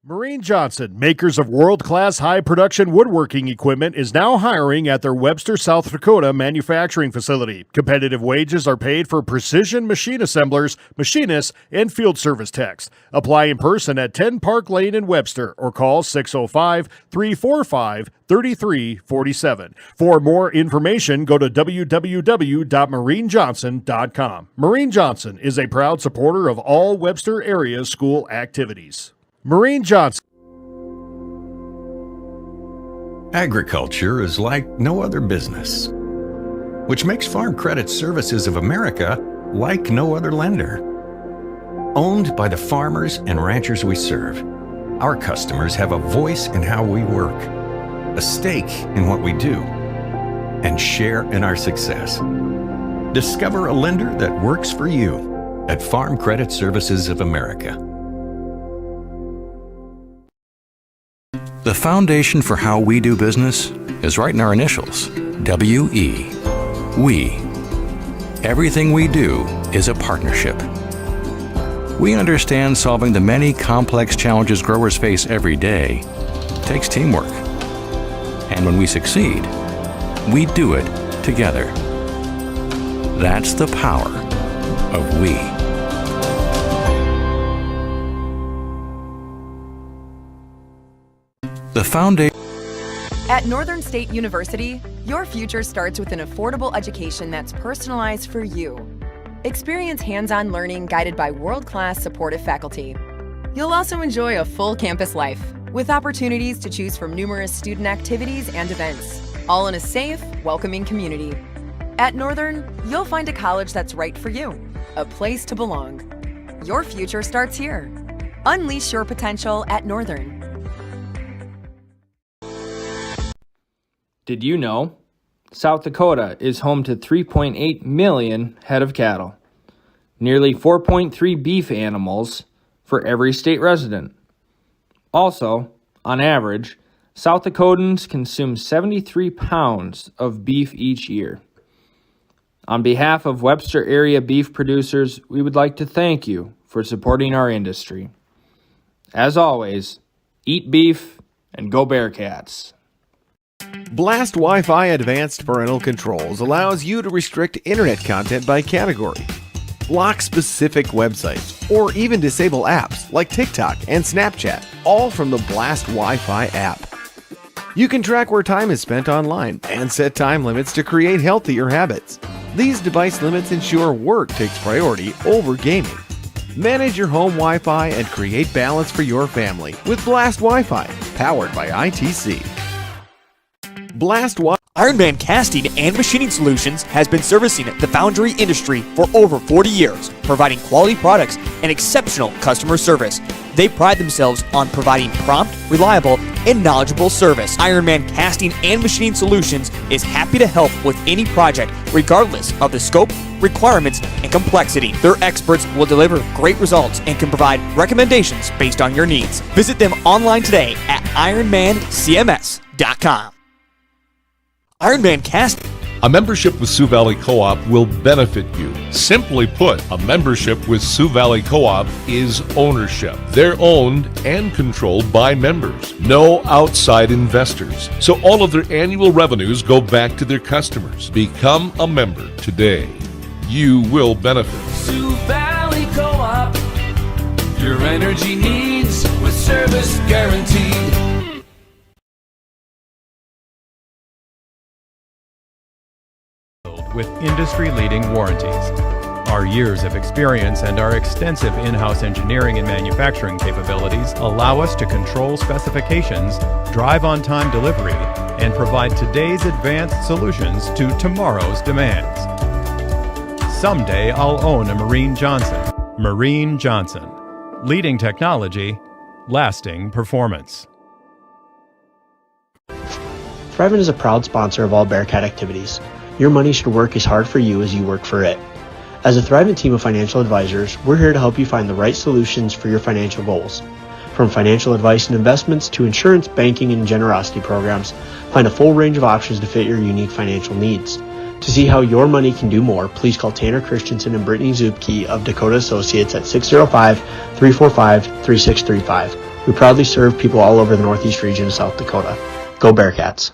Marine Johnson, makers of world-class high-production woodworking equipment, is now hiring at their Webster, South Dakota manufacturing facility. Competitive wages are paid for precision machine assemblers, machinists, and field service techs. Apply in person at 10 Park Lane in Webster or call 605-345-3347. For more information, go to www.marinejohnson.com. Marine Johnson is a proud supporter of all Webster area school activities. Marine Johnson. Agriculture is like no other business, which makes Farm Credit Services of America like no other lender. Owned by the farmers and ranchers we serve, our customers have a voice in how we work, a stake in what we do, and share in our success. Discover a lender that works for you at Farm Credit Services of America. The foundation for how we do business is right in our initials, W-E. We. Everything we do is a partnership. We understand solving the many complex challenges growers face every day takes teamwork. And when we succeed, we do it together. That's the power of we. The foundation. At Northern State University, your future starts with an affordable education that's personalized for you. Experience hands-on learning guided by world-class supportive faculty. You'll also enjoy a full campus life with opportunities to choose from numerous student activities and events, all in a safe, welcoming community. At Northern, you'll find a college that's right for you, a place to belong. Your future starts here. Unleash your potential at Northern. Did you know South Dakota is home to 3.8 million head of cattle, nearly 4.3 beef animals for every state resident. Also, on average, South Dakotans consume 73 pounds of beef each year. On behalf of Webster area beef producers, we would like to thank you for supporting our industry. As always, eat beef and go Bearcats. Blast Wi-Fi Advanced Parental Controls allows you to restrict internet content by category, block specific websites, or even disable apps like TikTok and Snapchat, all from the Blast Wi-Fi app. You can track where time is spent online and set time limits to create healthier habits. These device limits ensure work takes priority over gaming. Manage your home Wi-Fi and create balance for your family with Blast Wi-Fi, powered by ITC. Ironman Casting and Machining Solutions has been servicing the foundry industry for over 40 years, providing quality products and exceptional customer service. They pride themselves on providing prompt, reliable, and knowledgeable service. Ironman Casting and Machining Solutions is happy to help with any project, regardless of the scope, requirements, and complexity. Their experts will deliver great results and can provide recommendations based on your needs. Visit them online today at ironmancms.com. Ironman Casting. A membership with Sioux Valley Co-op will benefit you. Simply put, a membership with Sioux Valley Co-op is ownership. They're owned and controlled by members. No outside investors. So all of their annual revenues go back to their customers. Become a member today. You will benefit. Sioux Valley Co-op. Your energy needs with service guaranteed. With industry-leading warranties. Our years of experience and our extensive in-house engineering and manufacturing capabilities allow us to control specifications, drive on-time delivery, and provide today's advanced solutions to tomorrow's demands. Someday I'll own a Marine Johnson. Marine Johnson. Leading technology, lasting performance. Thrivent is a proud sponsor of all Bearcat activities. Your money should work as hard for you as you work for it. As a Thrivent team of financial advisors, we're here to help you find the right solutions for your financial goals. From financial advice and investments to insurance, banking, and generosity programs, find a full range of options to fit your unique financial needs. To see how your money can do more, please call Tanner Christensen and Brittany Zupke of Dakota Associates at 605-345-3635 We proudly serve people all over the Northeast region of South Dakota. Go Bearcats.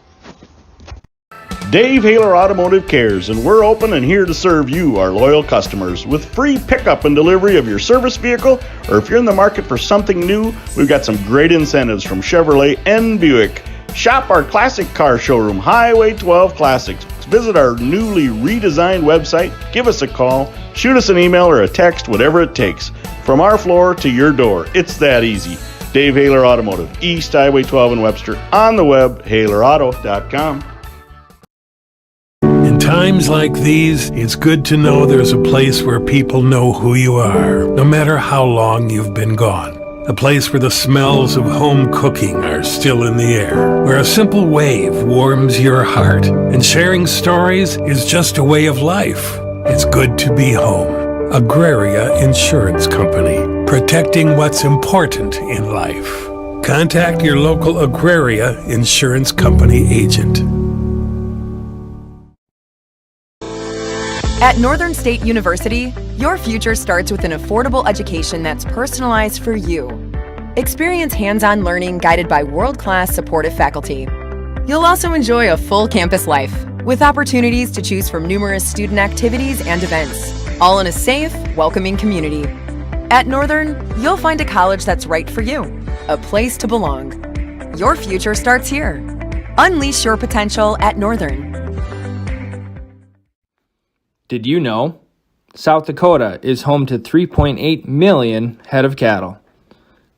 Dave Haler Automotive cares, and we're open and here to serve you, our loyal customers, with free pickup and delivery of your service vehicle, or if you're in the market for something new, we've got some great incentives from Chevrolet and Buick. Shop our classic car showroom, Highway 12 Classics. Visit our newly redesigned website, give us a call, shoot us an email or a text, whatever it takes. From our floor to your door, it's that easy. Dave Haler Automotive, East Highway 12 in Webster, on the web, halerauto.com. In times like these, it's good to know there's a place where people know who you are, no matter how long you've been gone. A place where the smells of home cooking are still in the air, where a simple wave warms your heart, and sharing stories is just a way of life. It's good to be home. Agraria Insurance Company, protecting what's important in life. Contact your local Agraria Insurance Company agent. At Northern State University, your future starts with an affordable education that's personalized for you. Experience hands-on learning guided by world-class supportive faculty. You'll also enjoy a full campus life with opportunities to choose from numerous student activities and events, all in a safe, welcoming community. At Northern, you'll find a college that's right for you, a place to belong. Your future starts here. Unleash your potential at Northern. Did you know? South Dakota is home to 3.8 million head of cattle,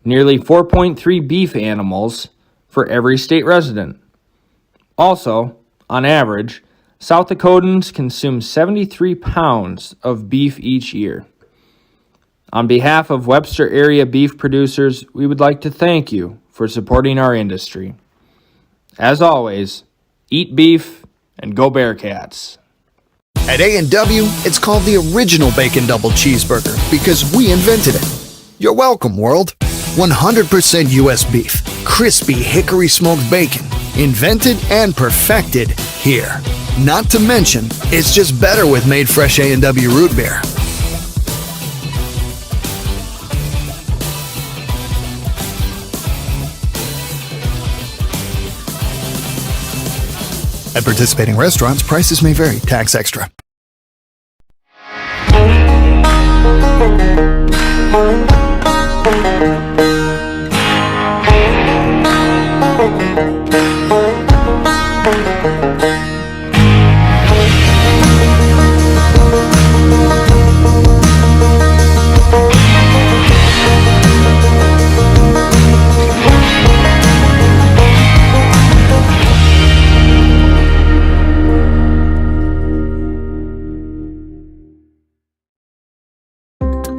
nearly 4.3 beef animals for every state resident. Also, on average, South Dakotans consume 73 pounds of beef each year. On behalf of Webster area beef producers, we would like to thank you for supporting our industry. As always, eat beef and go Bearcats. At A&W, it's called the original Bacon Double Cheeseburger because we invented it. You're welcome, world. 100% U.S. beef, crispy hickory smoked bacon, invented and perfected here. Not to mention, it's just better with made fresh A&W root beer. At participating restaurants, prices may vary. Tax extra.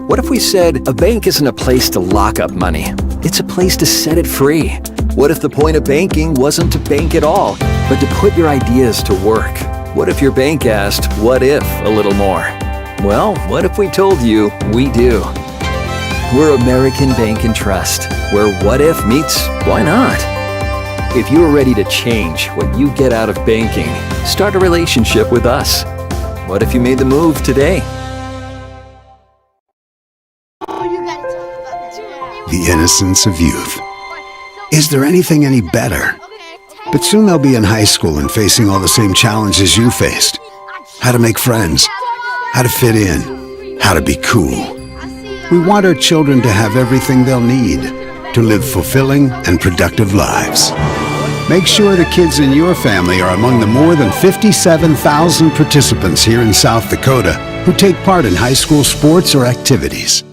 What if we said a bank isn't a place to lock up money? It's a place to set it free. What if the point of banking wasn't to bank at all, but to put your ideas to work? What if your bank asked, what if, a little more? Well, what if we told you we do? We're American Bank and Trust, where what if meets why not? If you're ready to change what you get out of banking, start a relationship with us. What if you made the move today? The innocence of youth. Is there anything any better? But soon they'll be in high school and facing all the same challenges you faced. How to make friends, how to fit in, how to be cool. We want our children to have everything they'll need to live fulfilling and productive lives. Make sure the kids in your family are among the more than 57,000 participants here in South Dakota who take part in high school sports or activities.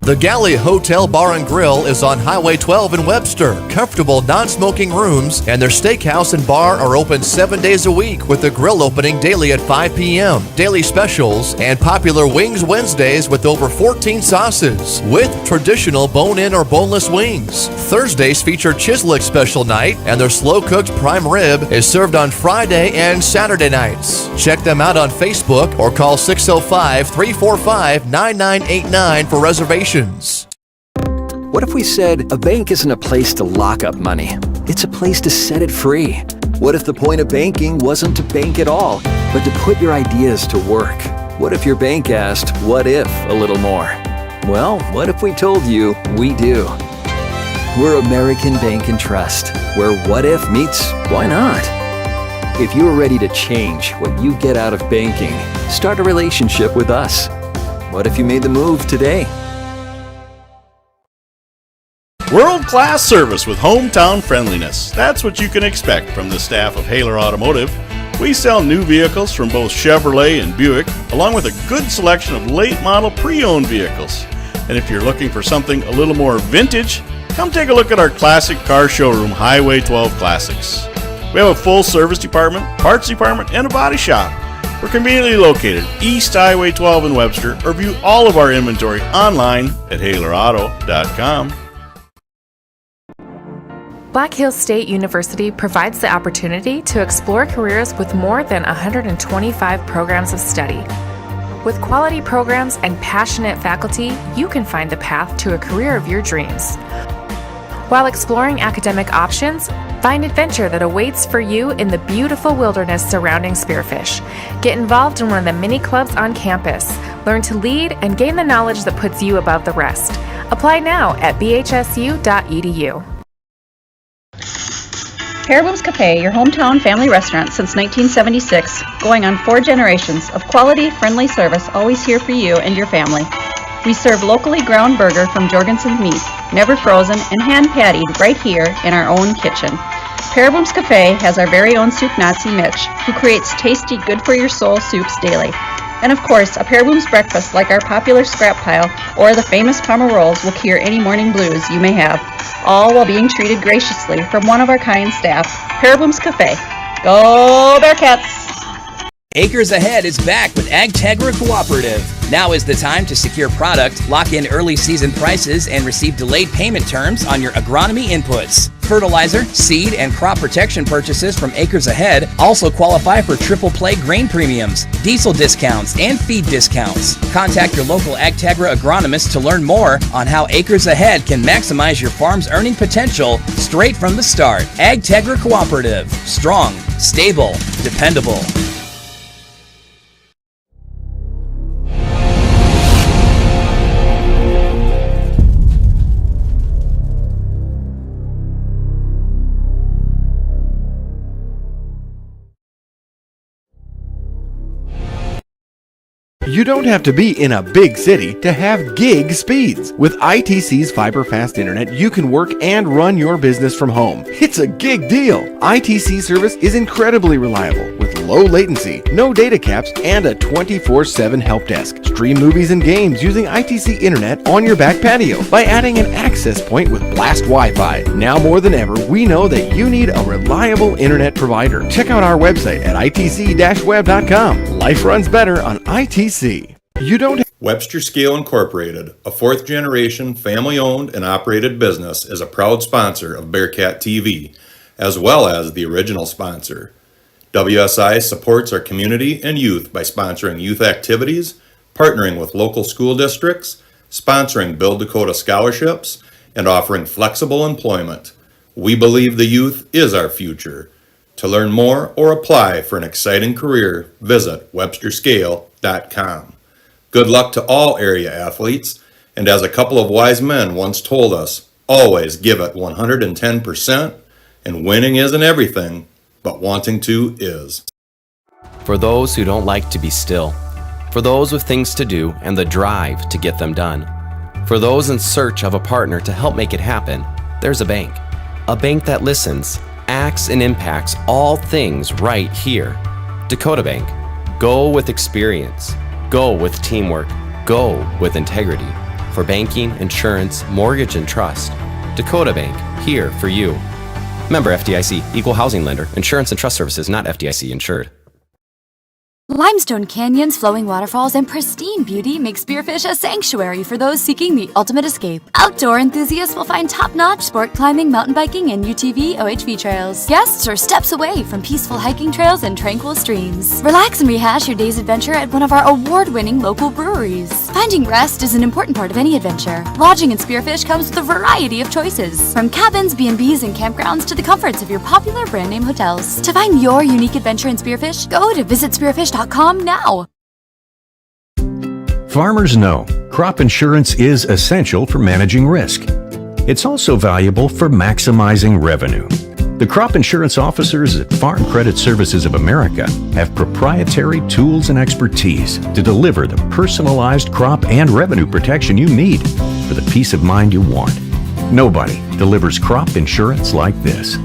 The Galley Hotel Bar and Grill is on Highway 12 in Webster. Comfortable non-smoking rooms and their steakhouse and bar are open 7 days a week with the grill opening daily at 5 p.m. Daily specials and popular Wings Wednesdays with over 14 sauces with traditional bone-in or boneless wings. Thursdays feature Chislick special night and their slow-cooked prime rib is served on Friday and Saturday nights. Check them out on Facebook or call 605-345-9989 for reservations. What if we said a bank isn't a place to lock up money? It's a place to set it free. What if the point of banking wasn't to bank at all, but to put your ideas to work? What if your bank asked, what if, a little more? Well, what if we told you we do? We're American Bank and Trust, where what if meets why not? If you're ready to change what you get out of banking, start a relationship with us. What if you made the move today? World-class service with hometown friendliness. That's what you can expect from the staff of Haler Automotive. We sell new vehicles from both Chevrolet and Buick, along with a good selection of late-model pre-owned vehicles. And if you're looking for something a little more vintage, come take a look at our classic car showroom, Highway 12 Classics. We have a full service department, parts department, and a body shop. We're conveniently located East Highway 12 in Webster, or view all of our inventory online at HalerAuto.com. Black Hills State University provides the opportunity to explore careers with more than 125 programs of study. With quality programs and passionate faculty, you can find the path to a career of your dreams. While exploring academic options, find adventure that awaits for you in the beautiful wilderness surrounding Spearfish. Get involved in one of the many clubs on campus. Learn to lead and gain the knowledge that puts you above the rest. Apply now at bhsu.edu. Caribou's Cafe, your hometown family restaurant since 1976, going on 4 generations of quality, friendly service, always here for you and your family. We serve locally ground burger from Jorgensen's Meat, never frozen and hand-pattied right here in our own kitchen. Caribou's Cafe has our very own soup Nazi Mitch, who creates tasty, good-for-your-soul soups daily. And of course, a Caribou's breakfast like our popular scrap pile or the famous Parma rolls will cure any morning blues you may have, all while being treated graciously from one of our kind staff. Caribou's Cafe. Go Bearcats! Acres Ahead is back with AgTegra Cooperative. Now is the time to secure product, lock in early season prices, and receive delayed payment terms on your agronomy inputs. Fertilizer, seed, and crop protection purchases from Acres Ahead also qualify for triple play grain premiums, diesel discounts, and feed discounts. Contact your local AgTegra agronomist to learn more on how Acres Ahead can maximize your farm's earning potential straight from the start. AgTegra Cooperative. Strong, stable, dependable. You don't have to be in a big city to have gig speeds. With ITC's fiber fast internet, you can work and run your business from home. It's a gig deal. ITC service is incredibly reliable with low latency, no data caps, and a 24/7 help desk. Stream movies and games using ITC internet on your back patio by adding an access point with Blast Wi-Fi. Now more than ever, we know that you need a reliable internet provider. Check out our website at itc-web.com. Life runs better on ITC. You don't Webster Scale Incorporated, a 4th-generation family-owned and operated business, is a proud sponsor of Bearcat TV, as well as the original sponsor. WSI supports our community and youth by sponsoring youth activities, partnering with local school districts, sponsoring Build Dakota scholarships, and offering flexible employment. We believe the youth is our future. To learn more or apply for an exciting career, visit websterscale.com. Good luck to all area athletes, and as a couple of wise men once told us, always give it 110%, and winning isn't everything, but wanting to is. For those who don't like to be still, for those with things to do and the drive to get them done, for those in search of a partner to help make it happen, there's a bank that listens, acts, and impacts all things right here. Dakota Bank. Go with experience. Go with teamwork. Go with integrity. For banking, insurance, mortgage, and trust. Dakota Bank, here for you. Member FDIC, Equal Housing Lender. Insurance and trust services not FDIC insured. Limestone canyons, flowing waterfalls, and pristine beauty make Spearfish a sanctuary for those seeking the ultimate escape. Outdoor enthusiasts will find top-notch sport climbing, mountain biking, and UTV OHV trails. Guests are steps away from peaceful hiking trails and tranquil streams. Relax and rehash your day's adventure at one of our award-winning local breweries. Finding rest is an important part of any adventure. Lodging in Spearfish comes with a variety of choices, from cabins, B&Bs, and campgrounds to the comforts of your popular brand-name hotels. To find your unique adventure in Spearfish, go to visitspearfish.com now. Farmers know crop insurance is essential for managing risk. It's also valuable for maximizing revenue. The crop insurance officers at Farm Credit Services of America have proprietary tools and expertise to deliver the personalized crop and revenue protection you need for the peace of mind you want. Nobody delivers crop insurance like this.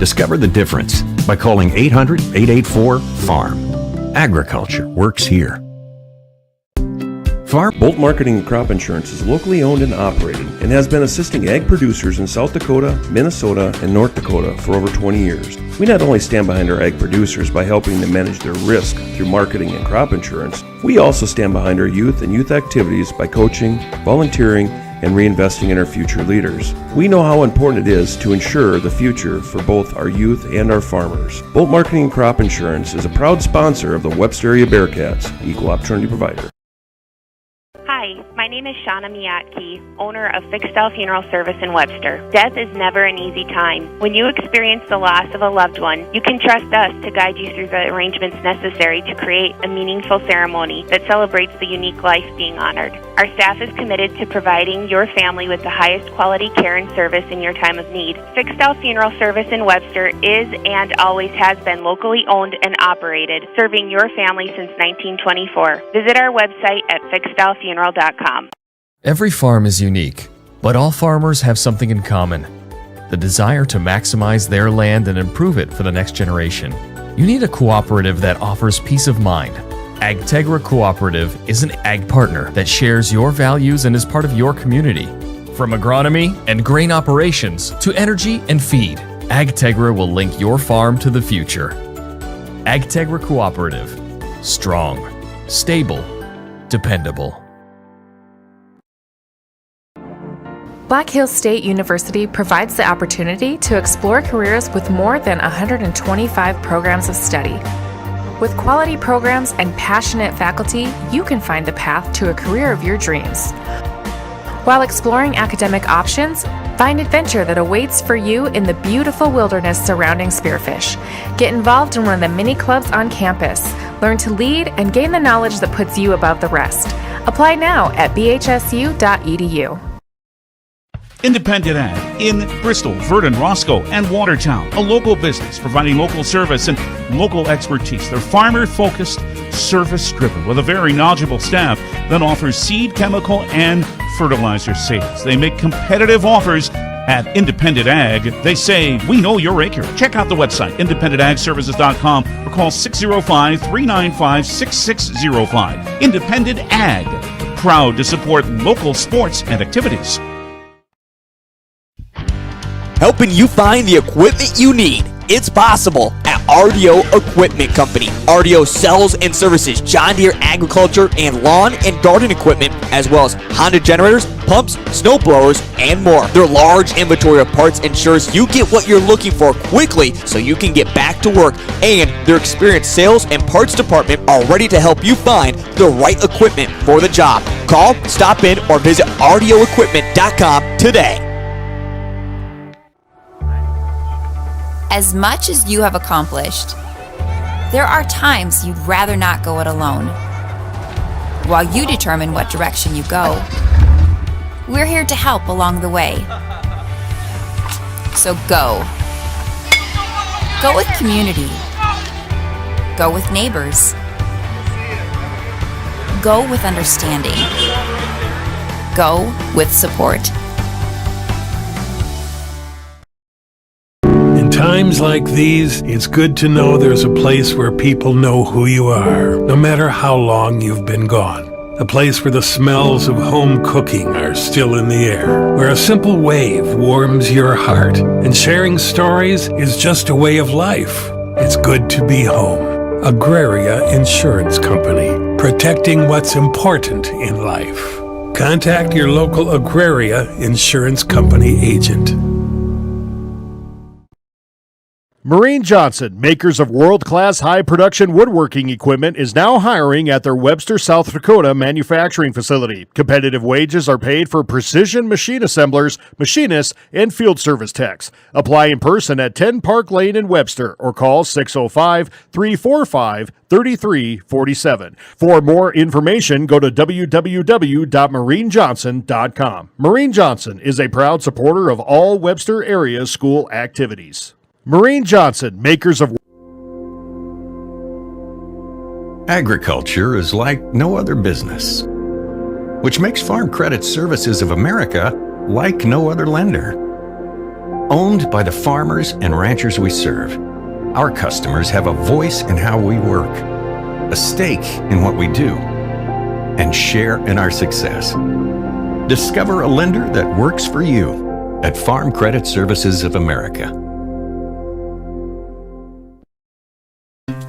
Discover the difference by calling 800-884-FARM. Agriculture works here. Bolt Marketing and Crop Insurance is locally owned and operated and has been assisting ag producers in South Dakota, Minnesota, and North Dakota for over 20 years. We not only stand behind our ag producers by helping them manage their risk through marketing and crop insurance, we also stand behind our youth and youth activities by coaching, volunteering, and reinvesting in our future leaders. We know how important it is to ensure the future for both our youth and our farmers. Bolt Marketing and Crop Insurance is a proud sponsor of the Webster area Bearcats, equal opportunity provider. Hi, my name is Shauna Miyake, owner of Fixed Style Funeral Service in Webster. Death is never an easy time. When you experience the loss of a loved one, you can trust us to guide you through the arrangements necessary to create a meaningful ceremony that celebrates the unique life being honored. Our staff is committed to providing your family with the highest quality care and service in your time of need. Fixed Style Funeral Service in Webster is and always has been locally owned and operated, serving your family since 1924. Visit our website at fixedstylefuneral.com. Every farm is unique, but all farmers have something in common: the desire to maximize their land and improve it for the next generation. You need a cooperative that offers peace of mind. AgTegra Cooperative is an ag partner that shares your values and is part of your community. From agronomy and grain operations to energy and feed, AgTegra will link your farm to the future. AgTegra Cooperative. Strong, stable, dependable. Black Hills State University provides the opportunity to explore careers with more than 125 programs of study. With quality programs and passionate faculty, you can find the path to a career of your dreams. While exploring academic options, find adventure that awaits for you in the beautiful wilderness surrounding Spearfish. Get involved in one of the many clubs on campus. Learn to lead and gain the knowledge that puts you above the rest. Apply now at bhsu.edu. Independent Ag in Bristol, Verdon, Roscoe, and Watertown. A local business providing local service and local expertise. They're farmer-focused, service-driven with a very knowledgeable staff that offers seed, chemical, and fertilizer sales. They make competitive offers at Independent Ag. They say, we know your acre. Check out the website, independentagservices.com, or call 605-395-6605. Independent Ag, proud to support local sports and activities. Helping you find the equipment you need. It's possible at RDO Equipment Company. RDO sells and services John Deere agriculture and lawn and garden equipment, as well as Honda generators, pumps, snow blowers, and more. Their large inventory of parts ensures you get what you're looking for quickly so you can get back to work, and their experienced sales and parts department are ready to help you find the right equipment for the job. Call, stop in, or visit RDOequipment.com today. As much as you have accomplished, there are times you'd rather not go it alone. While you determine what direction you go, we're here to help along the way. So go. Go with community. Go with neighbors. Go with understanding. Go with support. In times like these, it's good to know there's a place where people know who you are, no matter how long you've been gone. A place where the smells of home cooking are still in the air, where a simple wave warms your heart, and sharing stories is just a way of life. It's good to be home. Agraria Insurance Company, protecting what's important in life. Contact your local Agraria Insurance Company agent. Marine Johnson, makers of world-class high-production woodworking equipment, is now hiring at their Webster, South Dakota manufacturing facility. Competitive wages are paid for precision machine assemblers, machinists, and field service techs. Apply in person at 10 Park Lane in Webster or call 605-345-3347. For more information, go to www.marinejohnson.com. Marine Johnson is a proud supporter of all Webster area school activities. Marine Johnson, makers of... Agriculture is like no other business, which makes Farm Credit Services of America like no other lender. Owned by the farmers and ranchers we serve, our customers have a voice in how we work, a stake in what we do, and share in our success. Discover a lender that works for you at Farm Credit Services of America.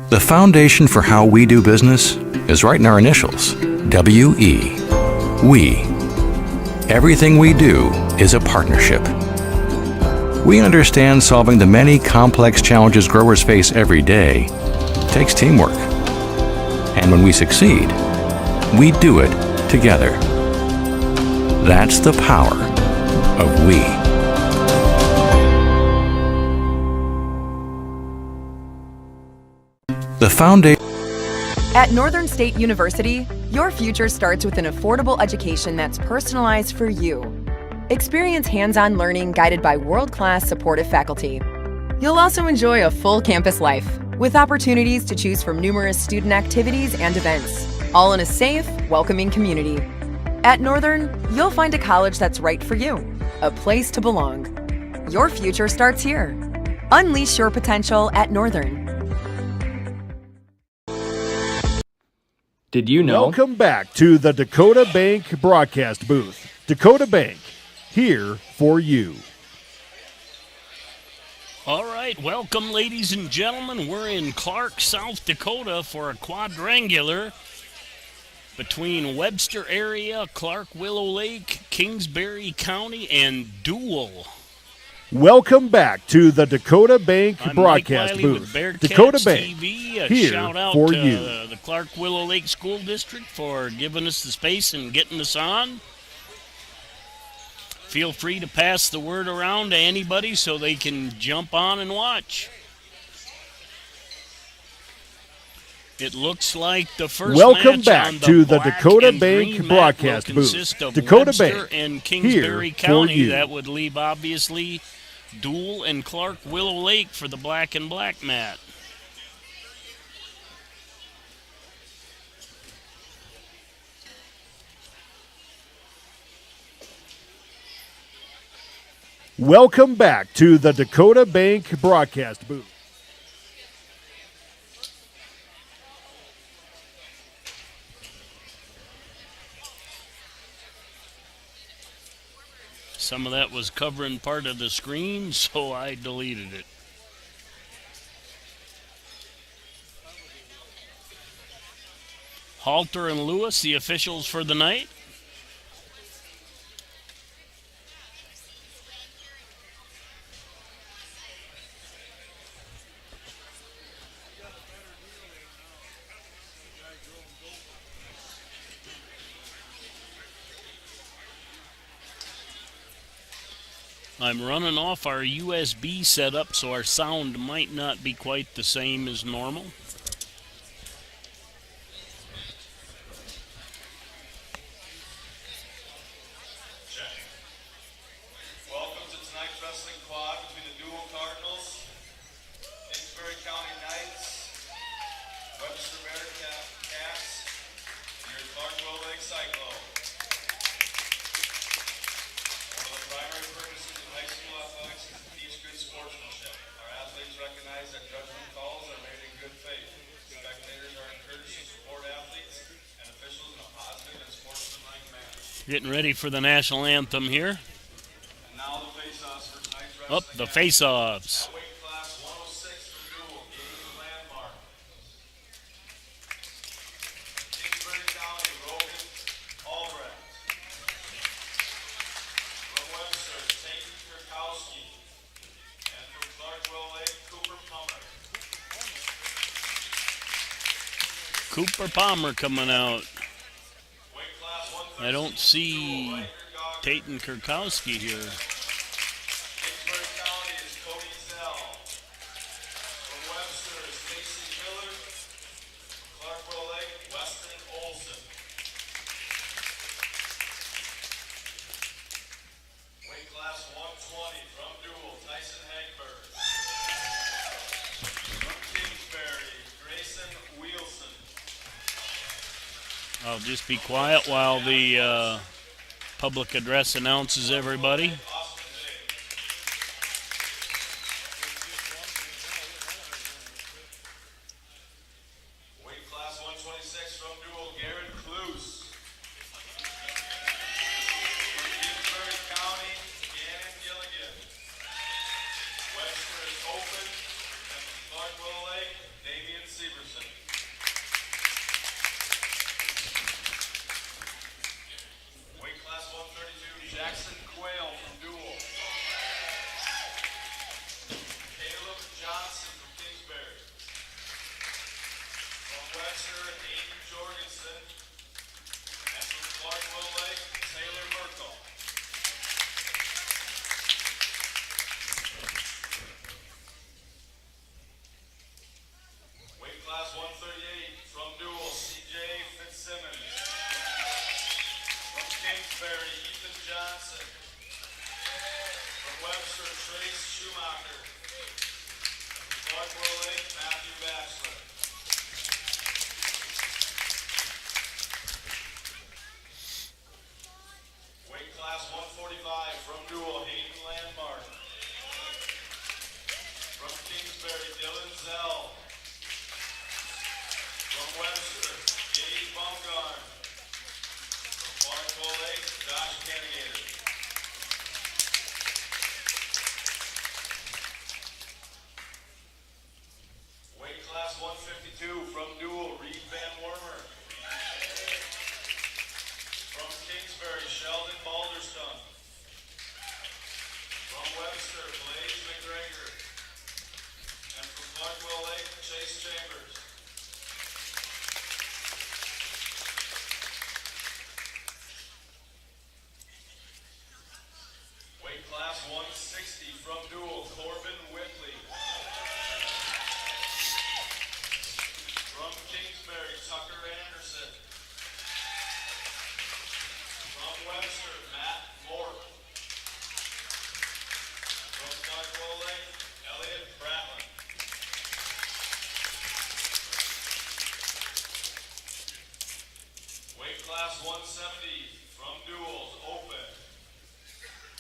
The foundation for how we do business is right in our initials, W-E. We. Everything we do is a partnership. We understand solving the many complex challenges growers face every day takes teamwork. And when we succeed, we do it together. That's the power of we. The foundation. At Northern State University, your future starts with an affordable education that's personalized for you. Experience hands-on learning guided by world-class supportive faculty. You'll also enjoy a full campus life with opportunities to choose from numerous student activities and events, all in a safe, welcoming community. At Northern, you'll find a college that's right for you, a place to belong. Your future starts here. Unleash your potential at Northern. Did you know? Welcome back to the Dakota Bank broadcast booth. Dakota Bank, here for you. All right, welcome, ladies and gentlemen. We're in Clark, South Dakota for a quadrangular between Webster area, Clark, Willow Lake, Kingsbury County, and Dual. Welcome back to the Dakota Bank broadcast Mike booth. With Bearcats Dakota Bank, TV. here Shout out for to you. the Clark Willow Lake School District for giving us the space and getting us on. Feel free to pass the word around to anybody so they can jump on and watch. It looks like the first Welcome match back on the to the black Dakota and Bank green broadcast mat will booth. consist of Dakota Webster Bank, and Kingsbury here for County. you. That would leave obviously Dual and Clark Willow Lake for the black and black mat. Welcome back to the Dakota Bank broadcast booth. Some of that was covering part of the screen, so I deleted it. Halter and Lewis, the officials for the night. I'm running off our USB setup, so our sound might not be quite the same as normal. Welcome to tonight's wrestling quad between the Dual Cardinals, Kingsbury County Knights, Webster Bearcats, and your Clark Willow Lake Cyclone. One of the primary purposes of high school athletics is to teach good sportsmanship. Our athletes recognize that judgment calls are made in good faith. Spectators are encouraged to support athletes and officials in a positive and sportsmanlike manner. Getting ready for the national anthem here. Up the face-offs. Webster, Tate Kirkowski, and from Clark Willow Lake, Cooper Cooper Palmer coming out. I don't see Peyton Kurkowski here. I'll just be quiet while the public address announces everybody. Weight class 126 from Dual, Garrett Cluse. From Kingsbury County, Gannon Gilligan. Webster is open. And from Clark Willow Lake, Damian Severson. Weight class 132, Jackson Quayle from Dual. Caleb Johnson from Kingsbury. From Webster, Aiden Jorgensen. And from Clark Willow Lake, Taylor Merkel. Weight class 138 from Dual, CJ Fitzsimmons. From Kingsbury, Ethan Johnson. From Webster, Trace Schumacher. And from Clark Willow Lake, Matthew Batchelor. Weight class 145 from Dual, Hayden Landmark. From Kingsbury, Dylan Zell. From Webster, Gabe Baumgarn. From Clark Willow Lake, Josh Cannigator. Weight class 152 from Dual, Reed Van Wormer. From Kingsbury, Sheldon Balderston. From Webster, Blaze McGregor. And from Clark Willow Lake, Chase Chambers. Weight class 160 from Dual, Corbin Whitley. From Kingsbury, Tucker Anderson. From Webster, Matt Mork. From Clark Willow Lake, Elliot Bratlin. Weight class 170 from Duals, open.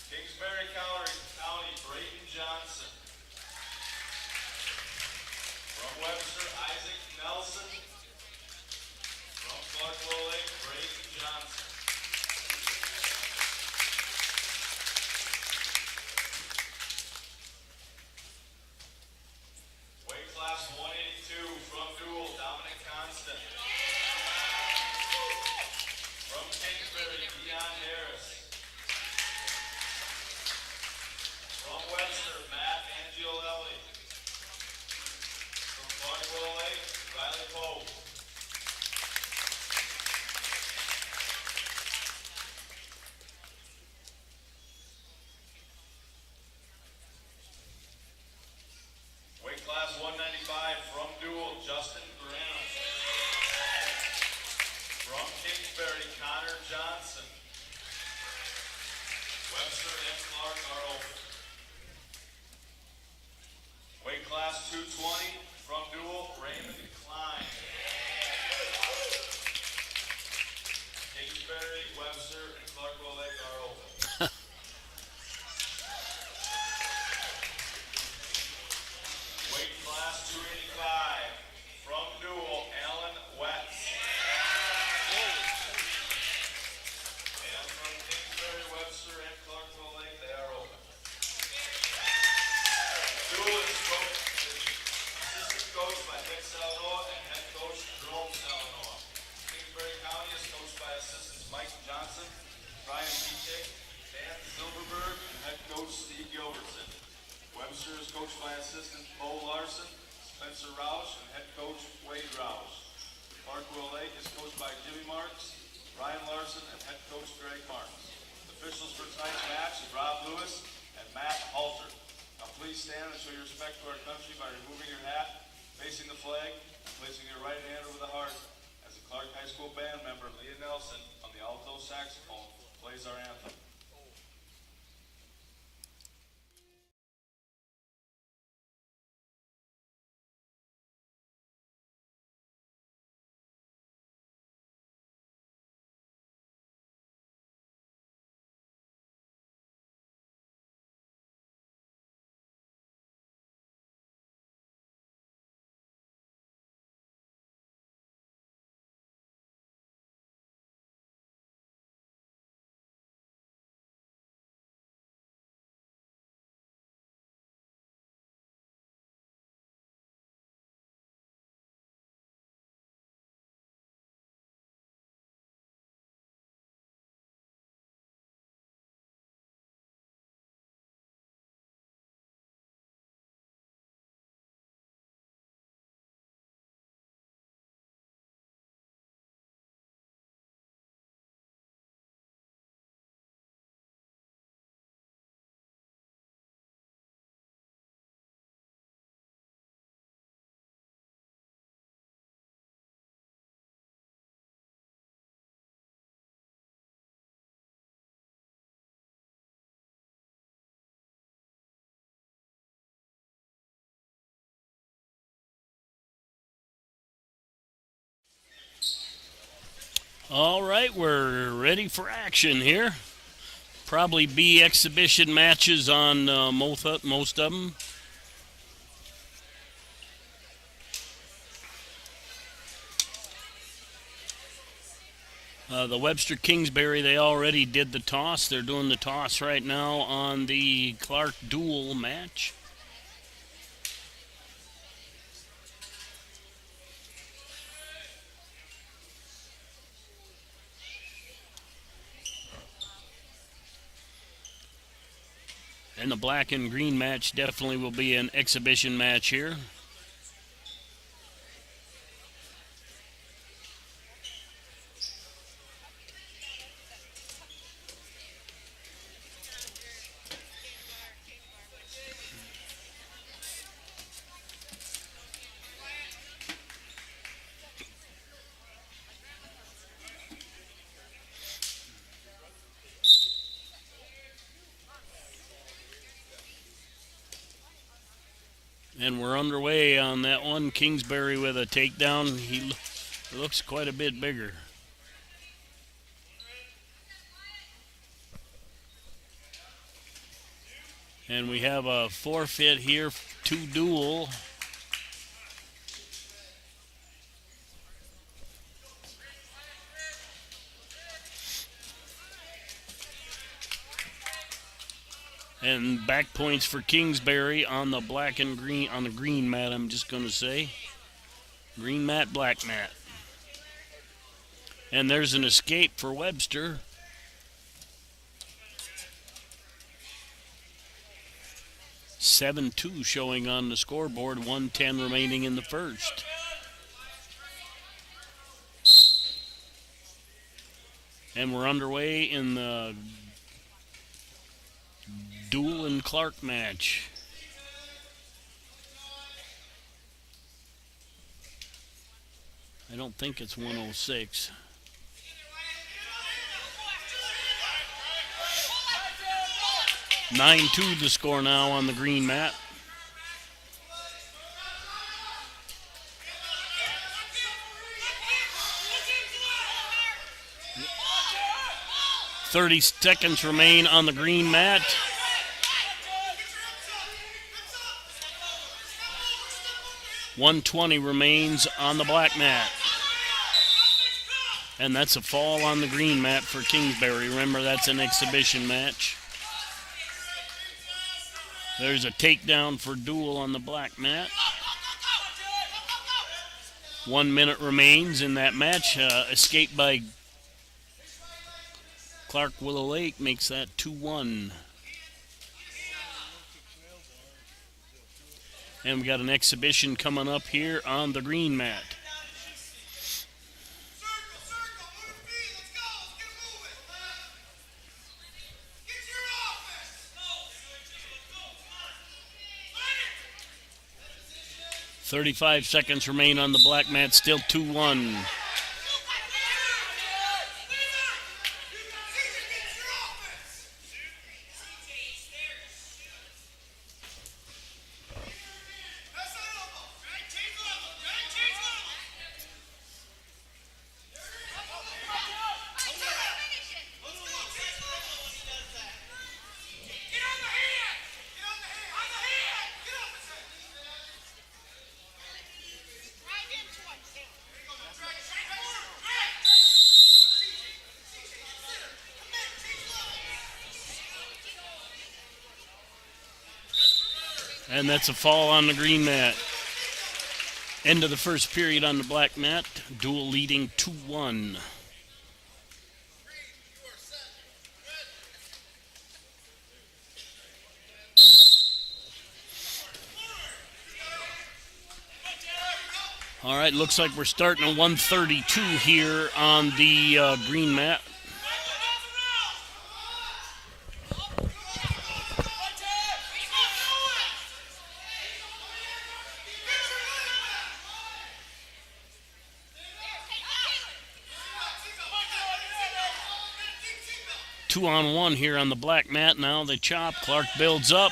Kingsbury County, Brayton Johnson. From Webster, Isaac Nelson. From Clark Willow Lake, Brayton Johnson. Weight class 182 from Dual, Dominic Constant. From Kingsbury, Deion Harris. From Webster, Matt Angiolelli. From Clark Willow Lake, Riley Pope. Weight class 195 from Dual, Justin Graham. From Kingsbury, Connor Johnson. Webster and Clark are open. Weight class 220 from Dual, Raymond Klein. Kingsbury, Webster, and Clark Willow Lake are open. Weight class 285 from Dual, Alan Wetz. And from Kingsbury, Webster, and Clark Willow Lake, they are open. Dual is assistant coached by Dick Salanoa and head coach Jerome Salanoa. Kingsbury County is coached by assistants Mike Johnson, Brian Pitek, Dan Silverberg, and head coach Steve Gilbertson. Webster is coached by assistant Bo Larson, Spencer Roush, and head coach Wade Roush. Clark Willow Lake is coached by Jimmy Marks, Ryan Larson, and head coach Greg Marks. The officials for tonight's match is Rob Lewis and Matt Halter. Now please stand and show your respect to our country by removing your hat, facing the flag, and placing your right hand over the heart as the Clark High School band member Leah Nelson on the alto saxophone plays our anthem. All right, we're ready for action here. Probably be exhibition matches on most of them. The Webster Kingsbury, they already did the toss. They're doing the toss right now on the Clark dual match. And the black and green match definitely will be an exhibition match here. And we're underway on that one. Kingsbury with a takedown. He looks quite a bit bigger. And we have a forfeit here to duel. And back points for Kingsbury on the black and green, on the green mat, I'm just going to say. Green mat, black mat. And there's an escape for Webster. (7-2) showing on the scoreboard, 1:10 remaining in the first. And we're underway in the Dual and Clark match. I don't think it's 106. (9-2) the score now on the green mat. (30 seconds remain on the green mat. (120 remains on the black mat. And that's a fall on the green mat for Kingsbury. Remember, that's an exhibition match. There's a takedown for Dual on the black mat. 1 minute remains in that match. Escape by Clark Willow Lake makes that 2-1. And we got an exhibition coming up here on the green mat. 35 seconds remain on the black mat, still 2-1. And that's a fall on the green mat. End of the first period on the black mat. Dual leading 2-1. All right, looks like we're starting at 132 here on the green mat. Two on one here on the black mat. Now they chop. Clark builds up.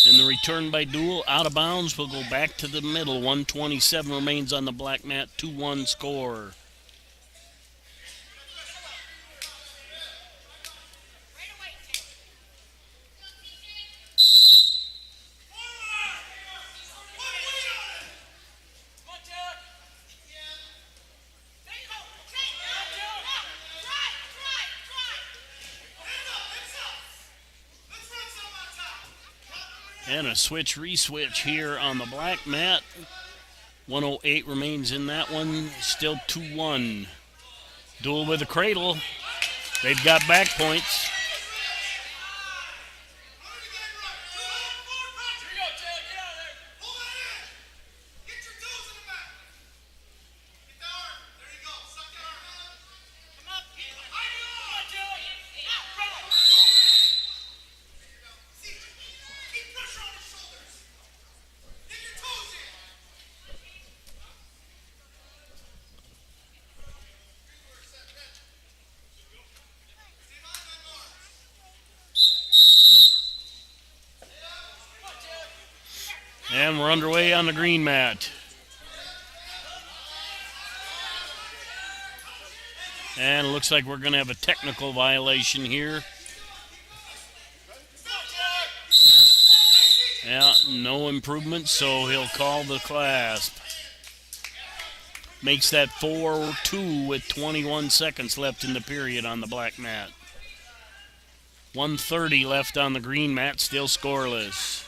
And the return by Dual out of bounds will go back to the middle. 127 remains on the black mat. 2-1 score. And a re-switch here on the black mat. 108 remains in that one. Still 2-1. Dual with a cradle. They've got back points. And we're underway on the green mat. And it looks like we're going to have a technical violation here. Yeah, no improvement, so he'll call the clasp. Makes that 4-2 with 21 seconds left in the period on the black mat. 1:30 left on the green mat, still scoreless.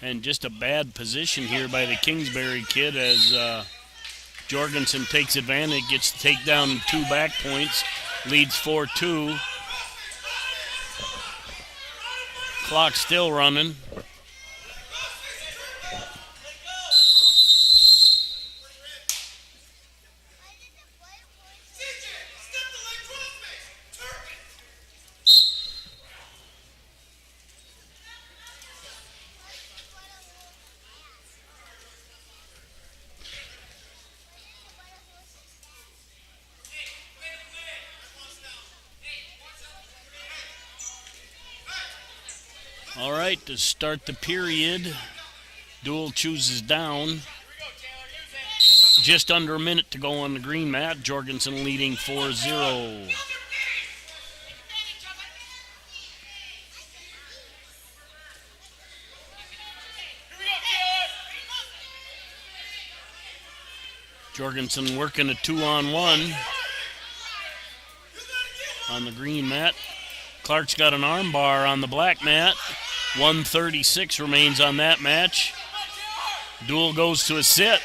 And just a bad position here by the Kingsbury kid as Jorgensen takes advantage, gets to take down 2 back points, leads 4-2. Clock still running. All right, to start the period, Dual chooses down. Just under a minute to go on the green mat. Jorgensen leading 4-0. Jorgensen working a 2-on-1 on the green mat. Clark's got an arm bar on the black mat. 1:36 remains on that match. Dual goes to a sit.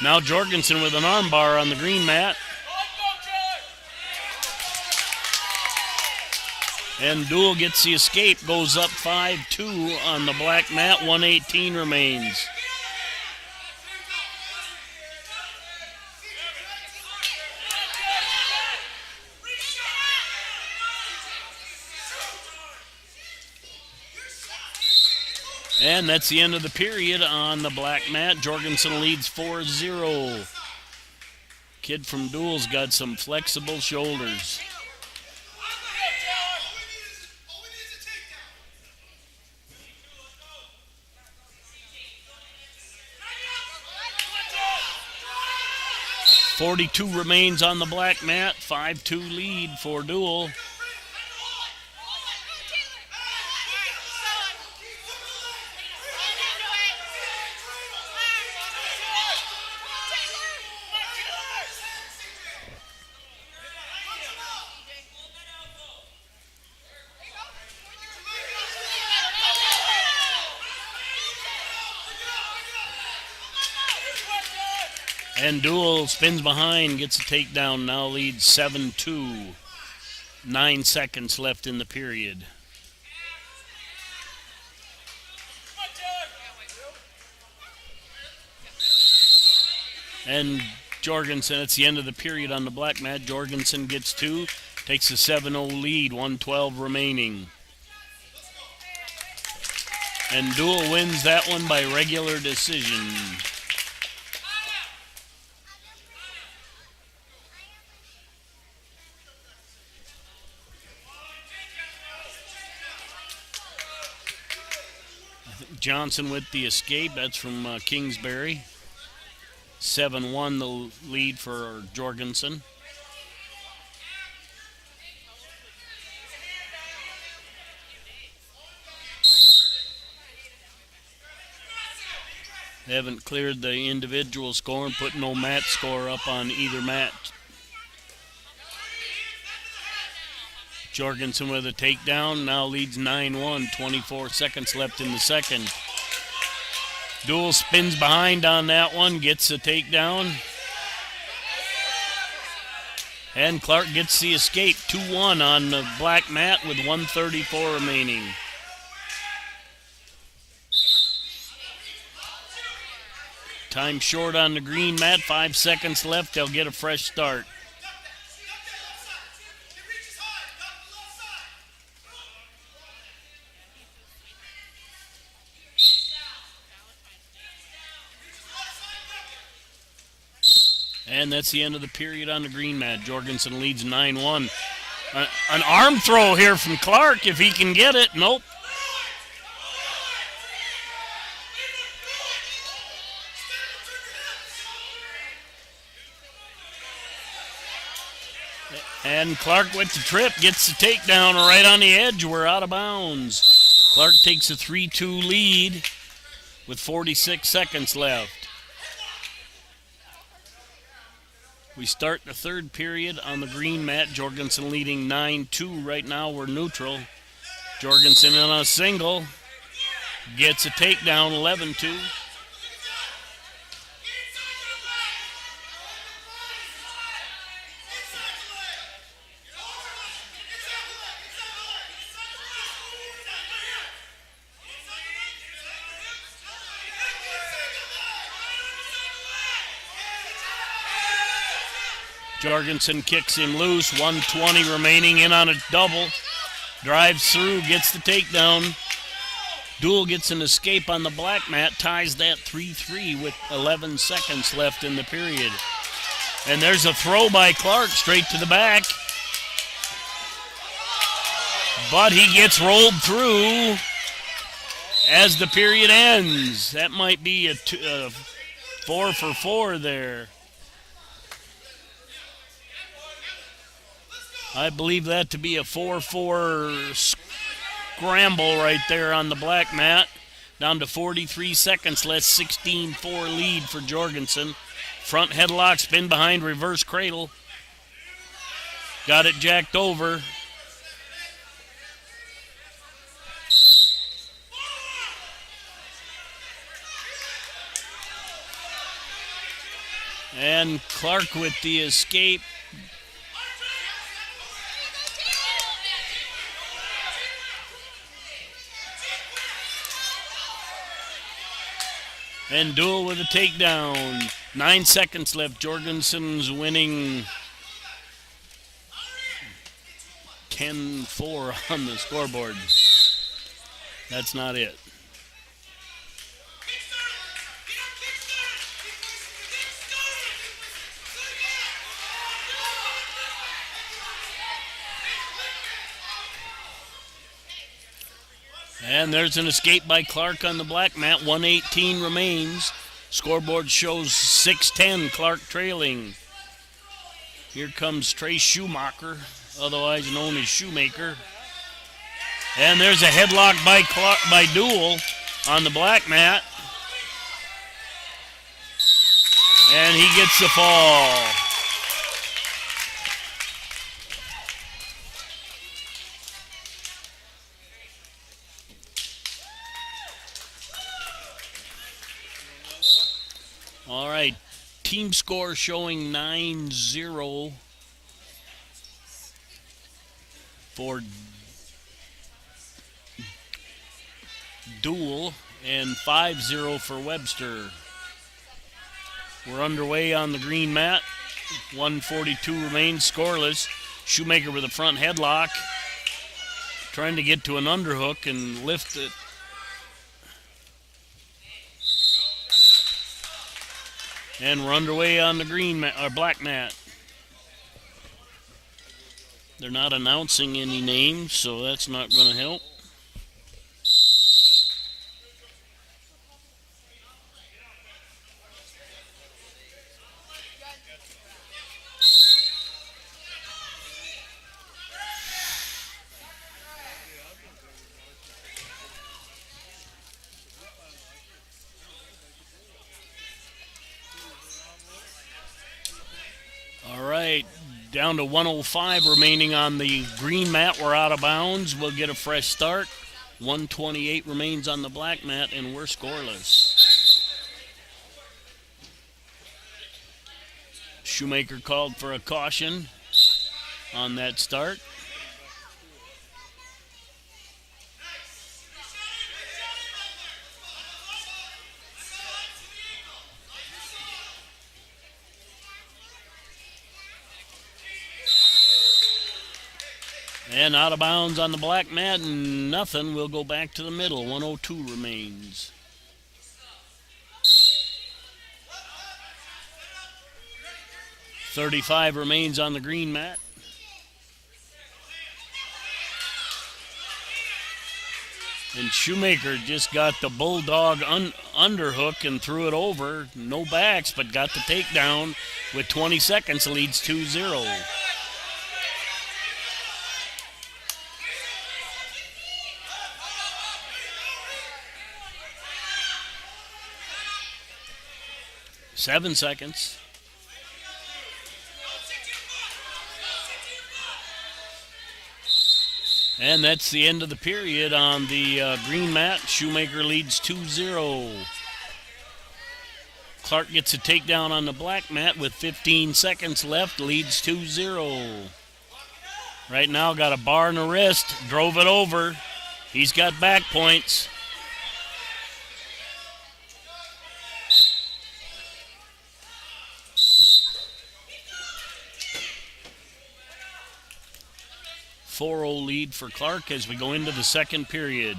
Now Jorgensen with an arm bar on the green mat. And Dual gets the escape, goes up 5-2 on the black mat. 1:18 remains. And that's the end of the period on the black mat. Jorgensen leads 4-0. Kid from Duel's got some flexible shoulders. .42 remains on the black mat. 5-2 lead for Duel. And Duel spins behind, gets a takedown, now leads 7-2. 9 seconds left in the period. And Jorgensen, it's the end of the period on the black mat. Jorgensen gets 2, takes a 7-0 lead, 1:12 remaining. And Duel wins that one by regular decision. Johnson with the escape. That's from Kingsbury. 7-1 the lead for Jorgensen. They haven't cleared the individual score and put no mat score up on either mat. Jorgensen with a takedown, now leads 9-1, 24 seconds left in the second. Duel spins behind on that one, gets a takedown. And Clark gets the escape, 2-1 on the black mat with 1:34 remaining. Time short on the green mat, 5 seconds left, they'll get a fresh start. And that's the end of the period on the green mat. Jorgensen leads 9-1. An arm throw here from Clark if he can get it. Nope. And Clark with the trip gets the takedown right on the edge. We're out of bounds. Clark takes a 3-2 lead with 46 seconds left. We start the third period on the green mat. Jorgensen leading 9-2. Right now we're neutral. Jorgensen on a single. Gets a takedown, 11-2. Jorgensen kicks him loose, 1:20 remaining, in on a double. Drives through, gets the takedown. Duel gets an escape on the black mat, ties that 3-3 with 11 seconds left in the period. And there's a throw by Clark straight to the back. But he gets rolled through as the period ends. That might be a 4 for 4 there. I believe that to be a 4-4 scramble right there on the black mat. Down to 43 seconds left, 16-4 lead for Jorgensen. Front headlock, spin behind, reverse cradle. Got it jacked over. And Clark with the escape. And Duel with a takedown. 9 seconds left. Jorgensen's winning 10-4 on the scoreboard. That's not it. And there's an escape by Clark on the black mat. 1:18 remains. Scoreboard shows 6:10, Clark trailing. Here comes Trey Schumacher, otherwise known as Shoemaker. And there's a headlock by Duel on the black mat. And he gets the fall. All right, team score showing 9-0 for Duel and 5-0 for Webster. We're underway on the green mat. 1:42 remains, scoreless. Shoemaker with a front headlock, trying to get to an underhook and lift it. And we're underway on the green mat, or black mat. They're not announcing any names, so that's not going to help. All right, down to 1:05 remaining on the green mat. We're out of bounds. We'll get a fresh start. 1:28 remains on the black mat, and we're scoreless. Shoemaker called for a caution on that start. And out of bounds on the black mat, and nothing. We'll go back to the middle. 1:02 remains. .35 remains on the green mat. And Shoemaker just got the bulldog underhook and threw it over. No backs, but got the takedown with 20 seconds, leads 2-0. Seven seconds. And that's the end of the period on the green mat. Shoemaker leads 2-0. Clark gets a takedown on the black mat with 15 seconds left, leads 2-0. Right now got a bar in the wrist, drove it over. He's got back points. .40 lead for Clark as we go into the second period.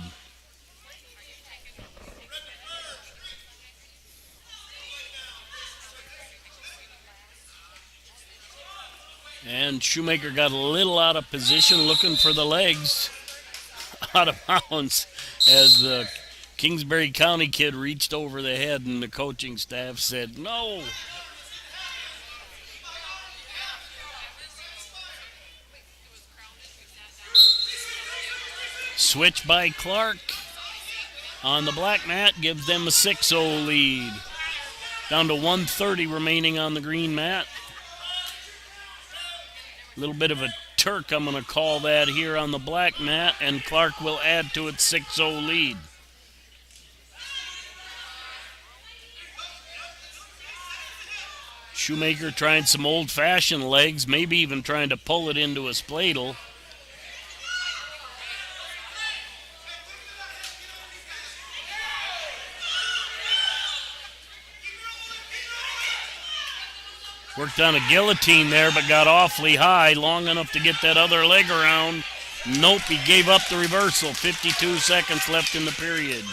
And Shoemaker got a little out of position, looking for the legs. Out of bounds as the Kingsbury County kid reached over the head, and the coaching staff said no. Switch by Clark on the black mat gives them a 6-0 lead. Down to 1:30 remaining on the green mat. A little bit of a Turk, I'm going to call that here on the black mat, and Clark will add to its 6-0 lead. Shoemaker trying some old-fashioned legs, maybe even trying to pull it into a spladle. Worked on a guillotine there, but got awfully high, long enough to get that other leg around. Nope, he gave up the reversal. 52 seconds left in the period.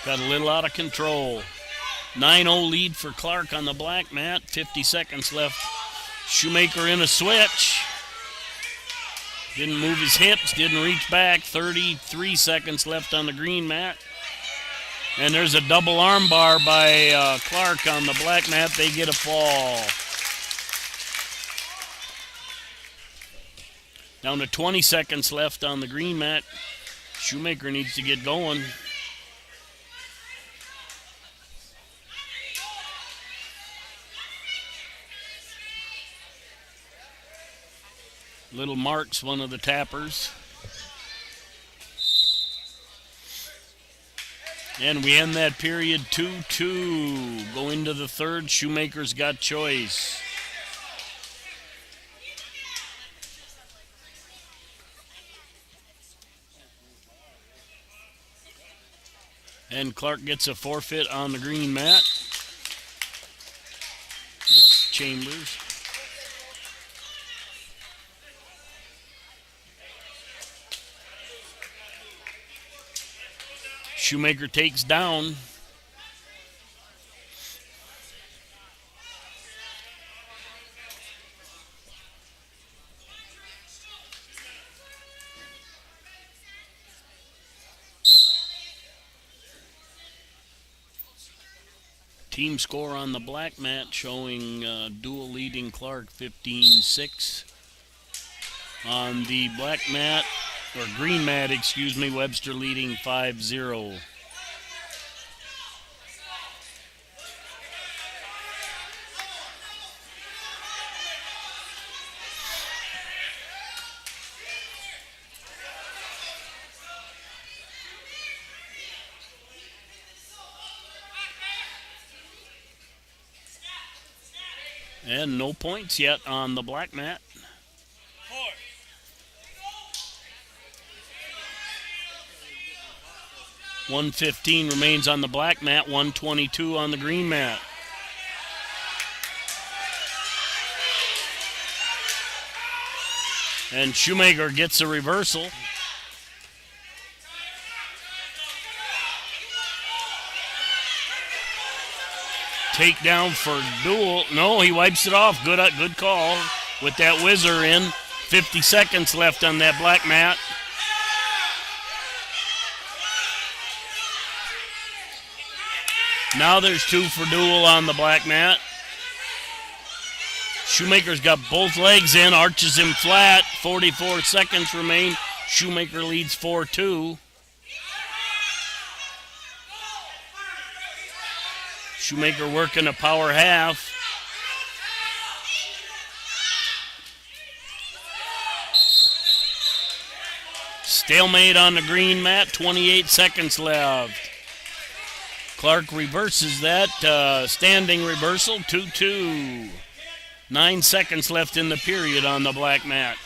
Got a little out of control. 9-0 lead for Clark on the black mat. 50 seconds left. Shoemaker in a switch. Didn't move his hips, didn't reach back. 33 seconds left on the green mat. And there's a double arm bar by Clark on the black mat. They get a fall. Down to 20 seconds left on the green mat. Shoemaker needs to get going. Little Mark's one of the tappers. And we end that period 2-2. Go into the third. Shoemaker's got choice. And Clark gets a forfeit on the green mat. Chambers. Shoemaker takes down. Team score on the black mat showing dual leading Clark 15-6. On the black mat, or green mat, excuse me, Webster leading 5-0. And no points yet on the black mat. 1:15 remains on the black mat, 1:22 on the green mat. And Shoemaker gets a reversal. Takedown for duel. No, he wipes it off. Good call with that whizzer in. 50 seconds left on that black mat. Now there's 2 for duel on the black mat. Shoemaker's got both legs in, arches him flat. 44 seconds remain. Shoemaker leads 4-2. Shoemaker working a power half. Stalemate on the green mat, 28 seconds left. Clark reverses that, standing reversal, 2-2. 9 seconds left in the period on the black mat.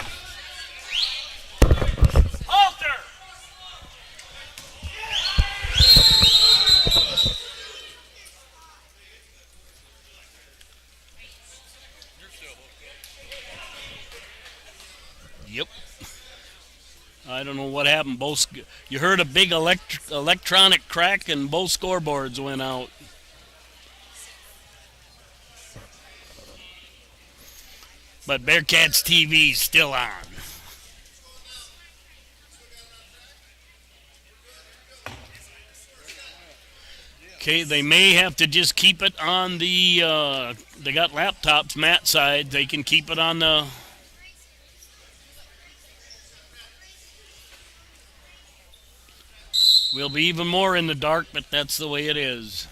Halter! Yep. I don't know what happened. You heard a big electronic crack and both scoreboards went out. But Bearcats TV is still on. Okay, they may have to just keep it on the, they got laptops, mat side. They can keep it on the... We'll be even more in the dark, but that's the way it is.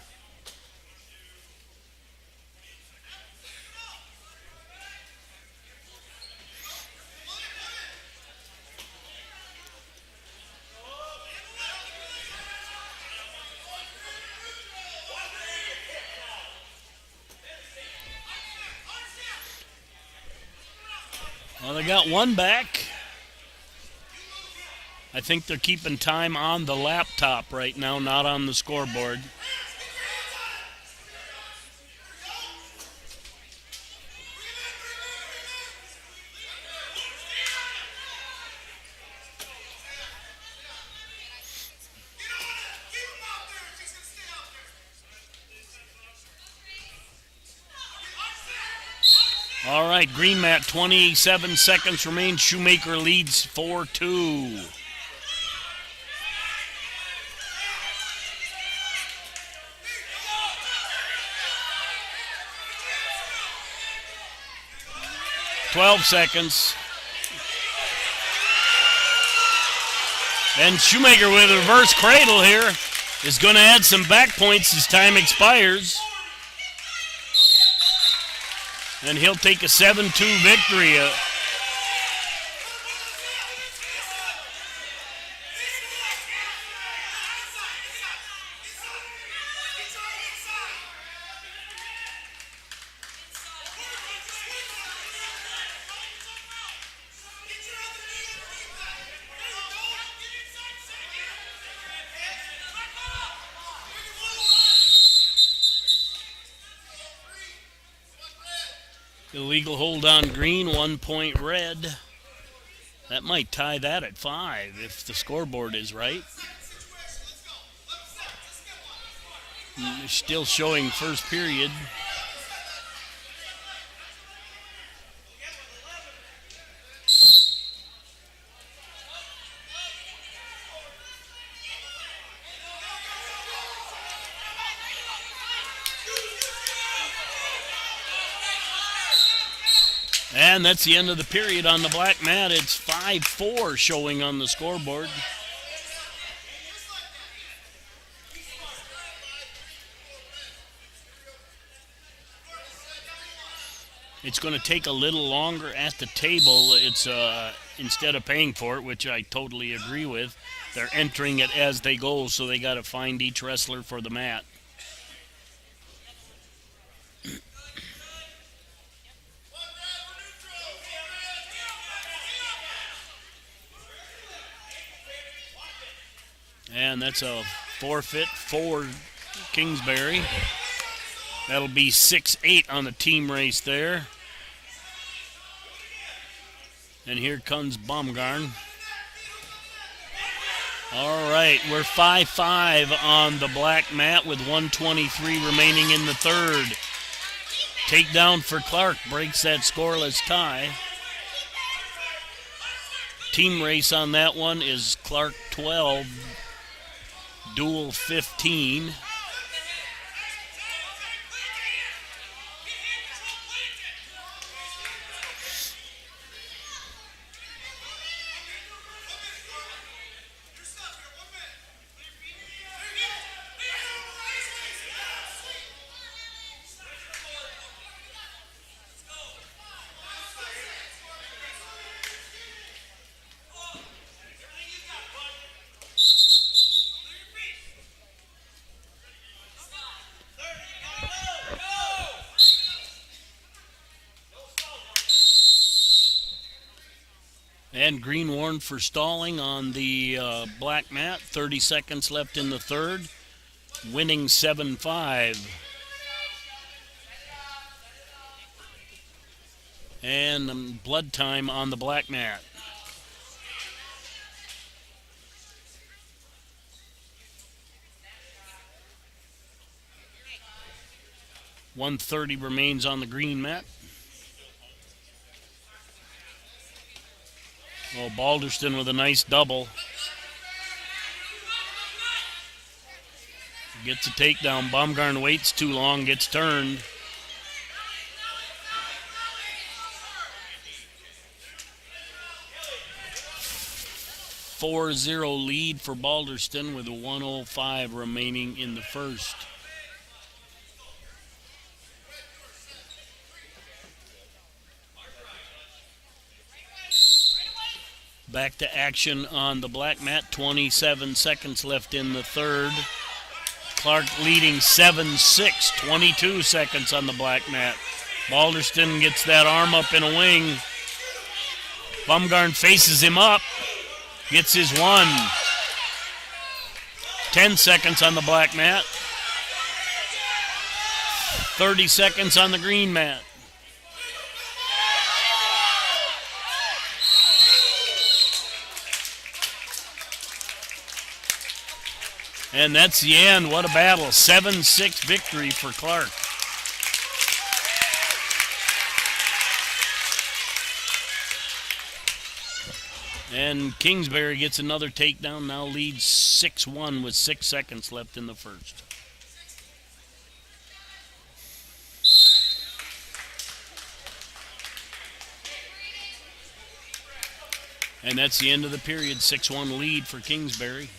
Well, they got one back. I think they're keeping time on the laptop right now, not on the scoreboard. All right, green mat, 27 seconds remain. Shoemaker leads 4-2. .12 seconds. And Shoemaker with a reverse cradle here is going to add some back points as time expires. And he'll take a 7-2 victory. Illegal hold on green, 1 point red. That might tie that at 5 if the scoreboard is right. They're still showing first period. And that's the end of the period on the black mat. It's 5-4 showing on the scoreboard. It's going to take a little longer at the table. It's instead of paying for it, which I totally agree with, they're entering it as they go, so they got to find each wrestler for the mat. And that's a forfeit for Kingsbury. That'll be 6-8 on the team race there. And here comes Baumgarn. All right, we're 5-5 on the black mat with 1:23 remaining in the third. Takedown for Clark breaks that scoreless tie. Team race on that one is Clark 12, Dual 15. And green warned for stalling on the black mat. 30 seconds left in the third. Winning 7-5. And blood time on the black mat. .130 remains on the green mat. Oh, Balderston with a nice double. Gets a takedown. Baumgarn waits too long, gets turned. .40 lead for Balderston with a 1:05 remaining in the first. Back to action on the black mat. 27 seconds left in the third. Clark leading 7-6. 22 seconds on the black mat. Balderston gets that arm up in a wing. Baumgarn faces him up. Gets his one. 10 seconds on the black mat. 30 seconds on the green mat. And that's the end. What a battle. 7-6 victory for Clark. And Kingsbury gets another takedown, now leads 6-1 with 6 seconds left in the first. And that's the end of the period, 6-1 lead for Kingsbury.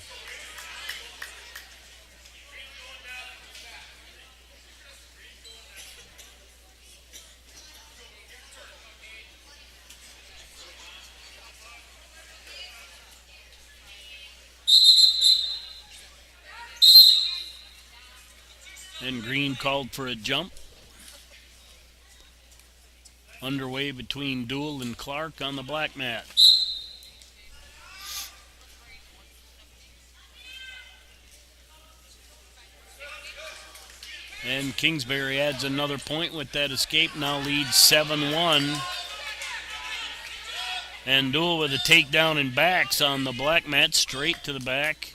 And Green called for a jump. Underway between Dool and Clark on the black mat. And Kingsbury adds another point with that escape, now leads 7-1. And Dool with a takedown and backs on the black mat, straight to the back.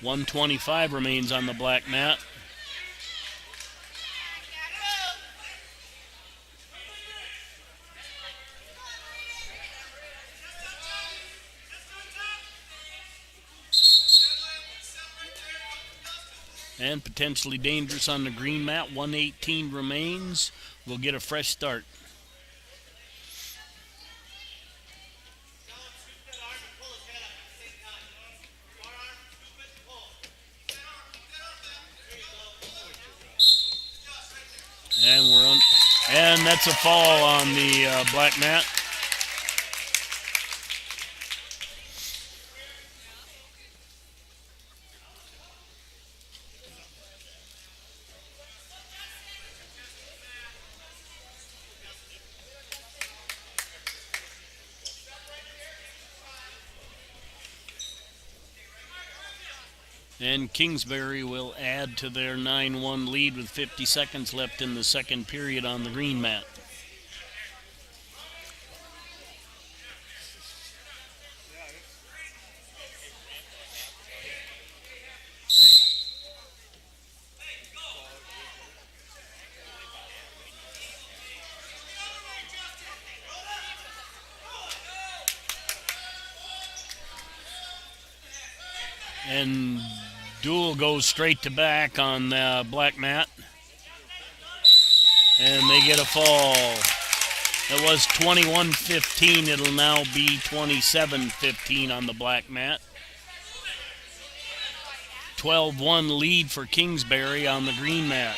.125 remains on the black mat. And potentially dangerous on the green mat. 118 remains. We'll get a fresh start. And we're on, and that's a fall on the black mat. And Kingsbury will add to their 9-1 lead with 50 seconds left in the second period on the green mat. And Dool goes straight to back on the black mat. And they get a fall. It was 21-15. It'll now be 27-15 on the black mat. 12-1 lead for Kingsbury on the green mat.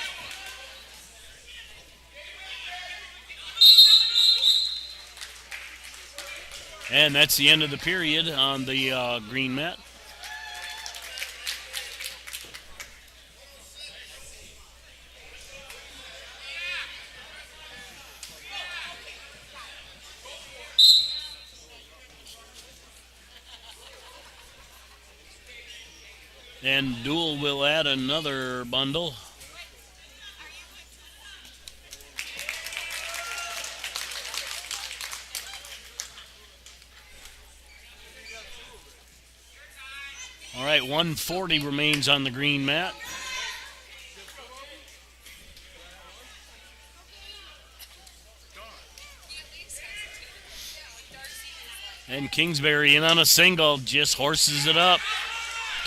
And that's the end of the period on the green mat. And Dool will add another bundle. All right, 140 remains on the green mat. And Kingsbury in on a single, just horses it up.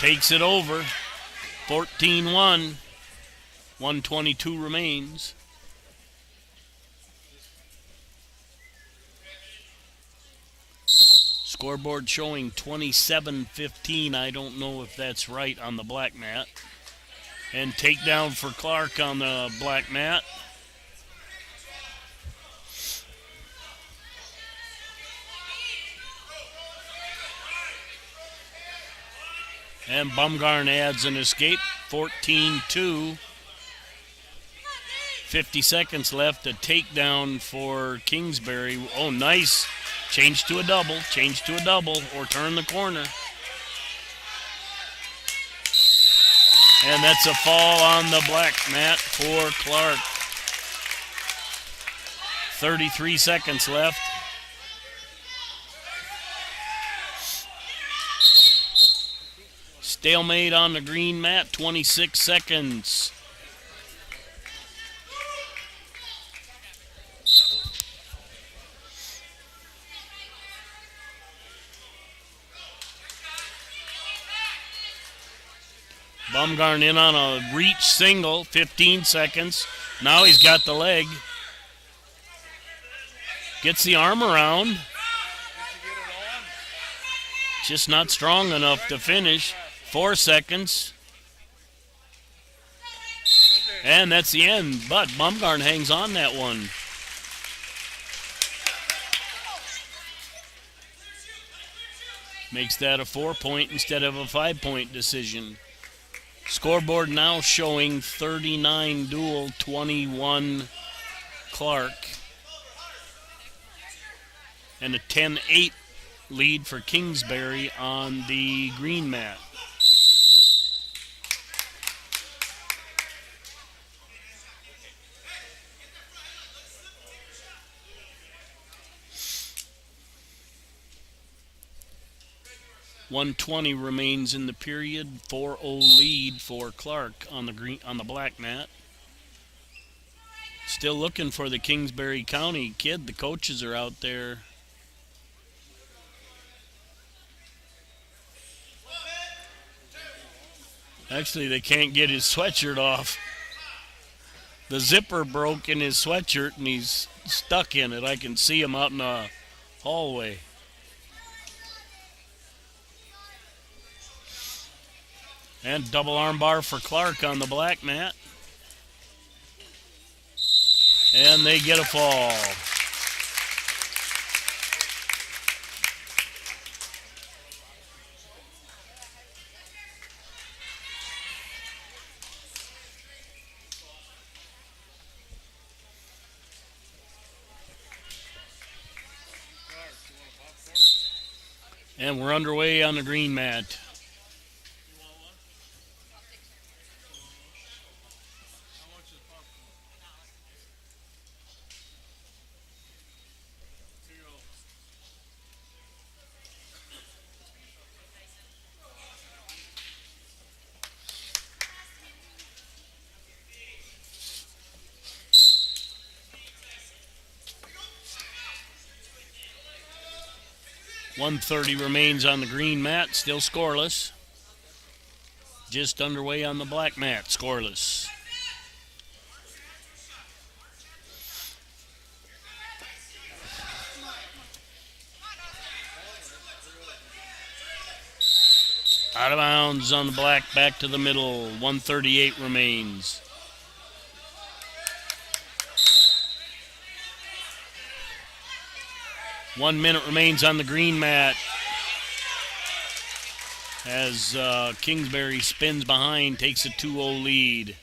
Takes it over. 14-1. 122 remains. Scoreboard showing 27-15. I don't know if that's right on the black mat. And takedown for Clark on the black mat. And Bumgarn adds an escape, 14-2. 50 seconds left, a takedown for Kingsbury. Oh, nice. Change to a double, or turn the corner. And that's a fall on the black mat for Clark. 33 seconds left. Stalemate on the green mat, 26 seconds. Bumgarn in on a reach single, 15 seconds. Now he's got the leg. Gets the arm around. Just not strong enough to finish. 4 seconds. And that's the end, but Bumgarn hangs on that one. Makes that a 4-point instead of a 5-point decision. Scoreboard now showing 39 Dual, 21 Clark. And a 10-8 lead for Kingsbury on the green mat. .120 remains in the period. 4-0 lead for Clark on the black mat. Still looking for the Kingsbury County kid. The coaches are out there. Actually, they can't get his sweatshirt off. The zipper broke in his sweatshirt and he's stuck in it. I can see him out in the hallway. And double arm bar for Clark on the black mat. And they get a fall. And we're underway on the green mat. .130 remains on the green mat, still scoreless. Just underway on the black mat, scoreless. Out of bounds on the black, back to the middle. 138 remains. One minute remains on the green mat as Kingsbury spins behind, takes a 2-0 lead.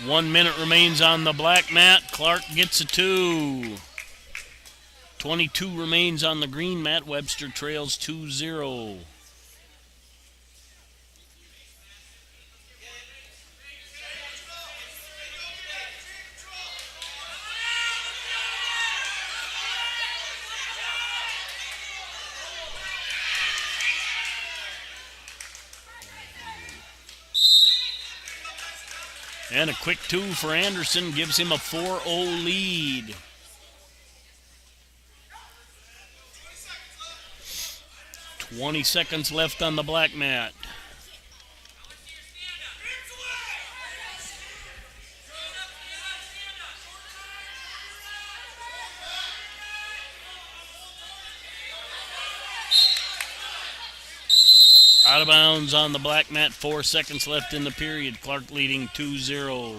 One minute remains on the black mat. Clark gets a 2. 22 remains on the green mat. Webster trails 2-0. And a quick 2 for Anderson gives him a 4-0 lead. .20 seconds left on the black mat. Out of bounds on the black mat, 4 seconds left in the period. Clark leading 2-0.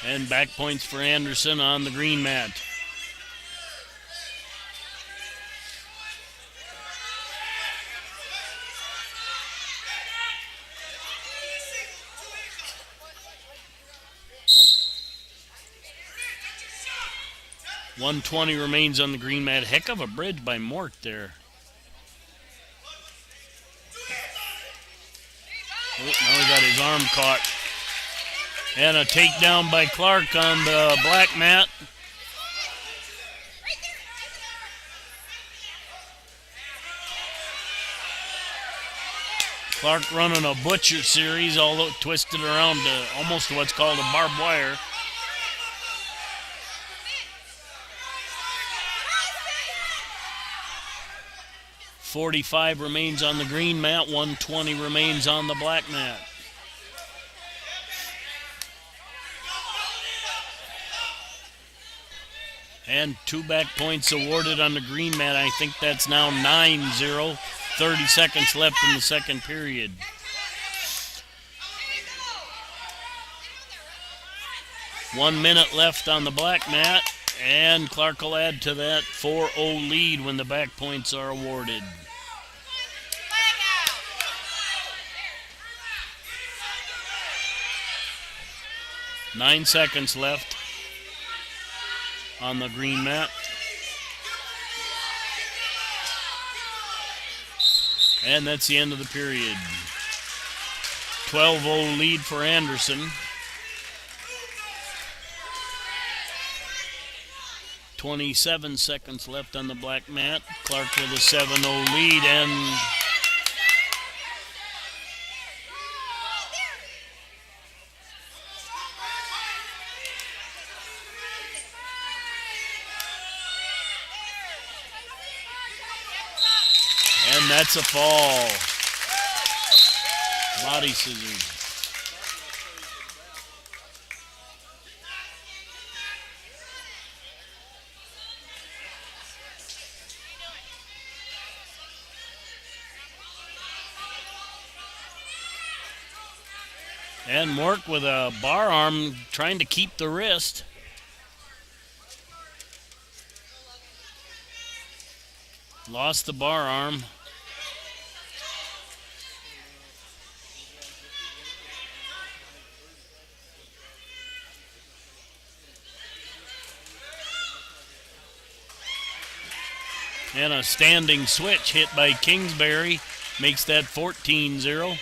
And back points for Anderson on the green mat. 1:20 remains on the green mat. Heck of a bridge by Mort there. Oh, now he got his arm caught. And a takedown by Clark on the black mat. Clark running a butcher series, although twisted around to almost what's called a barbed wire. .45 remains on the green mat. 1:20 remains on the black mat. And 2 back points awarded on the green mat. I think that's now 9-0. 30 seconds left in the second period. One minute left on the black mat, and Clark will add to that 4-0 lead when the back points are awarded. Nine seconds left on the green mat. And that's the end of the period. 12-0 lead for Anderson. 27 seconds left on the black mat. Clark with a 7-0 lead, and that's a fall. Body scissors. And Mork with a bar arm trying to keep the wrist. Lost the bar arm. And a standing switch hit by Kingsbury makes that 14-0.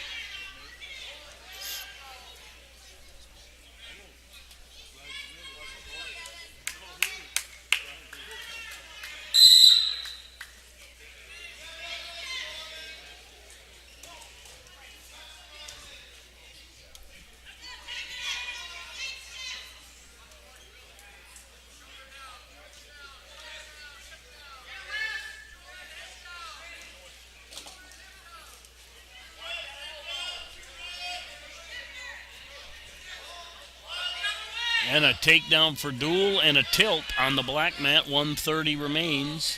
And a takedown for Duel and a tilt on the black mat. 1:30 remains.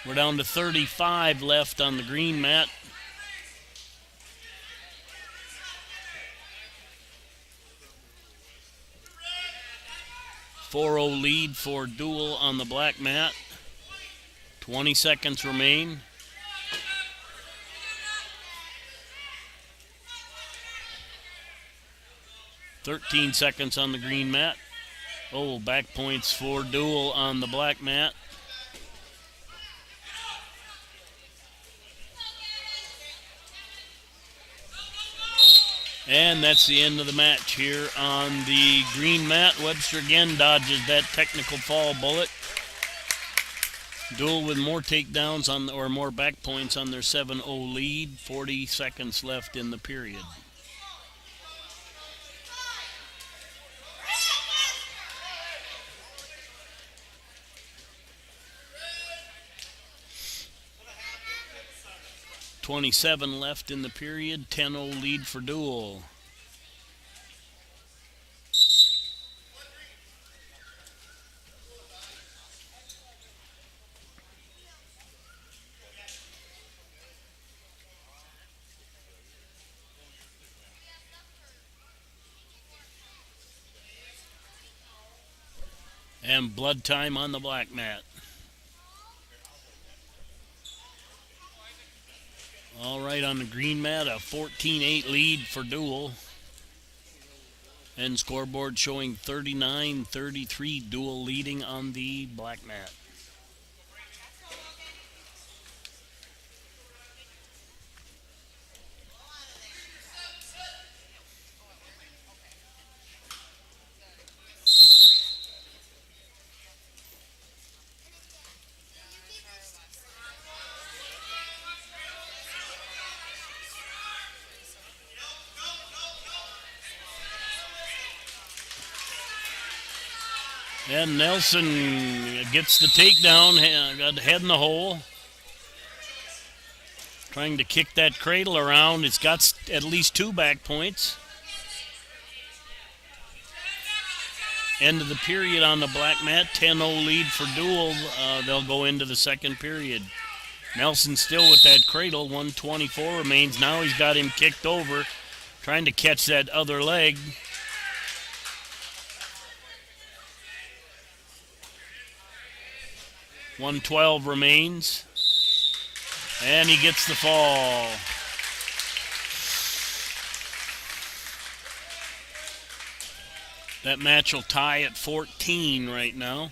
We're down to 35 left on the green mat. .40 lead for Duel on the black mat. 20 seconds remain. .13 seconds on the green mat. Oh, back points for Duel on the black mat. And that's the end of the match here on the green mat. Webster again dodges that technical fall bullet. Duel with more takedowns on or more back points on their 7-0 lead. 40 seconds left in the period. .27 left in the period. 10-0 lead for Duel. And blood time on the black mat. All right, on the green mat, a 14-8 lead for Duel. And scoreboard showing 39-33, Dual leading on the black mat. And Nelson gets the takedown, got head in the hole. Trying to kick that cradle around. It's got at least 2 back points. End of the period on the black mat, 10-0 lead for Dual. They'll go into the second period. Nelson still with that cradle, 1:24 remains. Now he's got him kicked over, trying to catch that other leg. $112 remains. And he gets the fall. That match will tie at 14 right now.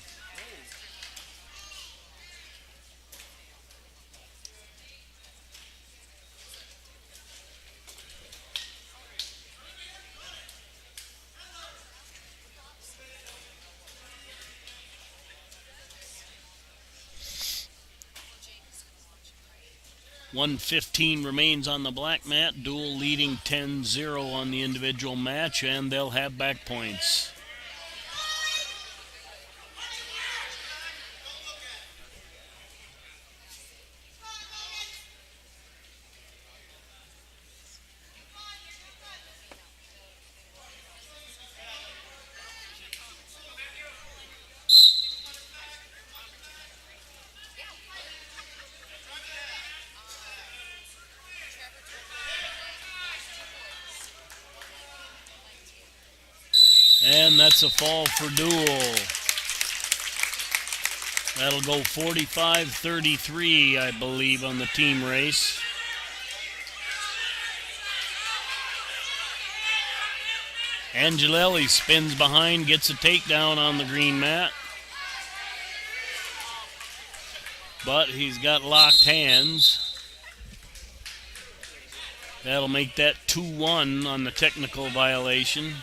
$115 remains on the black mat. Dual leading 10-0 on the individual match, and they'll have back points. And that's a fall for Dual. That'll go 45-33, I believe, on the team race. Angelelli spins behind, gets a takedown on the green mat. But he's got locked hands. That'll make that 2-1 on the technical violation.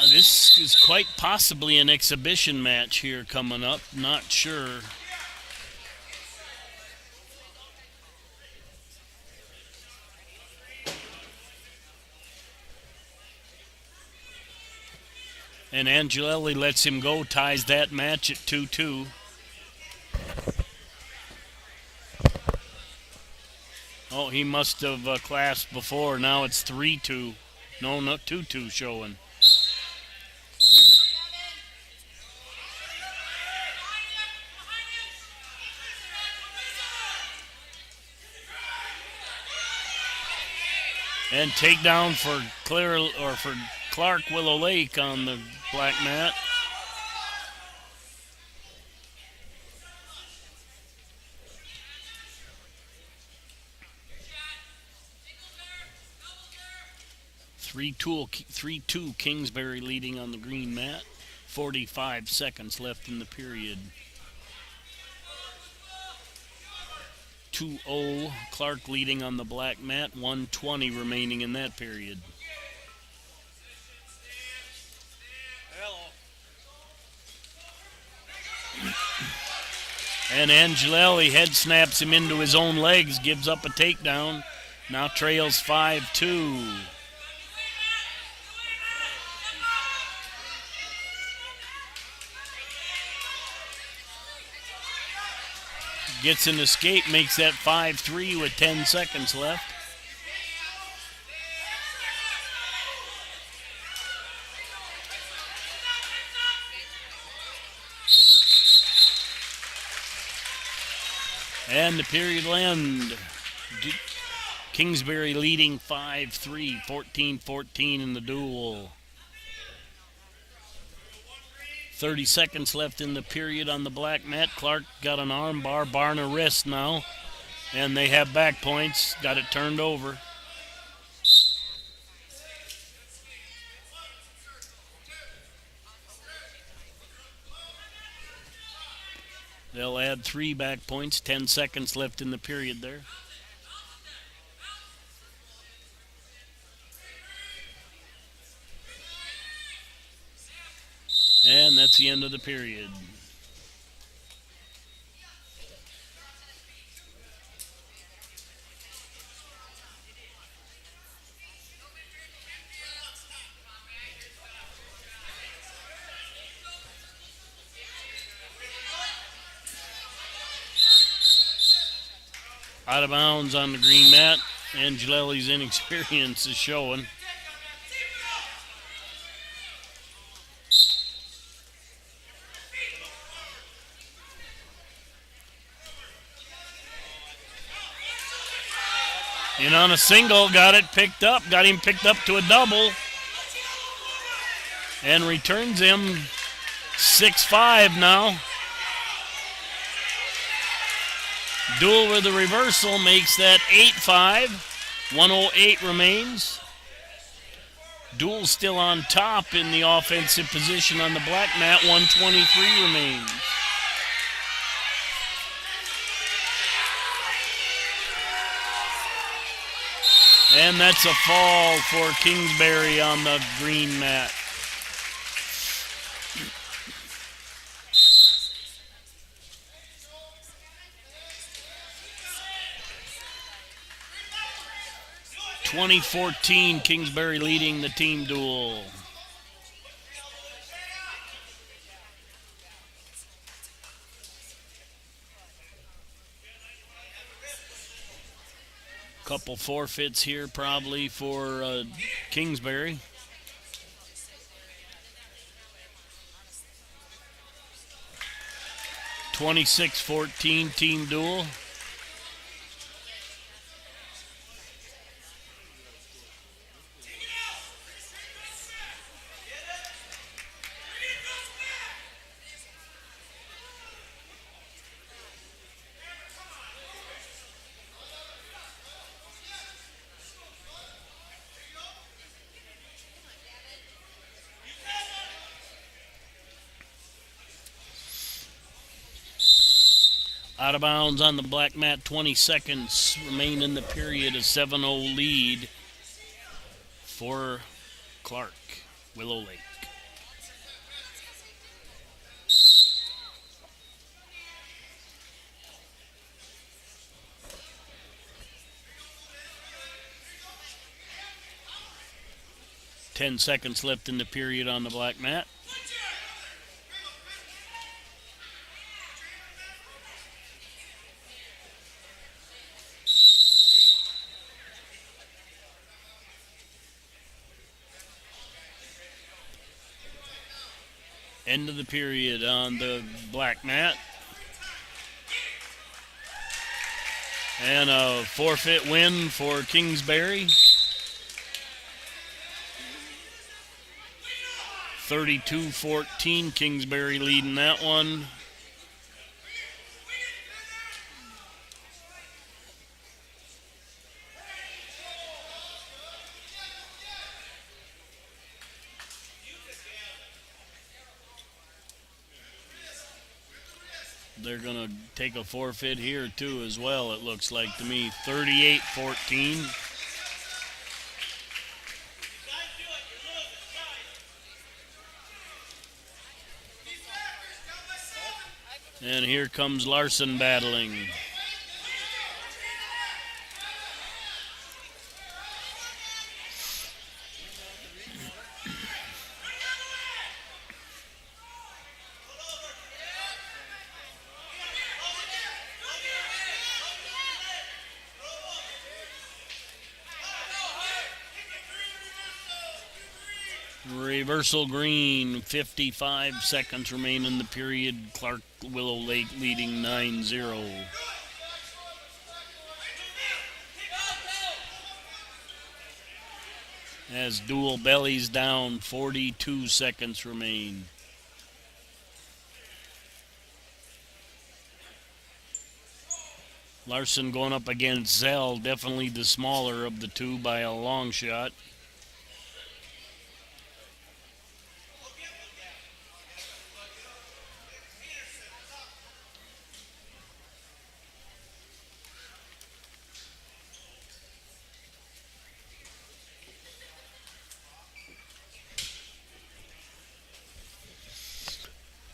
This is quite possibly an exhibition match here coming up. Not sure. And Angelelli lets him go, ties that match at 2-2. Oh, he must have clasped before. Now it's 3-2. No, not 2-2 showing. And takedown for Clark Willow Lake on the black mat. Three-two Kingsbury leading on the green mat. 45 seconds left in the period. 2-0 Clark leading on the black mat. 1:20 remaining in that period. And Angelelli head snaps him into his own legs, gives up a takedown. Now trails 5-2. Gets an escape, makes that 5-3 with 10 seconds left. And the period will end. Kingsbury leading 5-3, 14-14 in the duel. 30 seconds left in the period on the black mat. Clark got an arm bar, barring a wrist now. And they have back points. Got it turned over. They'll add 3 back points. 10 seconds left in the period there. And that's the end of the period. Out of bounds on the green mat. Angelelli's inexperience is showing. In on a single, got him picked up to a double. And returns him 6-5 now. Duel with the reversal makes that 8-5. 1:08 remains. Duel still on top in the offensive position on the black mat. 1:23 remains. And that's a fall for Kingsbury on the green mat. (2014) Kingsbury leading the team duel. Couple forfeits here probably for Kingsbury. (26-14) team duel. Out of bounds on the black mat, 20 seconds remain in the period, a 7-0 lead for Clark, Willow Lake. Ten seconds left in the period on the black mat. End of the period on the black mat. And a forfeit win for Kingsbury. 32-14, Kingsbury leading that one. They're going to take a forfeit here, too, as well, it looks like to me. 38-14. And here comes Larson battling. Reversal green, 55 seconds remain in the period. Clark Willow Lake leading 9-0. As dual bellies down, 42 seconds remain. Larson going up against Zell, definitely the smaller of the two by a long shot.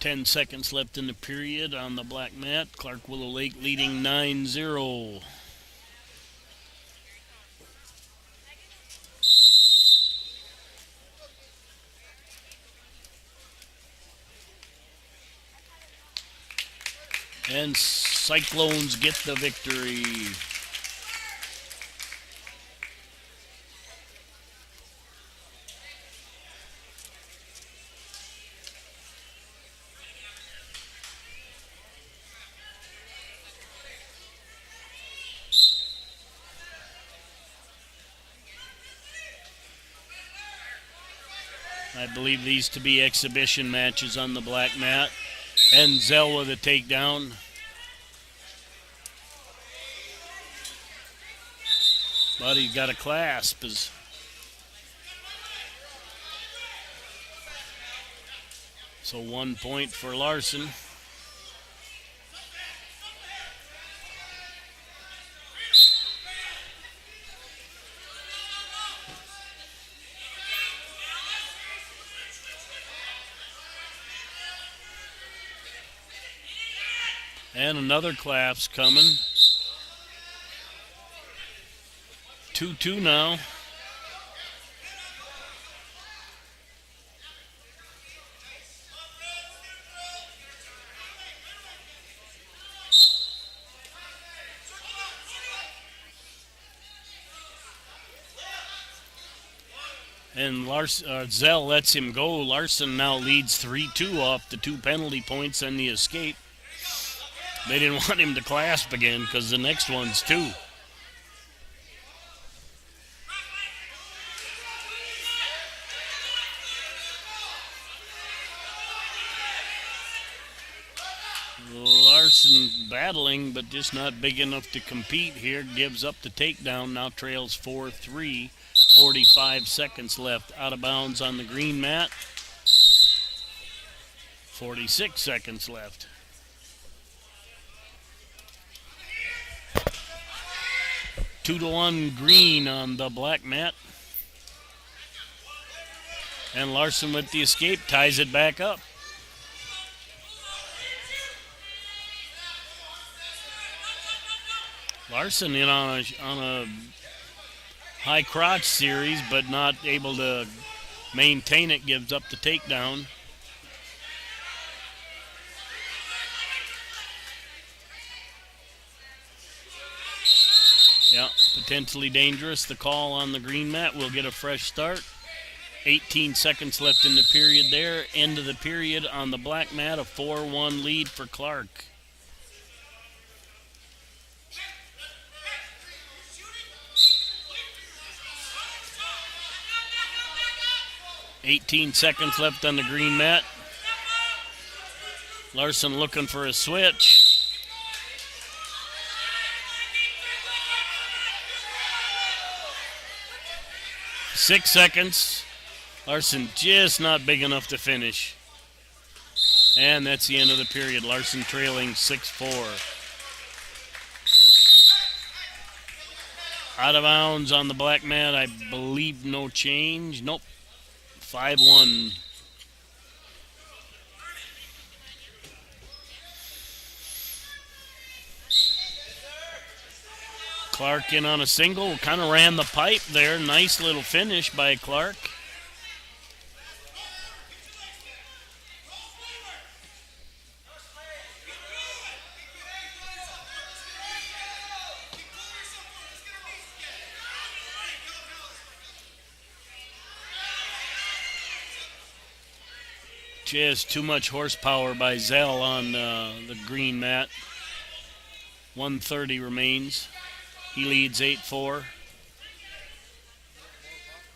Ten seconds left in the period on the black mat. Clark Willow Lake leading 9-0. And Cyclones get the victory. I believe these to be exhibition matches on the black mat. And Zell with a takedown. But he got a clasp. So 1 point for Larson. And another clasp coming. 2-2 now. And Zell lets him go. Larson now leads 3-2 off the 2 penalty points and the escape. They didn't want him to clasp again because the next one's 2. Larson battling, but just not big enough to compete here. Gives up the takedown, now trails 4-3. 45 seconds left. Out of bounds on the green mat. 46 seconds left. Two to 1 green on the black mat. And Larson with the escape ties it back up. Larson in on a high crotch series, but not able to maintain it, gives up the takedown. Yeah, potentially dangerous. The call on the green mat will get a fresh start. 18 seconds left in the period there. End of the period on the black mat, a 4-1 lead for Clark. .18 seconds left on the green mat. Larson looking for a switch. Six seconds. Larson just not big enough to finish. And that's the end of the period. Larson trailing 6-4. Out of bounds on the black mat, I believe no change. Nope. 5-1. Clark in on a single, kind of ran the pipe there. Nice little finish by Clark. Just too much horsepower by Zell on the green mat. 1:30 remains. He leads 8-4.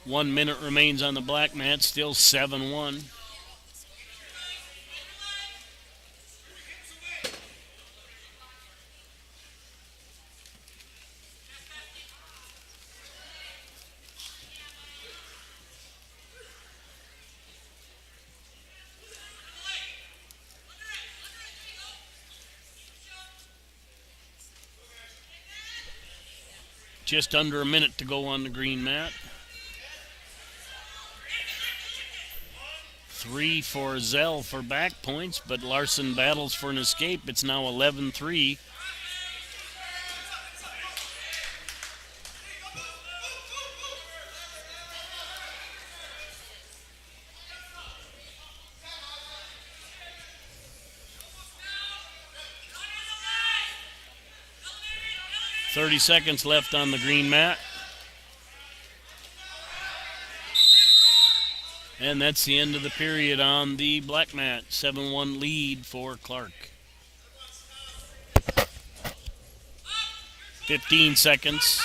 1 minute remains on the black mat, still 7-1. Just under a minute to go on the green mat. 3 for Zell for back points, but Larson battles for an escape. It's now 11-3. .30 seconds left on the green mat. And that's the end of the period on the black mat. 7-1 lead for Clark. 15 seconds.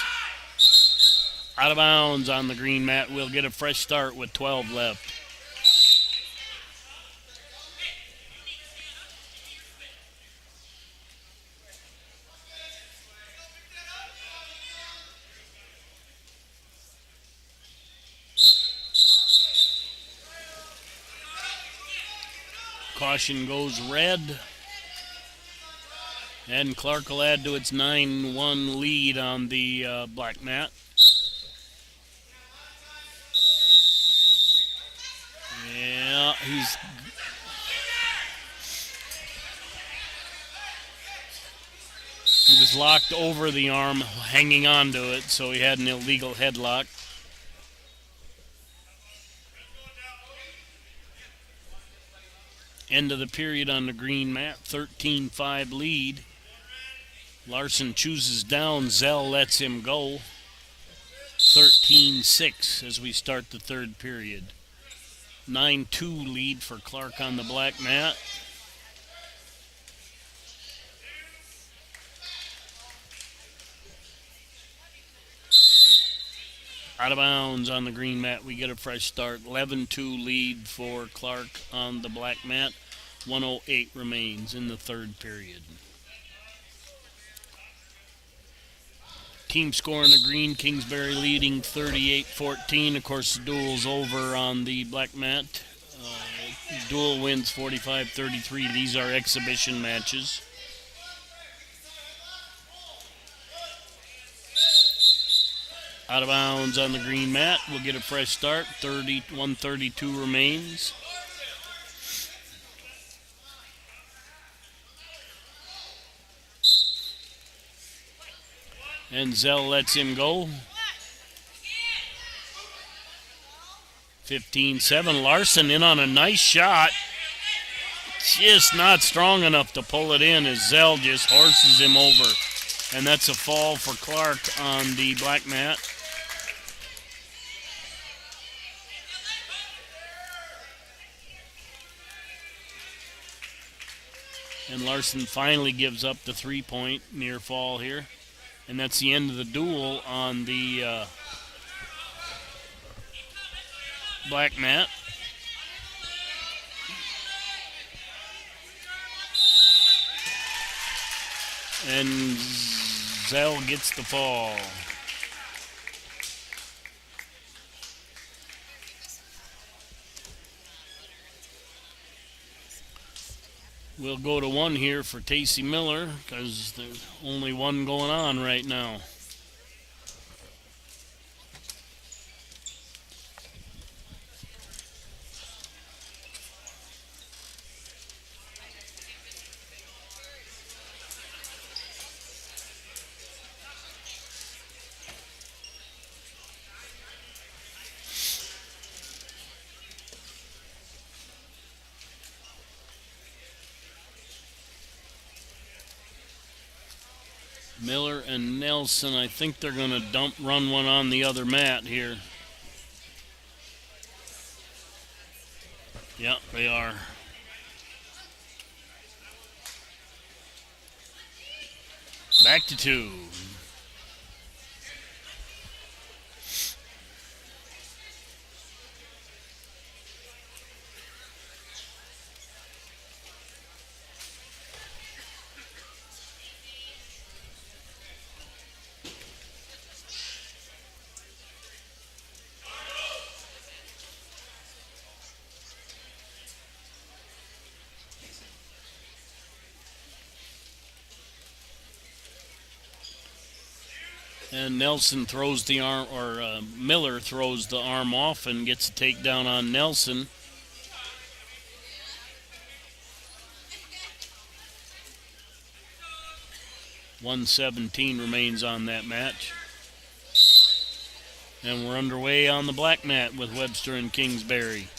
Out of bounds on the green mat. We'll get a fresh start with 12 left. Caution goes red. And Clark will add to its 9-1 lead on the black mat. Yeah, he was locked over the arm, hanging on to it, so he had an illegal headlock. End of the period on the green mat, 13-5 lead. Larson chooses down, Zell lets him go. 13-6 as we start the third period. 9-2 lead for Clark on the black mat. Out of bounds on the green mat, we get a fresh start. 11-2 lead for Clark on the black mat. 1:08 remains in the third period. Team score in the green, Kingsbury leading 38-14. Of course, the duel's over on the black mat. Duel wins 45-33. These are exhibition matches. Out of bounds on the green mat. We'll get a fresh start. 1:32 remains. And Zell lets him go. 15-7. Larson in on a nice shot. Just not strong enough to pull it in as Zell just horses him over. And that's a fall for Clark on the black mat. And Larson finally gives up the 3-point near fall here. And that's the end of the duel on the black mat. And Zell gets the fall. We'll go to one here for Tacey Miller because there's only one going on right now. Miller and Nelson, I think they're going to run one on the other mat here. Yeah, they are. Back to two. And Nelson throws the arm, or Miller throws the arm off and gets a takedown on Nelson. .117 remains on that match. And we're underway on the black mat with Webster and Kingsbury.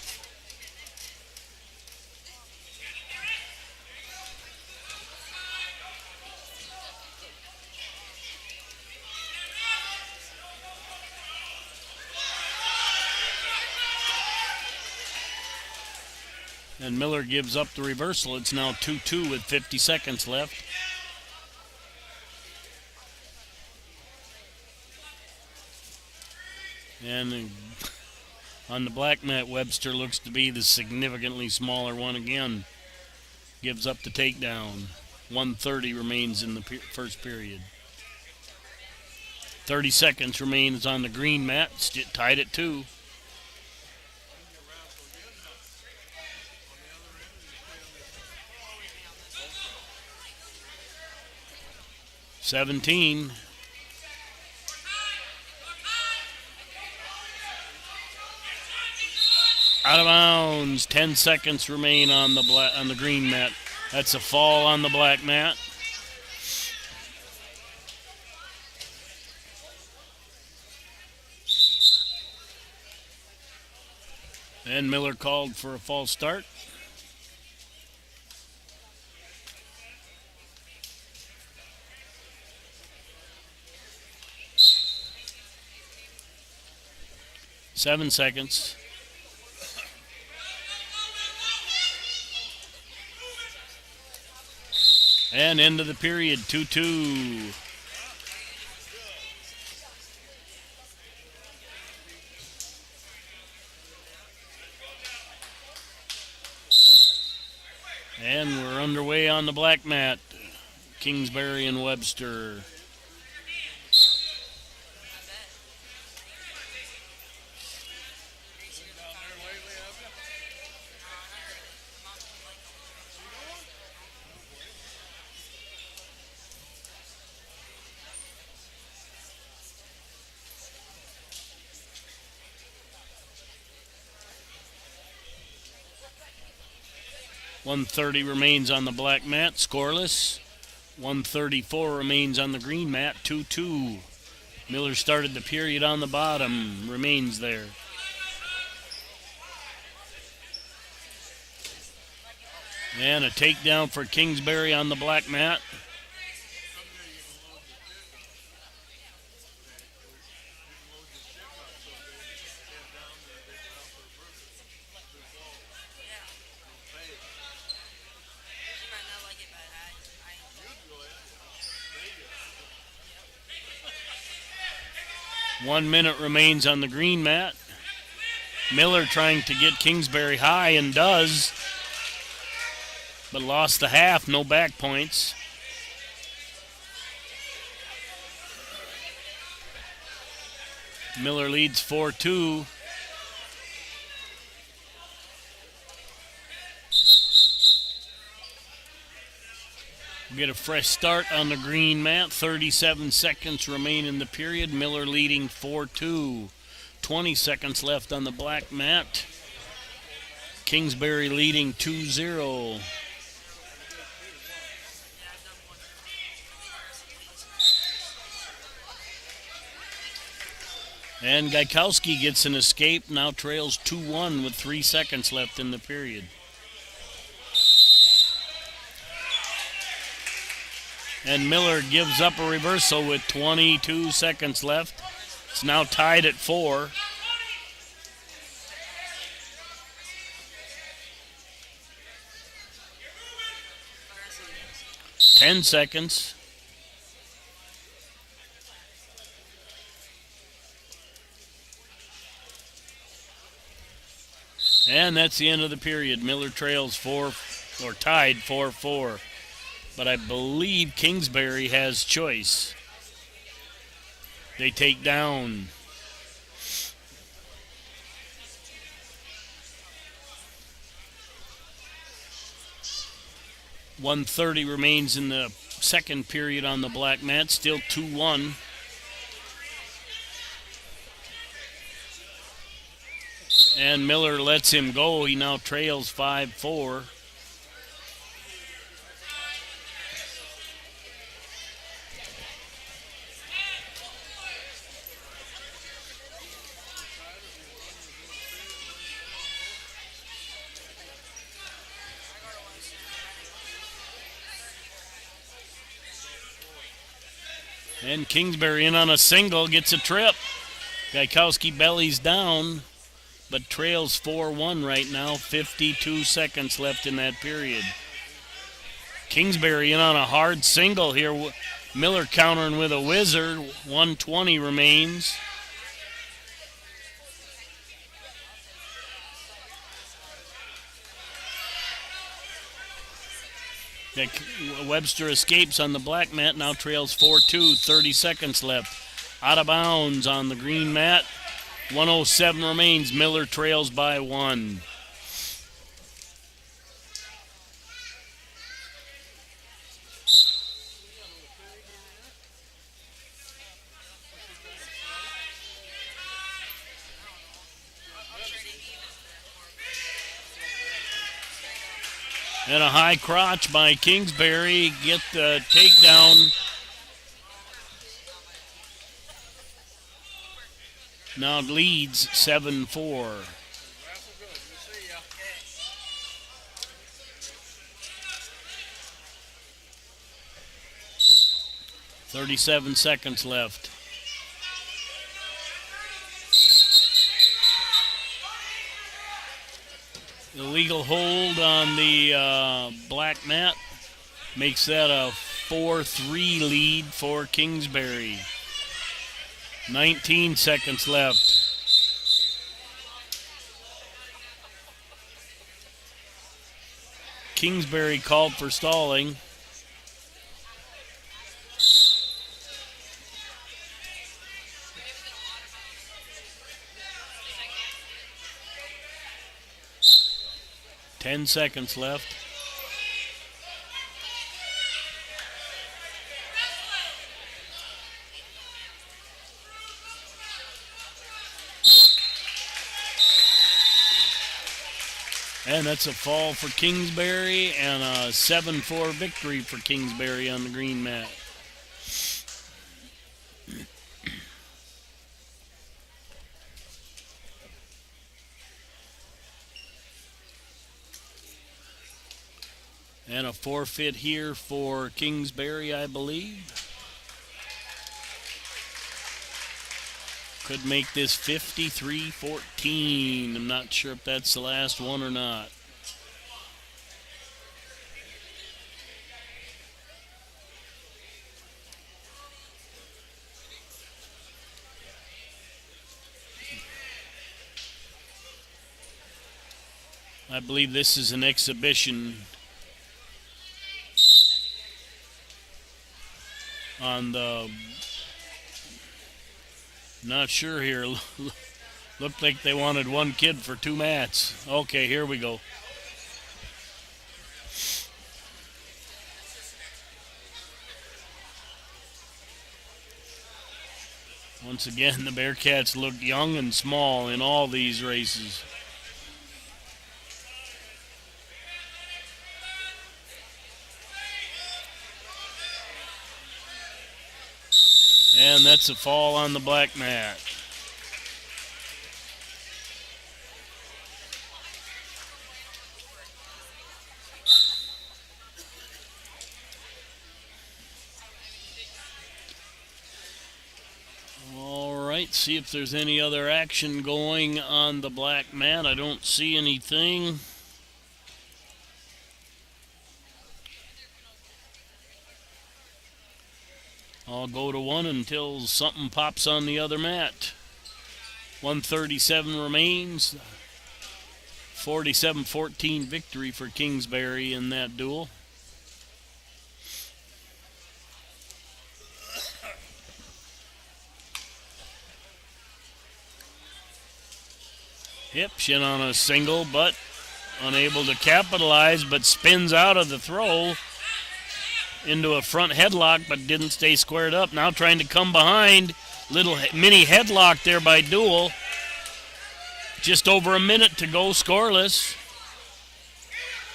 And Miller gives up the reversal. It's now 2-2 with 50 seconds left. And on the black mat, Webster looks to be the significantly smaller one again. Gives up the takedown. 1:30 remains in the first period. 30 seconds remains on the green mat. Tied at 2. .17. Out of bounds. 10 seconds remain on the green mat. That's a fall on the black mat. And Miller called for a false start. Seven seconds. And end of the period, 2-2. And we're underway on the black mat. Kingsbury and Webster. .130 remains on the black mat, scoreless. 134 remains on the green mat, 2-2. Miller started the period on the bottom, remains there. And a takedown for Kingsbury on the black mat. .1 minute remains on the green mat. Miller trying to get Kingsbury high and does, but lost the half, no back points. Miller leads 4-2. We get a fresh start on the green mat. 37 seconds remain in the period. Miller leading 4-2. 20 seconds left on the black mat. Kingsbury leading 2-0. And Gaikowski gets an escape, now trails 2-1 with 3 seconds left in the period. And Miller gives up a reversal with 22 seconds left. It's now tied at 4. Ten seconds. And that's the end of the period. Miller trails tied 4-4. But I believe Kingsbury has choice. They take down. .130 remains in the second period on the black mat. Still 2-1. And Miller lets him go. He now trails 5-4. And Kingsbury in on a single, gets a trip. Gaikowski bellies down, but trails 4-1 right now. 52 seconds left in that period. Kingsbury in on a hard single here. Miller countering with a whizzer. 1:20 remains. Webster escapes on the black mat, now trails 4-2, 30 seconds left. Out of bounds on the green mat. 1:07 remains. Miller trails by 1. And a high crotch by Kingsbury. Get the takedown. Now leads 7-4. .37 seconds left. Illegal hold on the black mat makes that a 4-3 lead for Kingsbury. 19 seconds left. Kingsbury called for stalling. Ten seconds left. And that's a fall for Kingsbury and a 7-4 victory for Kingsbury on the green mat. And a forfeit here for Kingsbury, I believe. Could make this 53-14. I'm not sure if that's the last one or not. I believe this is an exhibition on the, not sure here. Looked like they wanted one kid for 2 mats. Okay, here we go. Once again, the Bearcats looked young and small in all these races. And that's a fall on the black mat. All right, see if there's any other action going on the black mat. I don't see anything. I'll go to one until something pops on the other mat. 1:37 remains. 47-14 victory for Kingsbury in that duel. Hipshin on a single, but unable to capitalize, but spins out of the throw into a front headlock, but didn't stay squared up. Now trying to come behind. Little mini headlock there by Duel. Just over a minute to go, scoreless.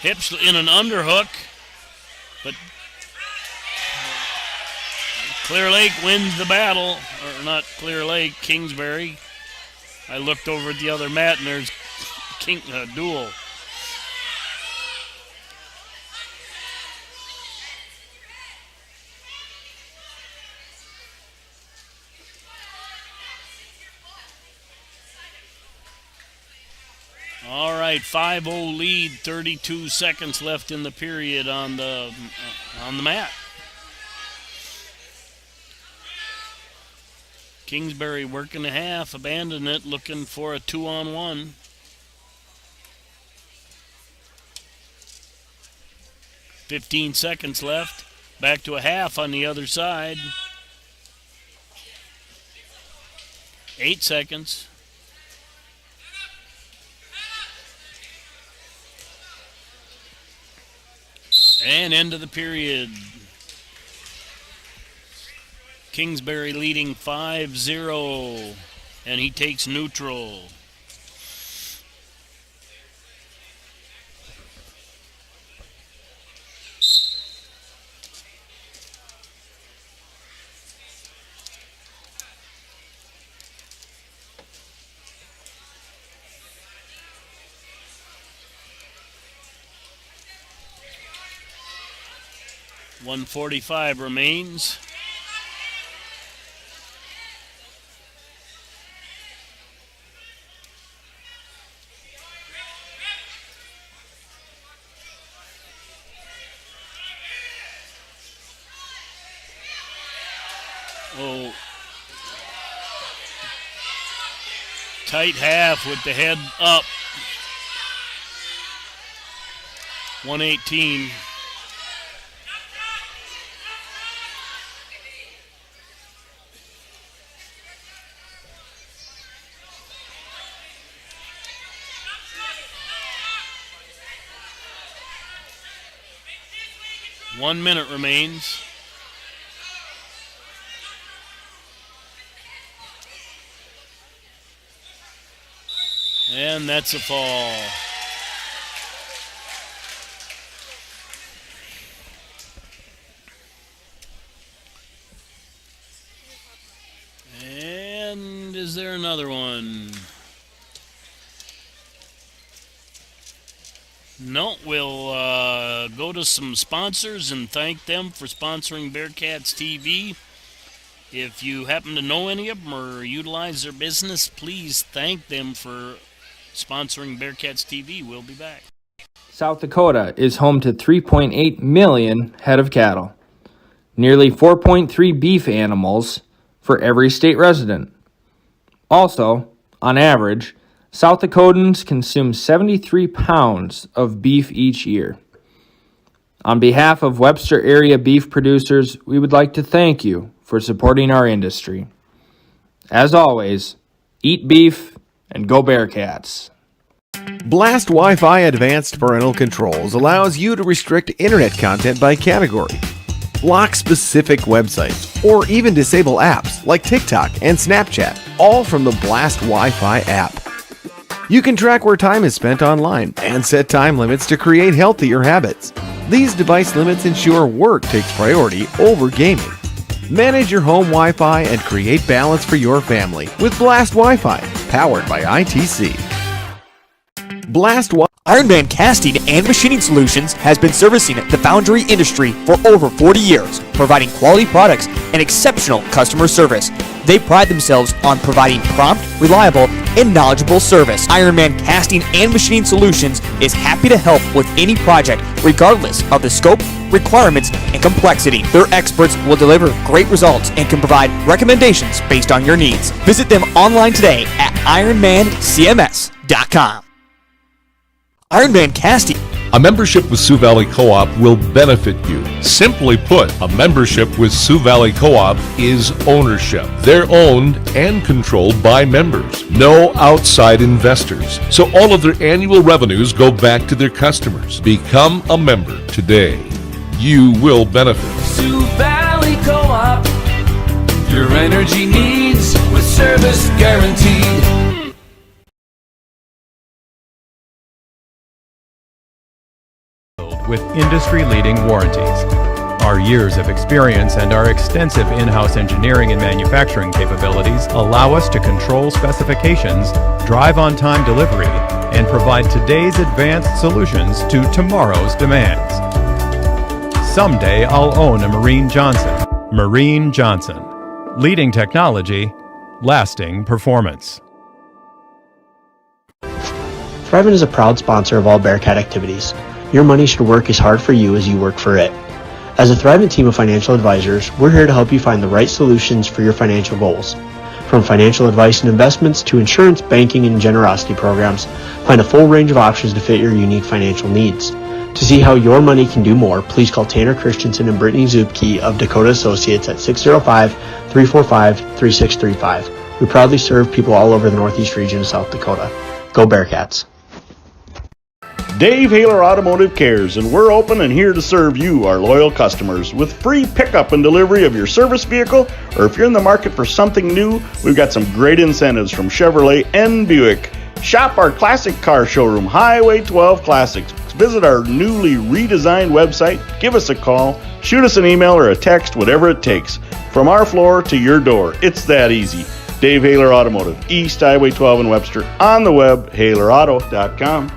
Hips in an underhook, but Clear Lake wins the battle. Or not Clear Lake, Kingsbury. I looked over at the other mat and there's duel. All right, 5-0 lead, 32 seconds left in the period on the mat. Kingsbury working the half, abandoned it, looking for a 2-on-1. $15 seconds left. Back to a half on the other side. 8 seconds. And end of the period. Kingsbury leading 5-0, and he takes neutral. .145 remains. Oh, tight half with the head up. 118. One minute remains. And that's a fall. And is there another one? No, we'll go to some sponsors and thank them for sponsoring Bearcats TV. If you happen to know any of them or utilize their business, please thank them for sponsoring Bearcats TV. We'll be back. South Dakota is home to 3.8 million head of cattle, nearly 4.3 beef animals for every state resident. Also, on average, South Dakotans consume 73 pounds of beef each year. On behalf of Webster area beef producers, we would like to thank you for supporting our industry. As always, eat beef and go Bearcats. Blast Wi-Fi Advanced Parental Controls allows you to restrict internet content by category, block specific websites, or even disable apps like TikTok and Snapchat, all from the Blast Wi-Fi app. You can track where time is spent online and set time limits to create healthier habits. These device limits ensure work takes priority over gaming. Manage your home Wi-Fi and create balance for your family with Blast Wi-Fi, powered by ITC. Blast Ironman Casting and Machining Solutions has been servicing the foundry industry for over 40 years, providing quality products and exceptional customer service. They pride themselves on providing prompt, reliable, and knowledgeable service. Ironman Casting and Machining Solutions is happy to help with any project, regardless of the scope, requirements, and complexity. Their experts will deliver great results and can provide recommendations based on your needs. Visit them online today at ironmancms.com. Ironman Casting. A membership with Sioux Valley Co-op will benefit you. Simply put, a membership with Sioux Valley Co-op is ownership. They're owned and controlled by members. No outside investors. So all of their annual revenues go back to their customers. Become a member today. You will benefit. Sioux Valley Co-op. Your energy needs with service guaranteed. with industry-leading warranties. Our years of experience and our extensive in-house engineering and manufacturing capabilities allow us to control specifications, drive on-time delivery, and provide today's advanced solutions to tomorrow's demands. Someday I'll own a Marine Johnson. Marine Johnson. Leading technology, lasting performance. Thrivent is a proud sponsor of all Bearcat activities. Your money should work as hard for you as you work for it. As a Thrivent team of financial advisors, we're here to help you find the right solutions for your financial goals. From financial advice and investments to insurance, banking, and generosity programs, find a full range of options to fit your unique financial needs. To see how your money can do more, please call Tanner Christensen and Brittany Zupke of Dakota Associates at 605-345-3635. We proudly serve people all over the Northeast region of South Dakota. Go Bearcats. Dave Haler Automotive cares, and we're open and here to serve you, our loyal customers, with free pickup and delivery of your service vehicle, or if you're in the market for something new, we've got some great incentives from Chevrolet and Buick. Shop our classic car showroom, Highway 12 Classics. Visit our newly redesigned website, give us a call, shoot us an email or a text, whatever it takes. From our floor to your door, it's that easy. Dave Haler Automotive, East Highway 12 in Webster, on the web, halerauto.com.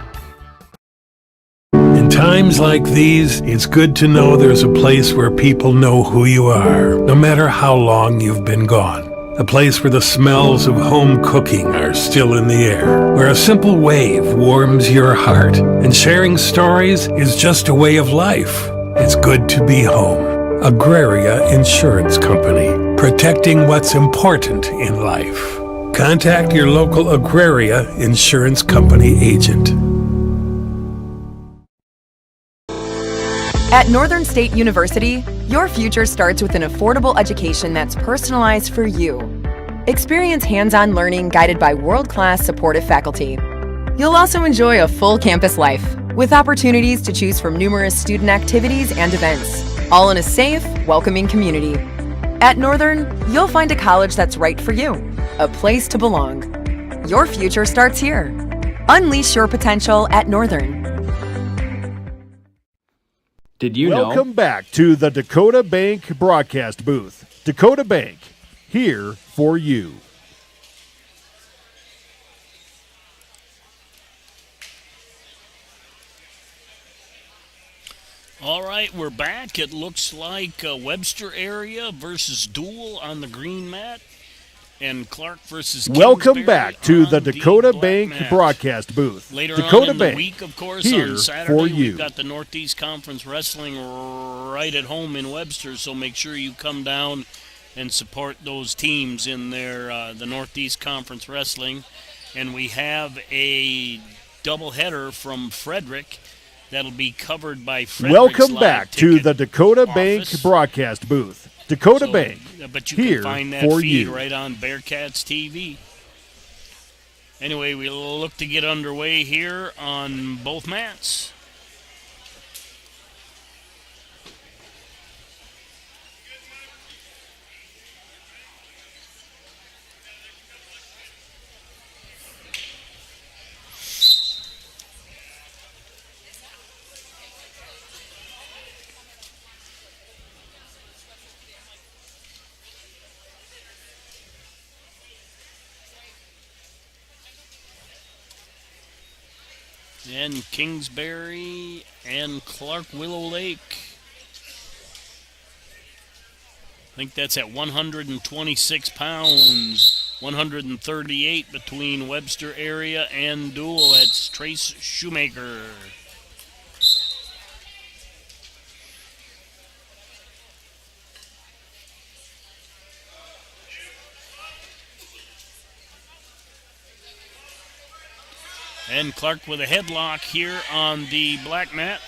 In times like these, it's good to know there's a place where people know who you are, no matter how long you've been gone. A place where the smells of home cooking are still in the air, where a simple wave warms your heart, and sharing stories is just a way of life. It's good to be home. Agraria Insurance Company, protecting what's important in life. Contact your local Agraria Insurance Company agent. At Northern State University, your future starts with an affordable education that's personalized for you. Experience hands-on learning guided by world-class supportive faculty. You'll also enjoy a full campus life with opportunities to choose from numerous student activities and events, all in a safe, welcoming community. At Northern, you'll find a college that's right for you, a place to belong. Your future starts here. Unleash your potential at Northern. Did you Welcome back to the Dakota Bank broadcast booth. Dakota Bank, here for you. All right, we're back. It looks like Webster area versus Dual on the green mat, and Clark versus Welcome Kingsbury back to on the Dakota Bank mat. broadcast booth. Later Dakota on in Bank, the week, of course, here on Saturday, for you. we've got the Northeast Conference Wrestling right at home in Webster, so make sure you come down and support those teams in their the Northeast Conference Wrestling. And we have a doubleheader from Frederick that'll be covered by Frederick's Welcome live back to ticket the Dakota office. Bank broadcast booth. Dakota So, Bank, but you here can find that for feed you. right on Bearcats TV. Anyway, we'll look to get underway here on both mats. And Kingsbury and Clark Willow Lake. I think that's at 126 pounds, 138 between Webster area and Dual. That's Trace Shoemaker. And Clark with a headlock here on the black mat.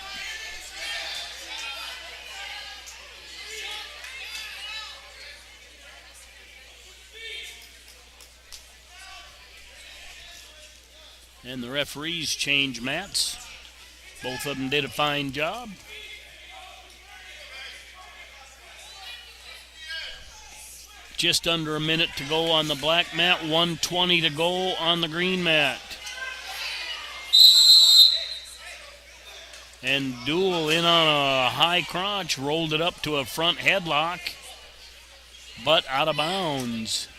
And the referees change mats. Both of them did a fine job. Just under a minute to go on the black mat, 1:20 to go on the green mat. And Duel in on a high crotch, rolled it up to a front headlock, but out of bounds.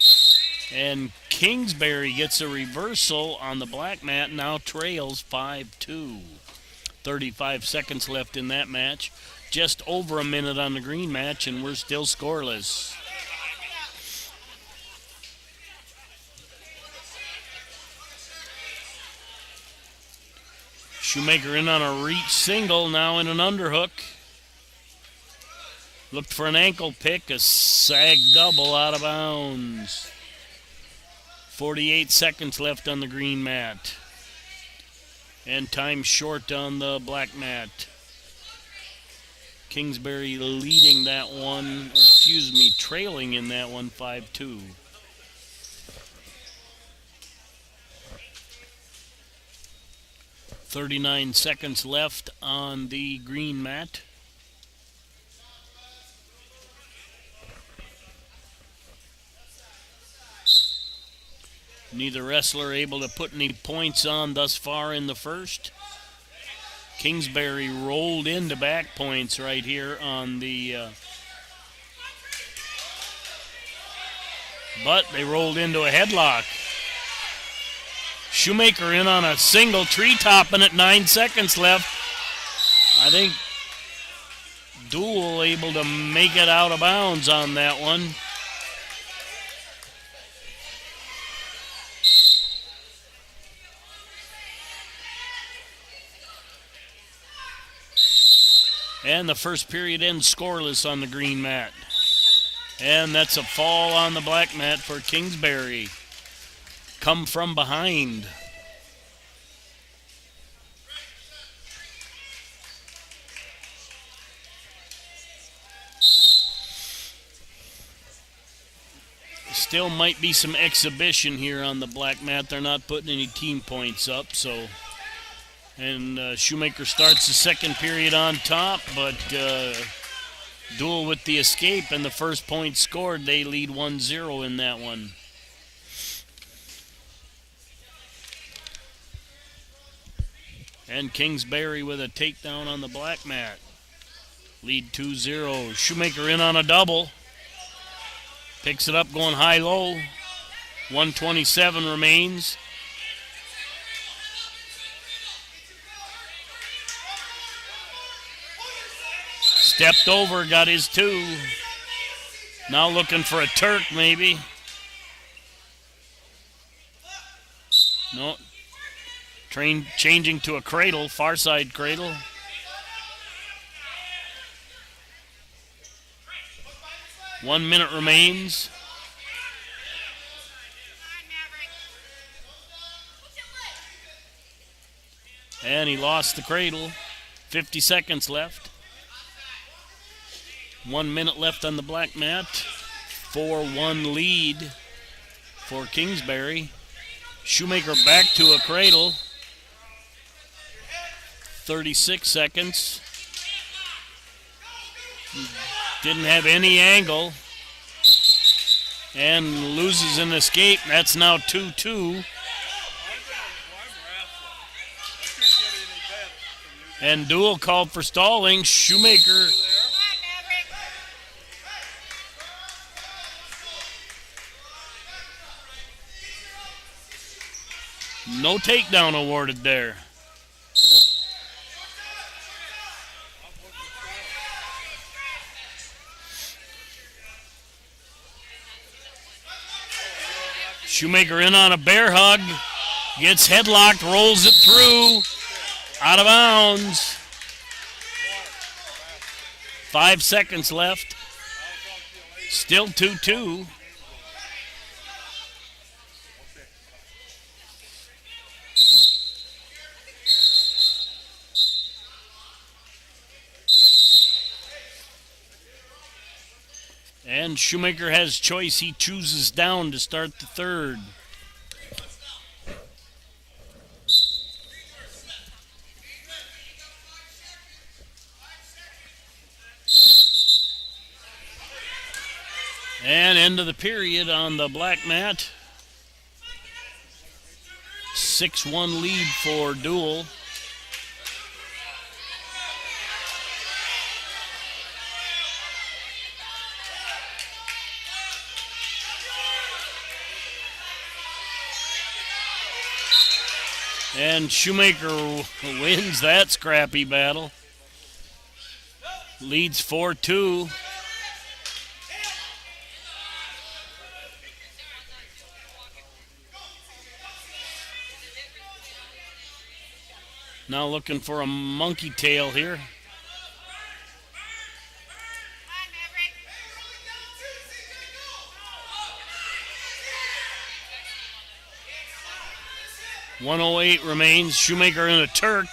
And Kingsbury gets a reversal on the black mat, now trails 5-2. 35 seconds left in that match. Just over a minute on the green match, and we're still scoreless. Shoemaker in on a reach single, now in an underhook. Looked for an ankle pick, a sag double out of bounds. 48 seconds left on the green mat. And time short on the black mat. Kingsbury leading that one, trailing in that one 5-2. .39 seconds left on the green mat. Neither wrestler able to put any points on thus far in the first. Kingsbury rolled into back points right here on the... but they rolled into a headlock. Shoemaker in on a single treetop and at 9 seconds left. I think Duel able to make it out of bounds on that one. And the first period ends scoreless on the green mat. And that's a fall on the black mat for Kingsbury. Come from behind. Still might be some exhibition here on the black mat. They're not putting any team points up, so... And Shoemaker starts the second period on top, but Duel with the escape and the first point scored. They lead 1-0 in that one. And Kingsbury with a takedown on the black mat. Lead 2-0. Shoemaker in on a double. Picks it up going high-low. 1:27 remains. Stepped over, got his two. Now looking for a Turk, maybe. No. Changing to a cradle, far side cradle. One minute remains. And he lost the cradle. 50 seconds left. 1 minute left on the black mat. 4-1 lead for Kingsbury. Shoemaker back to a cradle. 36 seconds. Didn't have any angle. And loses an escape. That's now 2-2. And Duel called for stalling. Shoemaker... No takedown awarded there. Shoemaker in on a bear hug. Gets headlocked, rolls it through. Out of bounds. 5 seconds left. Still 2-2. And Shoemaker has choice. He chooses down to start the third. And end of the period on the black mat. 6-1 lead for Duel. And Shoemaker wins that scrappy battle. Leads 4-2. Now looking for a monkey tail here. .108 remains. Shoemaker in a Turk.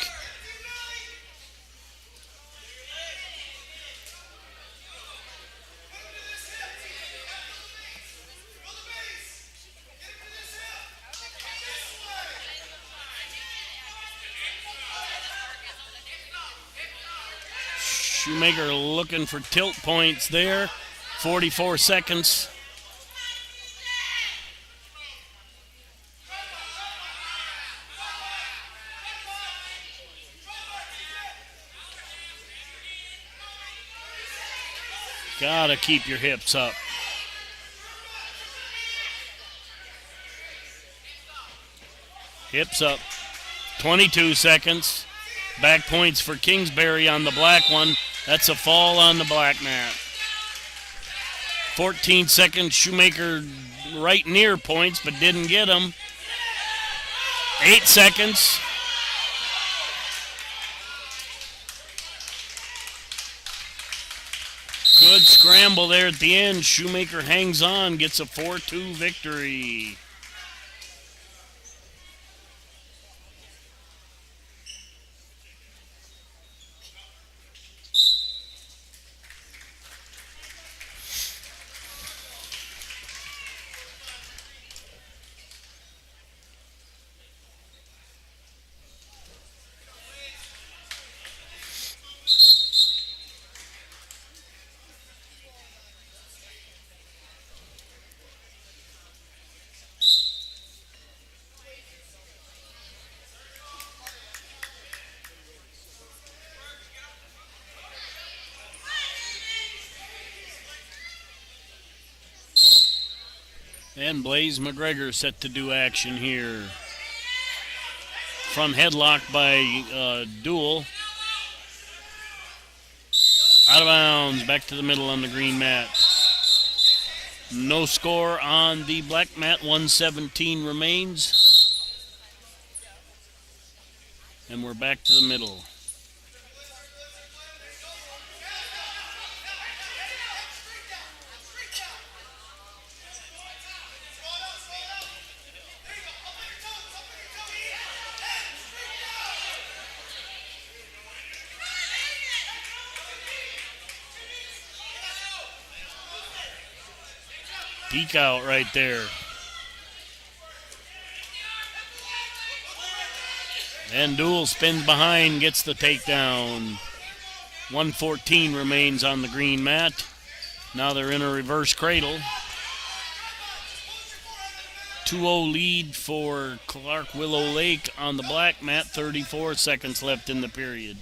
Shoemaker looking for tilt points there. 44 seconds. Gotta keep your hips up. Hips up. 22 seconds. Back points for Kingsbury on the black one. That's a fall on the black mat. 14 seconds. Shoemaker right near points, but didn't get them. 8 seconds. Good scramble there at the end. Shoemaker hangs on, gets a 4-2 victory. And Blaze McGregor set to do action here. Front headlock by Duel. Out of bounds, back to the middle on the green mat. No score on the black mat, 117 remains. And we're back to the middle. Peek out right there. And Duel spins behind, gets the takedown. 114 remains on the green mat. Now they're in a reverse cradle. 2-0 lead for Clark Willow Lake on the black mat. 34 seconds left in the period.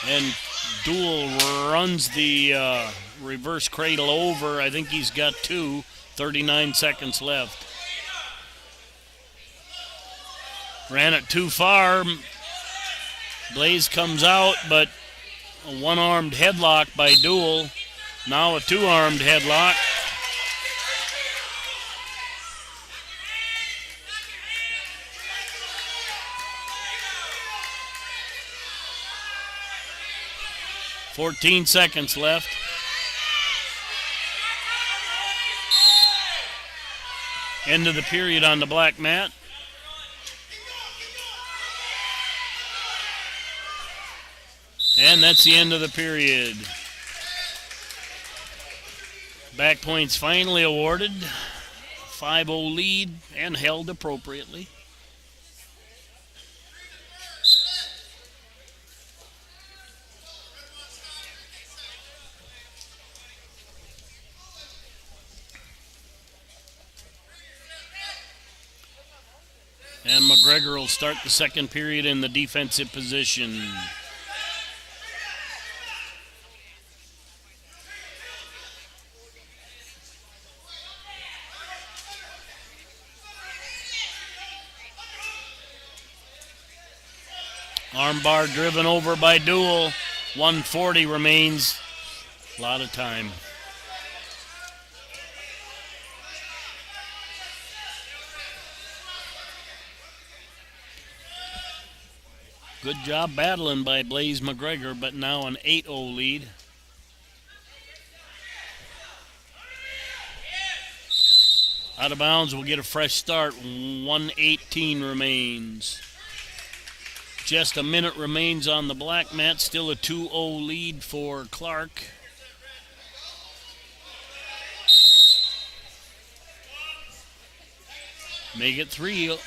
And Duel runs the reverse cradle over. I think he's got 2. 39 seconds left. Ran it too far. Blaze comes out, but a one-armed headlock by Duel. Now a two-armed headlock. .14 seconds left. End of the period on the black mat. And that's the end of the period. Back points finally awarded. 5-0 lead and held appropriately. And McGregor will start the second period in the defensive position. Armbar driven over by Duel. 140 remains. A lot of time. Good job battling by Blaze McGregor, but now an 8-0 lead. Out of bounds, we'll get a fresh start. 1:18 remains. Just a minute remains on the black mat. Still a 2-0 lead for Clark. Make it 3.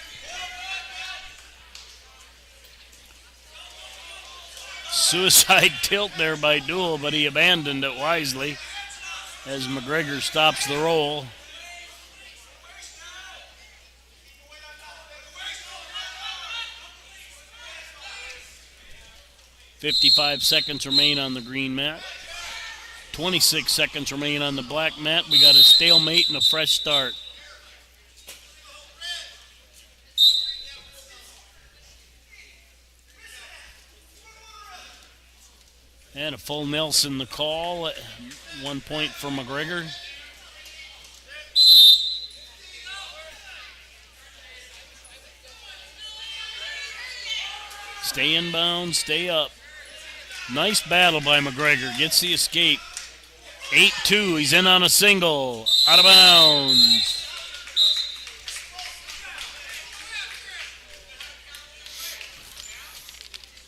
Suicide tilt there by Duel, but he abandoned it wisely as McGregor stops the roll. "55 seconds remain on the green mat. 26 seconds remain on the black mat. We got a stalemate and a fresh start. And a full Nelson the call. 1 point for McGregor. Stay inbound, stay up. Nice battle by McGregor. Gets the escape. 8-2. He's in on a single. Out of bounds.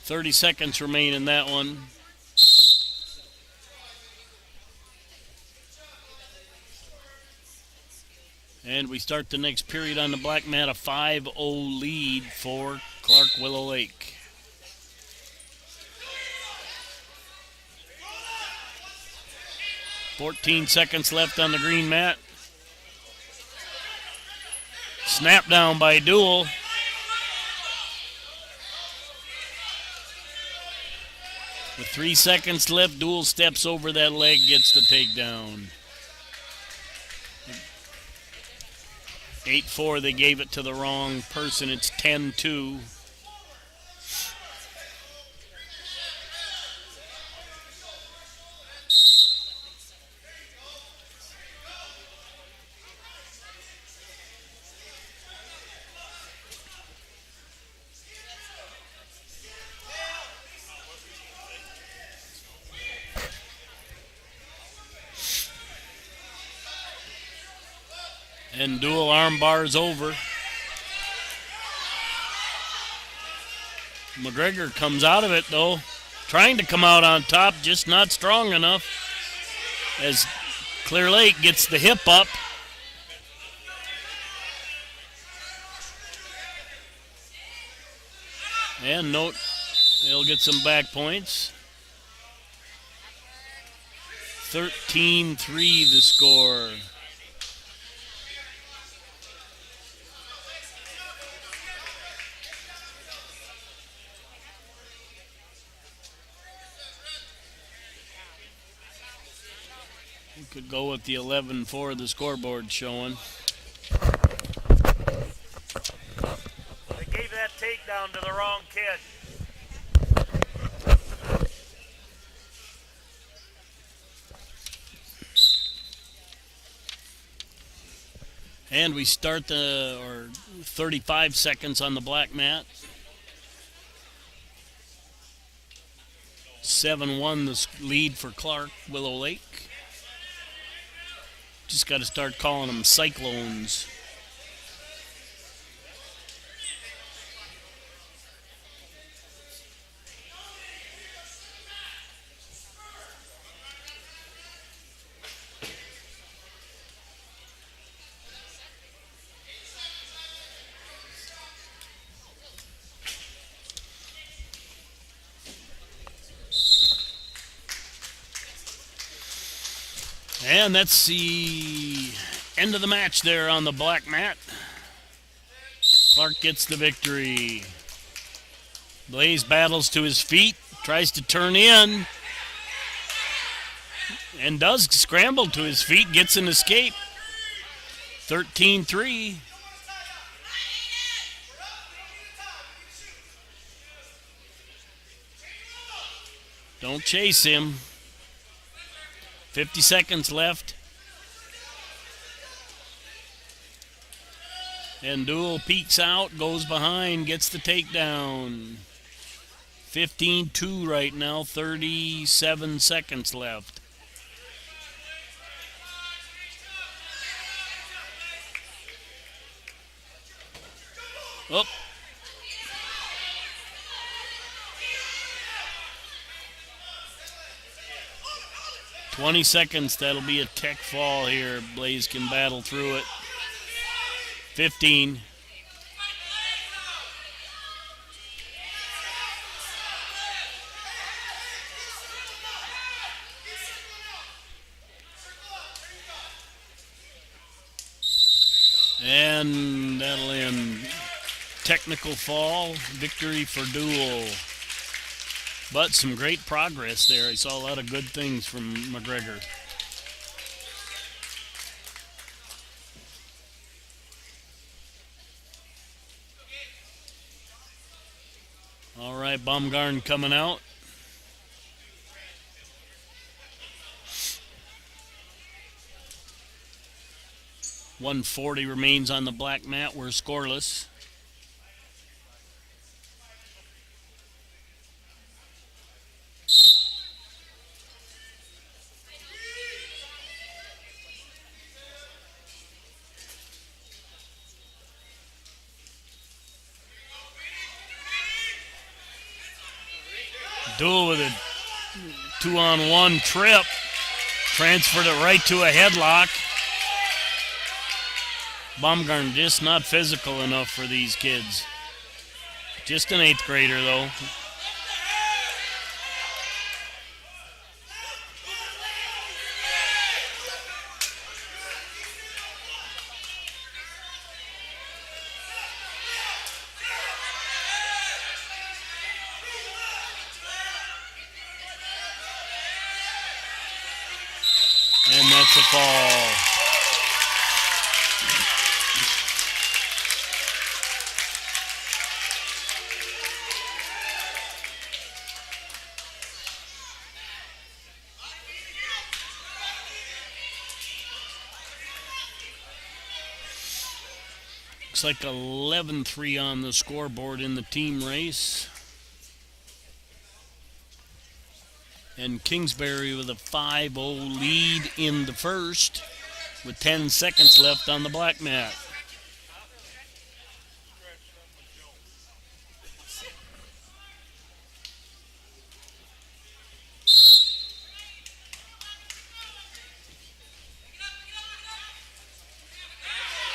"30 seconds remain in that one. And we start the next period on the black mat, a 5-0 lead for Clark Willow Lake. "14 seconds left on the green mat. Snap down by Duel. With 3 seconds left, Duel steps over that leg, gets the takedown. 8-4, they gave it to the wrong person. It's 10-2. And Dual arm bars over. McGregor comes out of it, though. Trying to come out on top, just not strong enough. As Clear Lake gets the hip up. And note, they'll get some back points. 13-3 the score. We could go with the 11-4 the scoreboard showing. They gave that takedown to the wrong kid. And we start 35 seconds on the black mat. 7-1 the lead for Clark Willow Lake. Just got to start calling them Cyclones. And that's the end of the match there on the black mat. Clark gets the victory. Blaze battles to his feet, tries to turn in, and does scramble to his feet, gets an escape. 13-3. Don't chase him. 50 seconds left. And Duel peeks out, goes behind, gets the takedown. 15-2 right now, 37 seconds left. Oh. "20 seconds, that'll be a tech fall here. Blaze can battle through it. 15. And that'll end. Technical fall, victory for Duel. But some great progress there. I saw a lot of good things from McGregor. All right, Baumgarten coming out. .140 remains on the black mat. We're scoreless. Duel with a 2-on-1 trip. Transferred it right to a headlock. Baumgarten just not physical enough for these kids. Just an 8th grader, though. And that's a fall. Looks like 11-3 on the scoreboard in the team race. And Kingsbury with a 5-0 lead in the first with 10 seconds left on the black mat.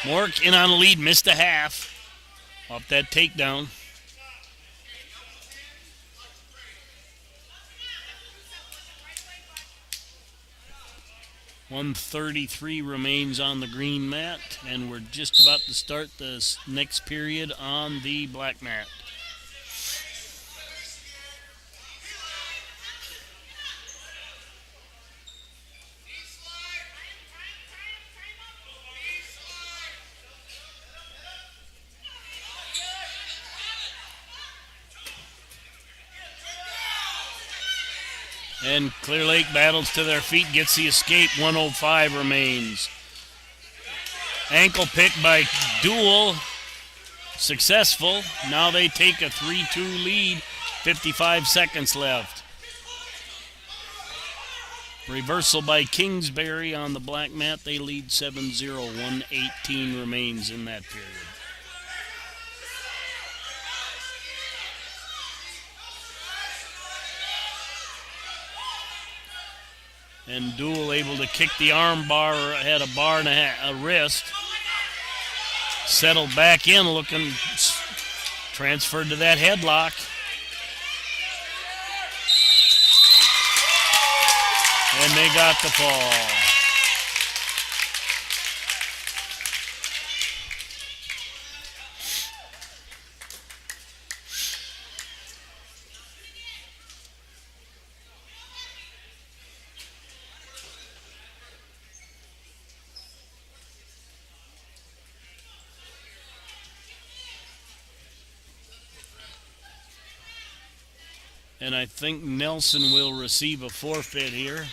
Mork in on the lead, missed a half off that takedown. .133 remains on the green mat, and we're just about to start the next period on the black mat. And Clear Lake battles to their feet, gets the escape. 105 remains. Ankle pick by Duel. Successful. Now they take a 3-2 lead. 55 seconds left. Reversal by Kingsbury on the black mat. They lead 7-0. 118 remains in that period. And Duel able to kick the arm bar, had a bar and a wrist. Settled back in, looking, transferred to that headlock. And they got the fall. And I think Nelson will receive a forfeit here.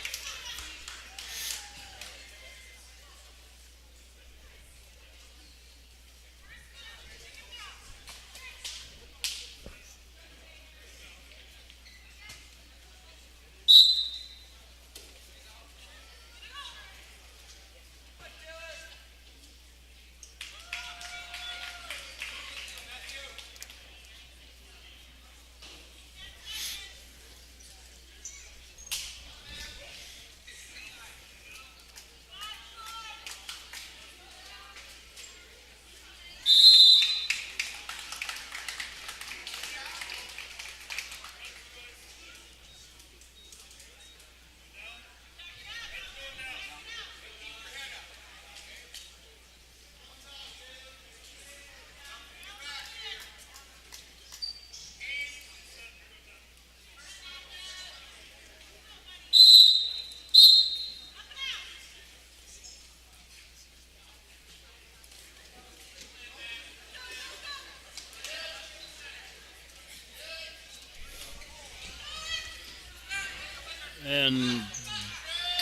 And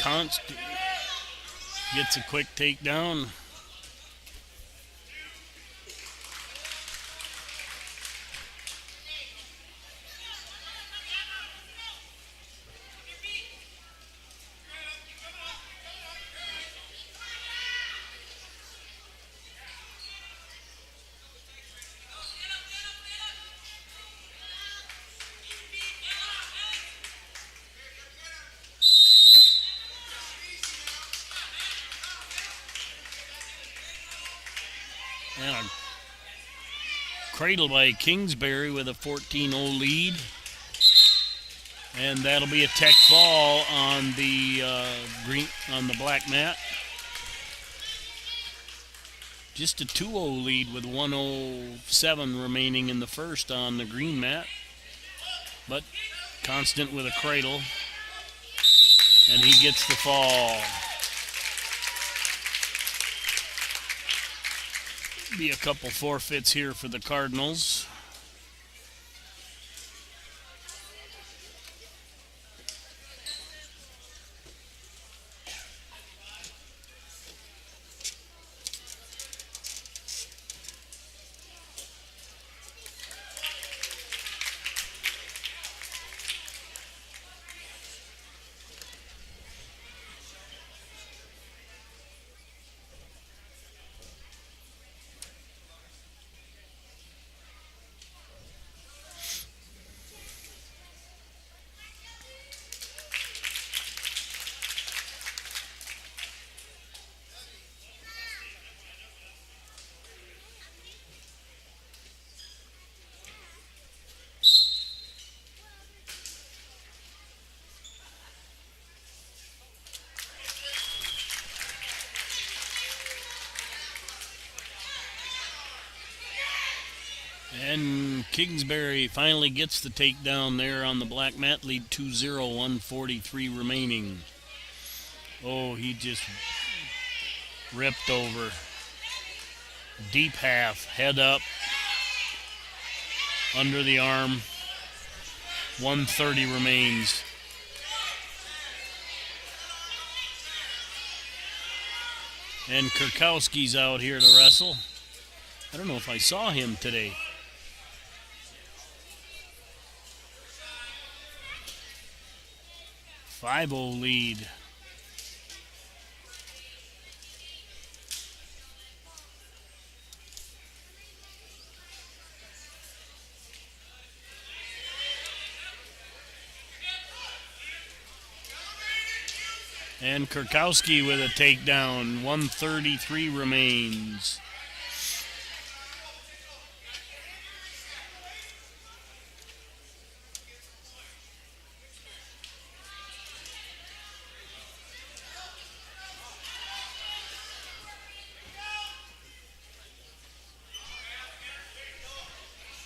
Const gets a quick takedown. And a cradle by Kingsbury with a 14-0 lead. And that'll be a tech fall on the black mat. Just a 2-0 lead with 1:07 remaining in the first on the green mat. But Constant with a cradle. And he gets the fall. Be a couple forfeits here for the Cardinals. And Kingsbury finally gets the takedown there on the black mat, lead 2-0, 1:43 remaining. Oh, he just ripped over. Deep half, head up, under the arm. 1:30 remains. And Kurkowski's out here to wrestle. I don't know if I saw him today. 5-0 lead. And Kurkowski with a takedown. 1:33 remains.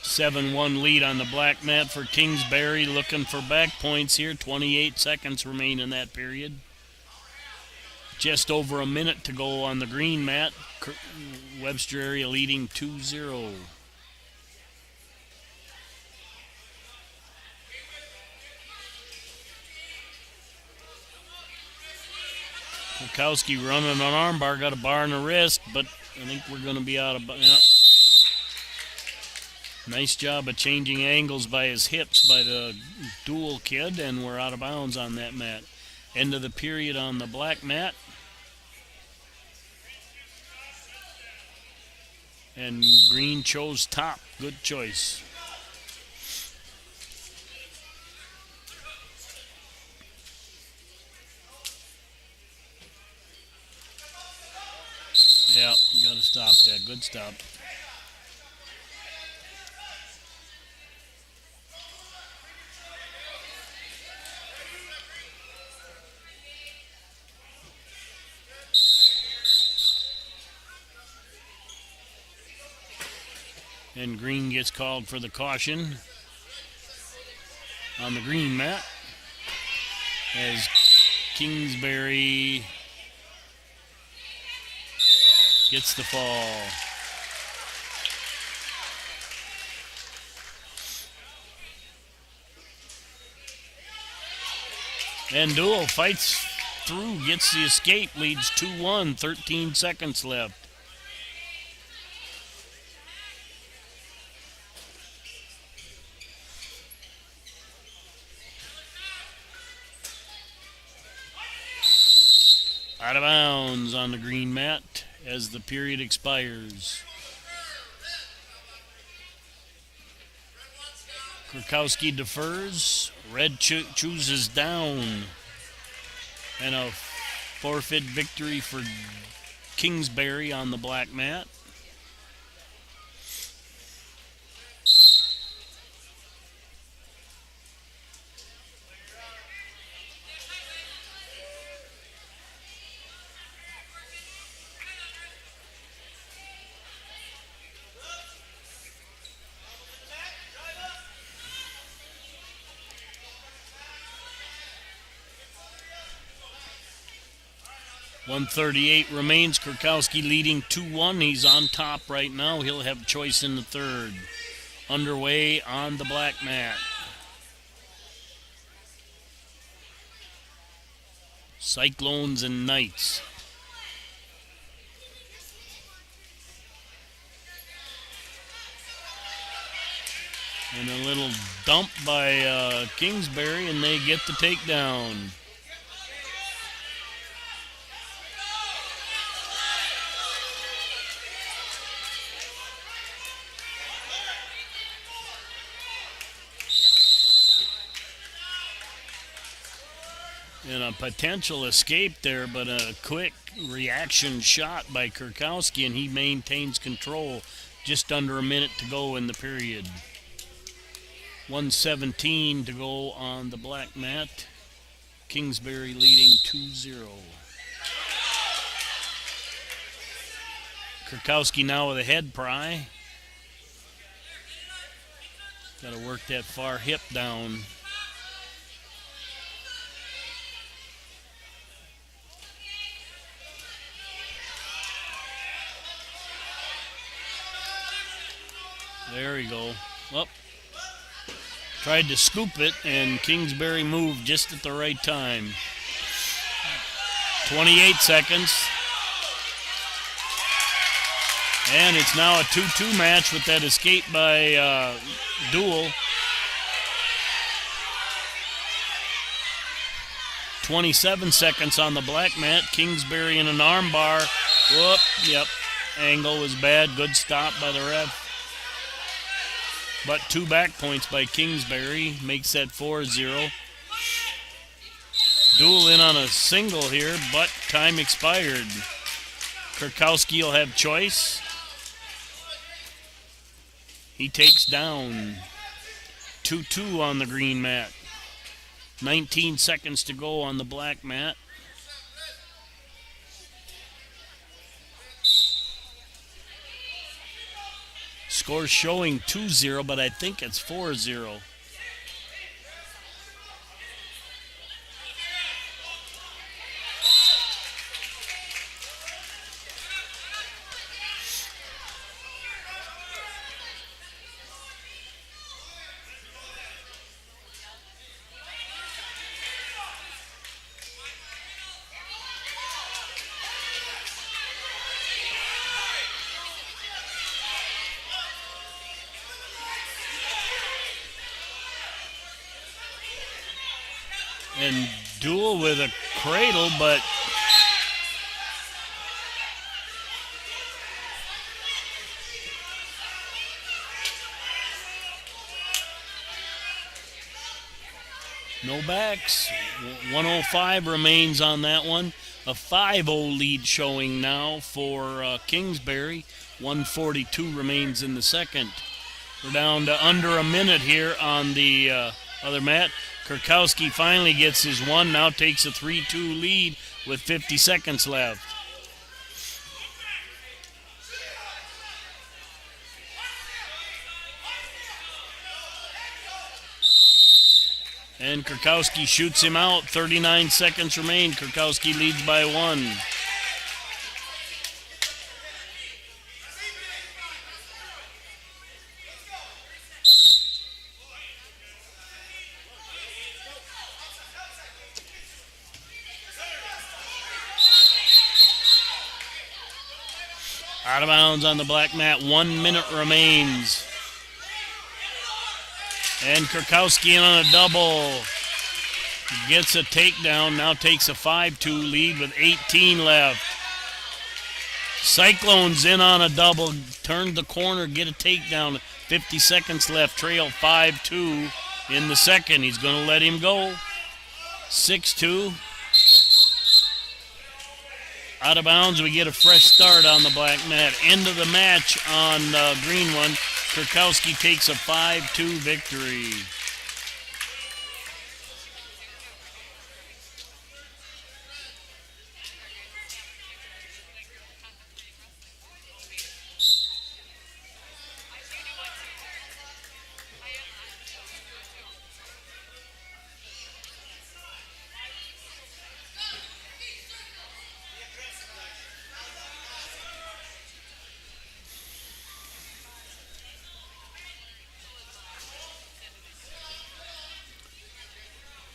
(7-1) lead on the black mat for Kingsbury, looking for back points here. 28 seconds remain in that period. Just over a minute to go on the green mat. Webster area leading 2-0. Kurkowski running on armbar, got a bar in the wrist, but I think we're going to be out of... Yeah. Nice job of changing angles by his hips by the dual kid, and we're out of bounds on that mat. End of the period on the black mat. And green chose top. Good choice. Yeah, you got to stop that. Good stop. And green gets called for the caution on the green mat as Kingsbury gets the fall. And Duel fights through, gets the escape, leads 2-1, 13 seconds left. Out of bounds on the green mat as the period expires. Kurkowski defers. Red chooses down. And a forfeit victory for Kingsbury on the black mat. .138 remains. Kurkowski leading 2-1. He's on top right now. He'll have choice in the third. Underway on the black mat. Cyclones and Knights. And a little dump by Kingsbury, and they get the takedown. And a potential escape there, but a quick reaction shot by Kurkowski, and he maintains control. Just under a minute to go in the period. 1:17 to go on the black mat. Kingsbury leading 2-0. Kurkowski now with a head pry. Got to work that far hip down. There we go. Well, tried to scoop it, and Kingsbury moved just at the right time. 28 seconds. And it's now a 2-2 match with that escape by Duel. 27 seconds on the black mat. Kingsbury in an armbar. Whoop, yep. Angle was bad. Good stop by the ref. But 2 back points by Kingsbury makes that 4-0. Duel in on a single here, but time expired. Kurkowski will have choice. He takes down. 2-2 on the green mat. 19 seconds to go on the black mat. Score showing 2-0, but I think it's 4-0. And Duel with a cradle, but no backs. 105 remains on that one. A 5-0 lead showing now for Kingsbury. 142 remains in the second. We're down to under a minute here on the other mat. Kurkowski finally gets his one, now takes a 3-2 lead with 50 seconds left. And Kurkowski shoots him out. 39 seconds remain. Kurkowski leads by 1. Out of bounds on the black mat. 1 minute remains. And Kurkowski in on a double. Gets a takedown. Now takes a 5-2 lead with 18 left. Cyclones in on a double. Turn the corner. Get a takedown. 50 seconds left. Trail 5-2 in the second. He's going to let him go. 6-2. Out of bounds, we get a fresh start on the black mat. End of the match on green one. Kurkowski takes a 5-2 victory.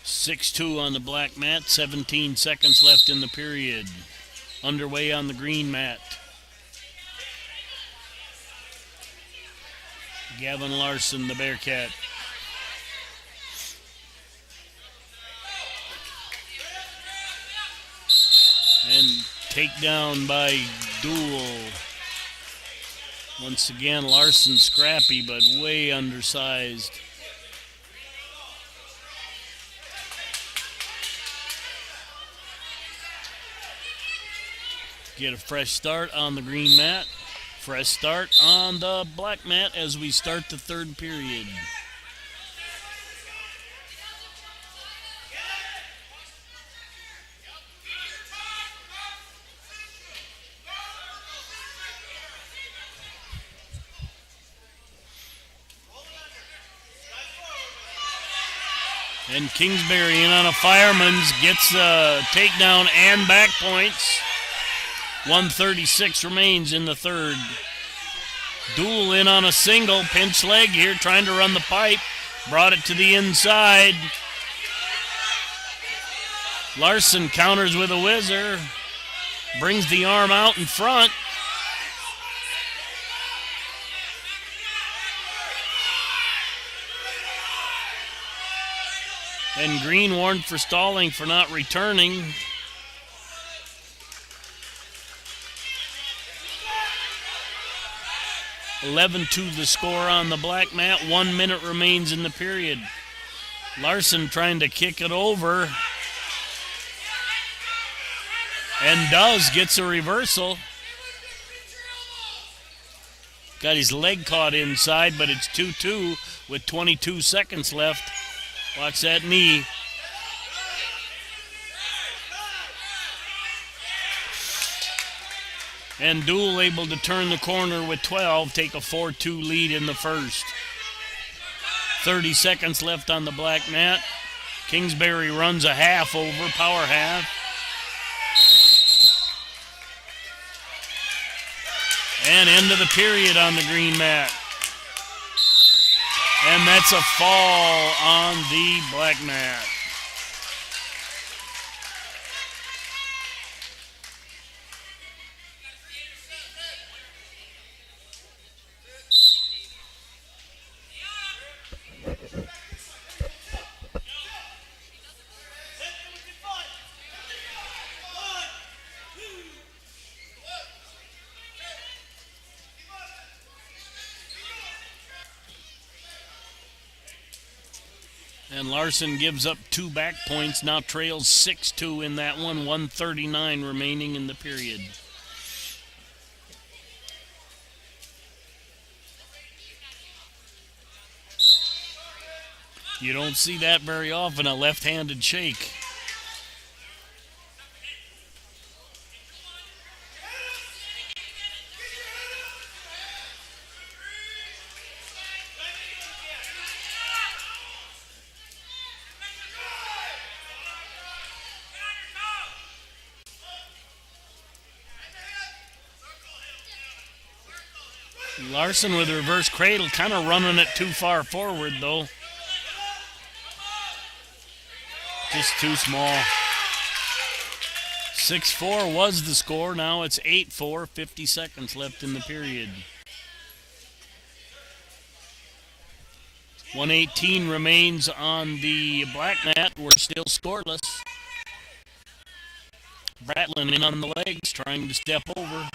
Six-2 on the black mat, 17 seconds left in the period. Underway on the green mat. Gavin Larson, the Bearcat. And takedown by Duel. Once again, Larson scrappy, but way undersized. Get a fresh start on the green mat. Fresh start on the black mat as we start the third period. And Kingsbury in on a fireman's, gets a takedown and back points. 1:36 remains in the third. Duel in on a single, pinch leg here, trying to run the pipe. Brought it to the inside. Larson counters with a whizzer. Brings the arm out in front. And green warned for stalling for not returning. (11-2) the score on the black mat. 1 minute remains in the period. Larson trying to kick it over. And gets a reversal. Got his leg caught inside, but it's 2-2 with 22 seconds left. Watch that knee. And Duel able to turn the corner with 12, take a 4-2 lead in the first. 30 seconds left on the black mat. Kingsbury runs a half over, power half. And end of the period on the green mat. And that's a fall on the black mat. And Larson gives up 2 back points, now trails 6-2 in that one, 1:39 remaining in the period. You don't see that very often, a left-handed shake. Larson with a reverse cradle, kind of running it too far forward, though. Just too small. 6-4 was the score. Now it's 8-4, 50 seconds left in the period. 1:18 remains on the black mat. We're still scoreless. Bratlin in on the legs, trying to step over.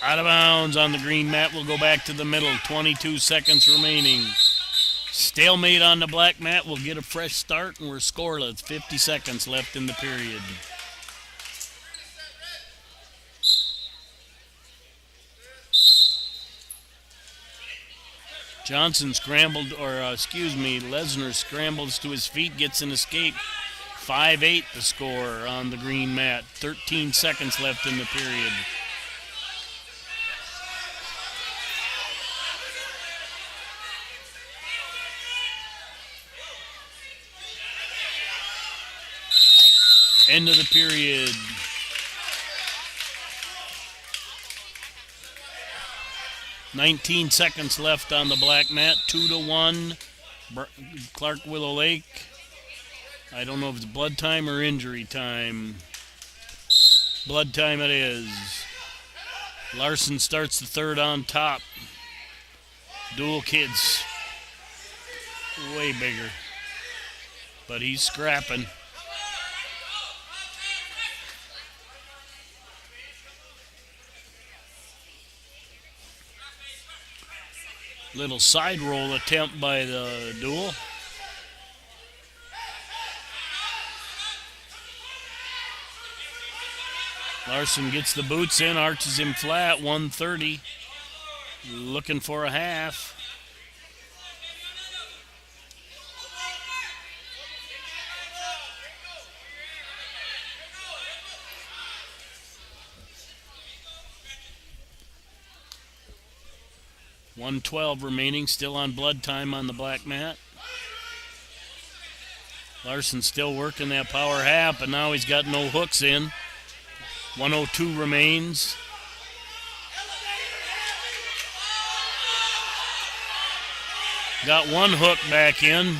Out of bounds on the green mat. We'll go back to the middle. 22 seconds remaining. Stalemate on the black mat. We'll get a fresh start, and we're scoreless. 50 seconds left in the period. Johnson scrambled, Lesnar scrambles to his feet, gets an escape. 5-8 the score on the green mat. 13 seconds left in the period. End of the period. $19 seconds left on the black mat. 2-1. Clark Willow Lake. I don't know if it's blood time or injury time. Blood time it is. Larson starts the third on top. Dual kids. Way bigger. But he's scrapping. Little side roll attempt by the duel. Larson gets the boots in, arches him flat, 130. Looking for a half. $112 remaining, still on blood time on the black mat. Larson still working that power half, but now he's got no hooks in. 102 remains. Got one hook back in.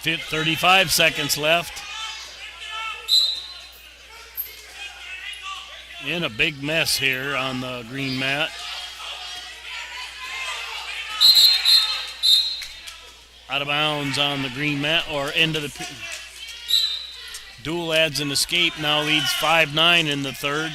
Fit 35 seconds left. In a big mess here on the green mat. Out of bounds on the green mat, or into the duel adds an escape, now leads 5-9 in the third.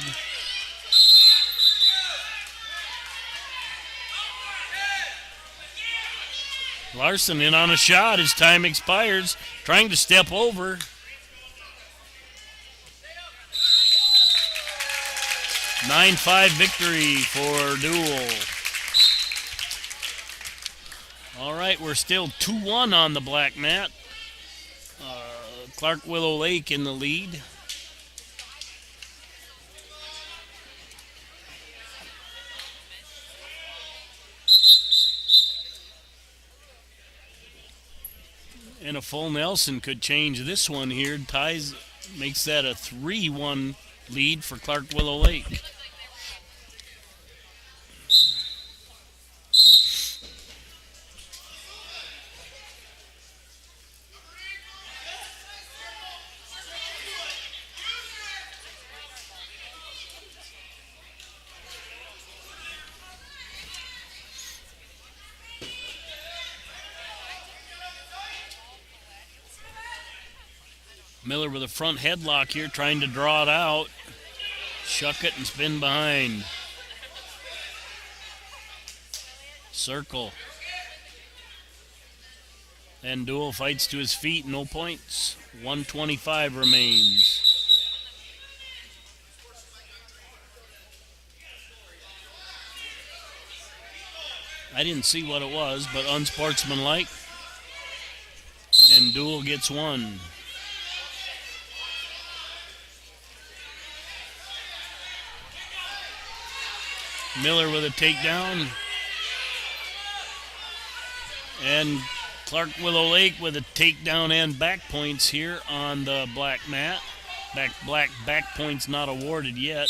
Larson in on a shot. His time expires. Trying to step over. (9-5) victory for Duel. All right, we're still 2-1 on the black mat. Clark Willow Lake in the lead. And a full Nelson could change this one here. Ties, makes that a 3-1 lead for Clark Willow Lake. Miller with a front headlock here, trying to draw it out. Shuck it and spin behind. Circle. And Duel fights to his feet, no points. 125 remains. I didn't see what it was, but unsportsmanlike. And Duel gets one. Miller with a takedown. And Clark Willow Lake with a takedown and back points here on the black mat. Back points not awarded yet.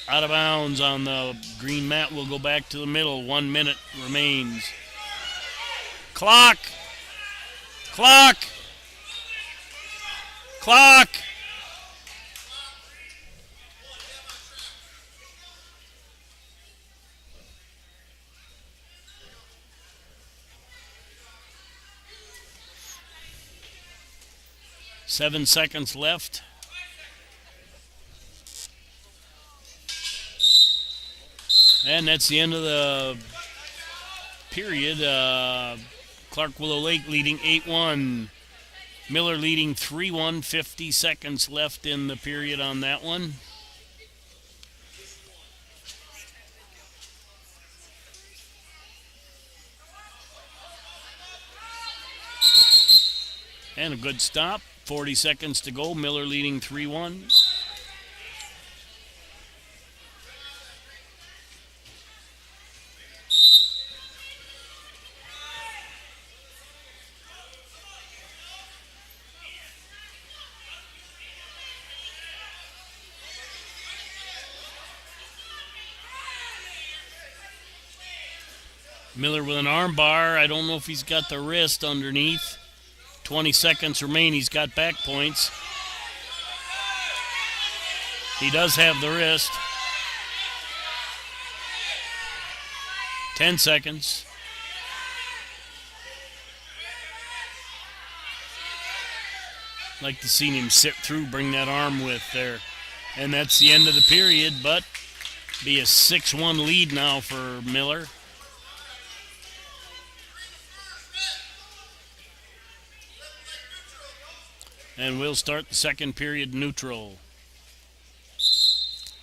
Out of bounds on the green mat. Will go back to the middle. 1 minute remains. Clock! 7 seconds left. And that's the end of the period. Clark Willow Lake leading 8-1. Miller leading 3-1. 50 seconds left in the period on that one. And a good stop. 40 seconds to go. Miller leading 3-1. Miller with an arm bar. I don't know if he's got the wrist underneath. 20 seconds remain. He's got back points. He does have the wrist. 10 seconds. Like to see him sit through, bring that arm width there. And that's the end of the period, but be a 6-1 lead now for Miller. And we'll start the second period neutral.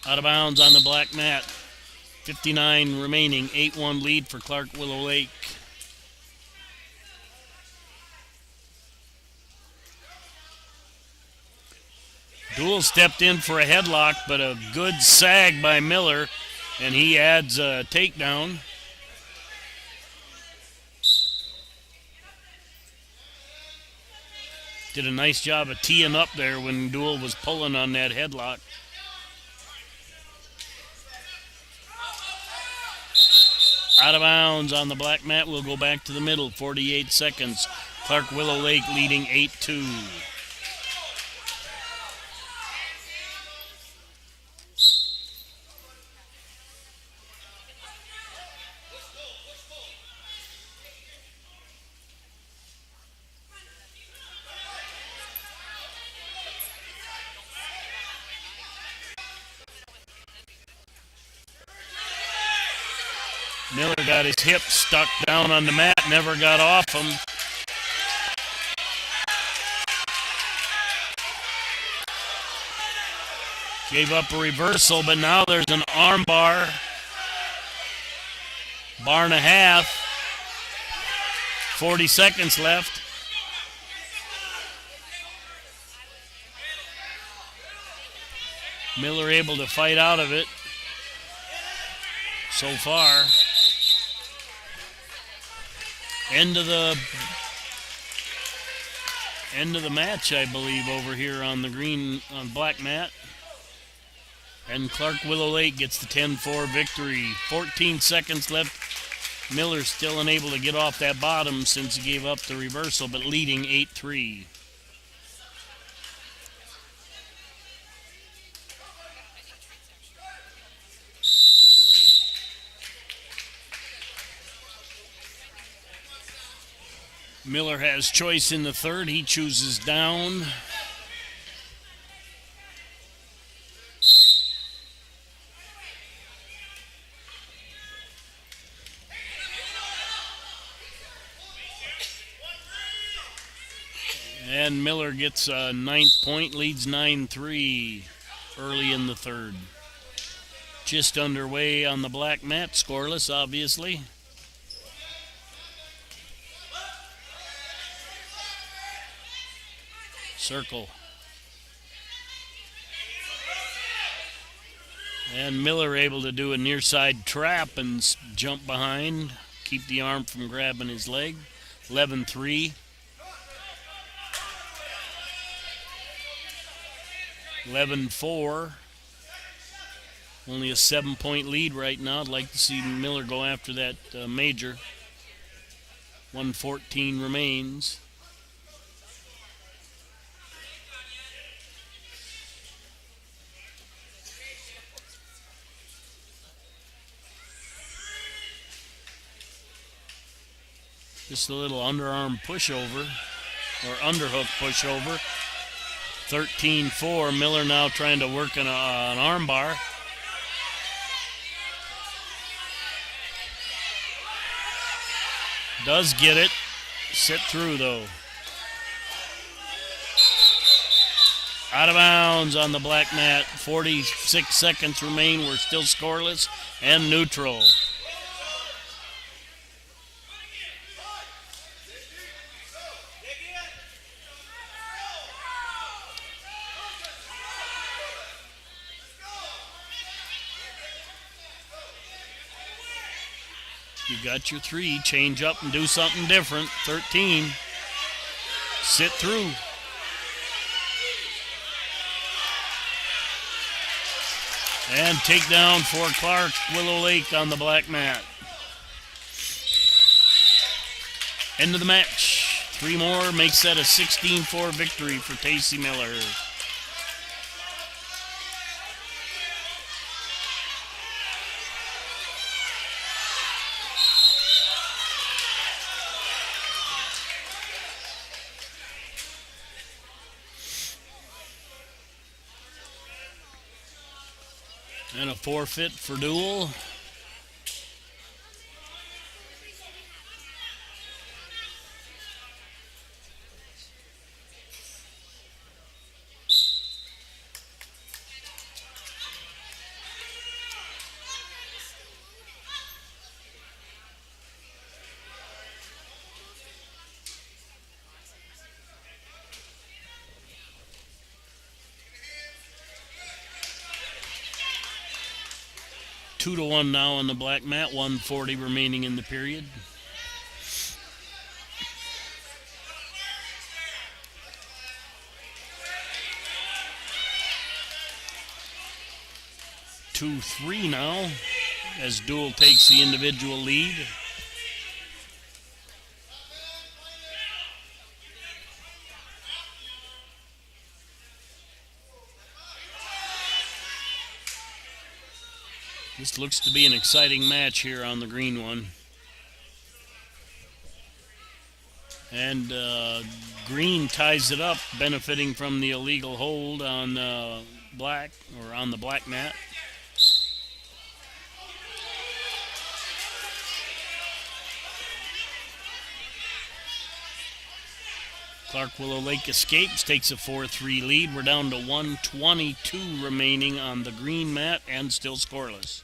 Out of bounds on the black mat. 59 remaining. 8-1 lead for Clark Willow Lake. Duel stepped in for a headlock, but a good sag by Miller, and he adds a takedown. Did a nice job of teeing up there when Duel was pulling on that headlock. Out of bounds on the black mat. We'll go back to the middle. 48 seconds. Clark Willow Lake leading 8-2. Miller got his hip stuck down on the mat, never got off him. Gave up a reversal, but now there's an arm bar. Bar and a half. 40 seconds left. Miller able to fight out of it so far. End of the match, I believe, over here on the green, on black mat. And Clark Willow Lake gets the 10-4 victory. 14 seconds left. Miller still unable to get off that bottom since he gave up the reversal, but leading 8-3. Miller has choice in the third. He chooses down. And Miller gets a 9th point, leads 9-3 early in the third. Just underway on the black mat, scoreless, obviously. Circle. And Miller able to do a near side trap and jump behind, keep the arm from grabbing his leg. 11-3. 11-4. Only a 7-point lead right now. I'd like to see Miller go after that major. 1:14 remains. Just a little underarm pushover, or underhook pushover. 13-4. Miller now trying to work an arm bar. Does get it. Sit through, though. Out of bounds on the black mat. 46 seconds remain. We're still scoreless and neutral. You got your three. Change up and do something different. 13. Sit through. And takedown for Clark Willow Lake on the black mat. End of the match. 3 more makes that a 16-4 victory for Tacey Miller. And a forfeit for Dual. Two to 1 now on the black mat. 1:40 remaining in the period. Two, 3 now as Dual takes the individual lead. This looks to be an exciting match here on the green one. And green ties it up, benefiting from the illegal hold on black, or on the black mat. Clark Willow Lake escapes, takes a 4-3 lead. We're down to 1:22 remaining on the green mat and still scoreless.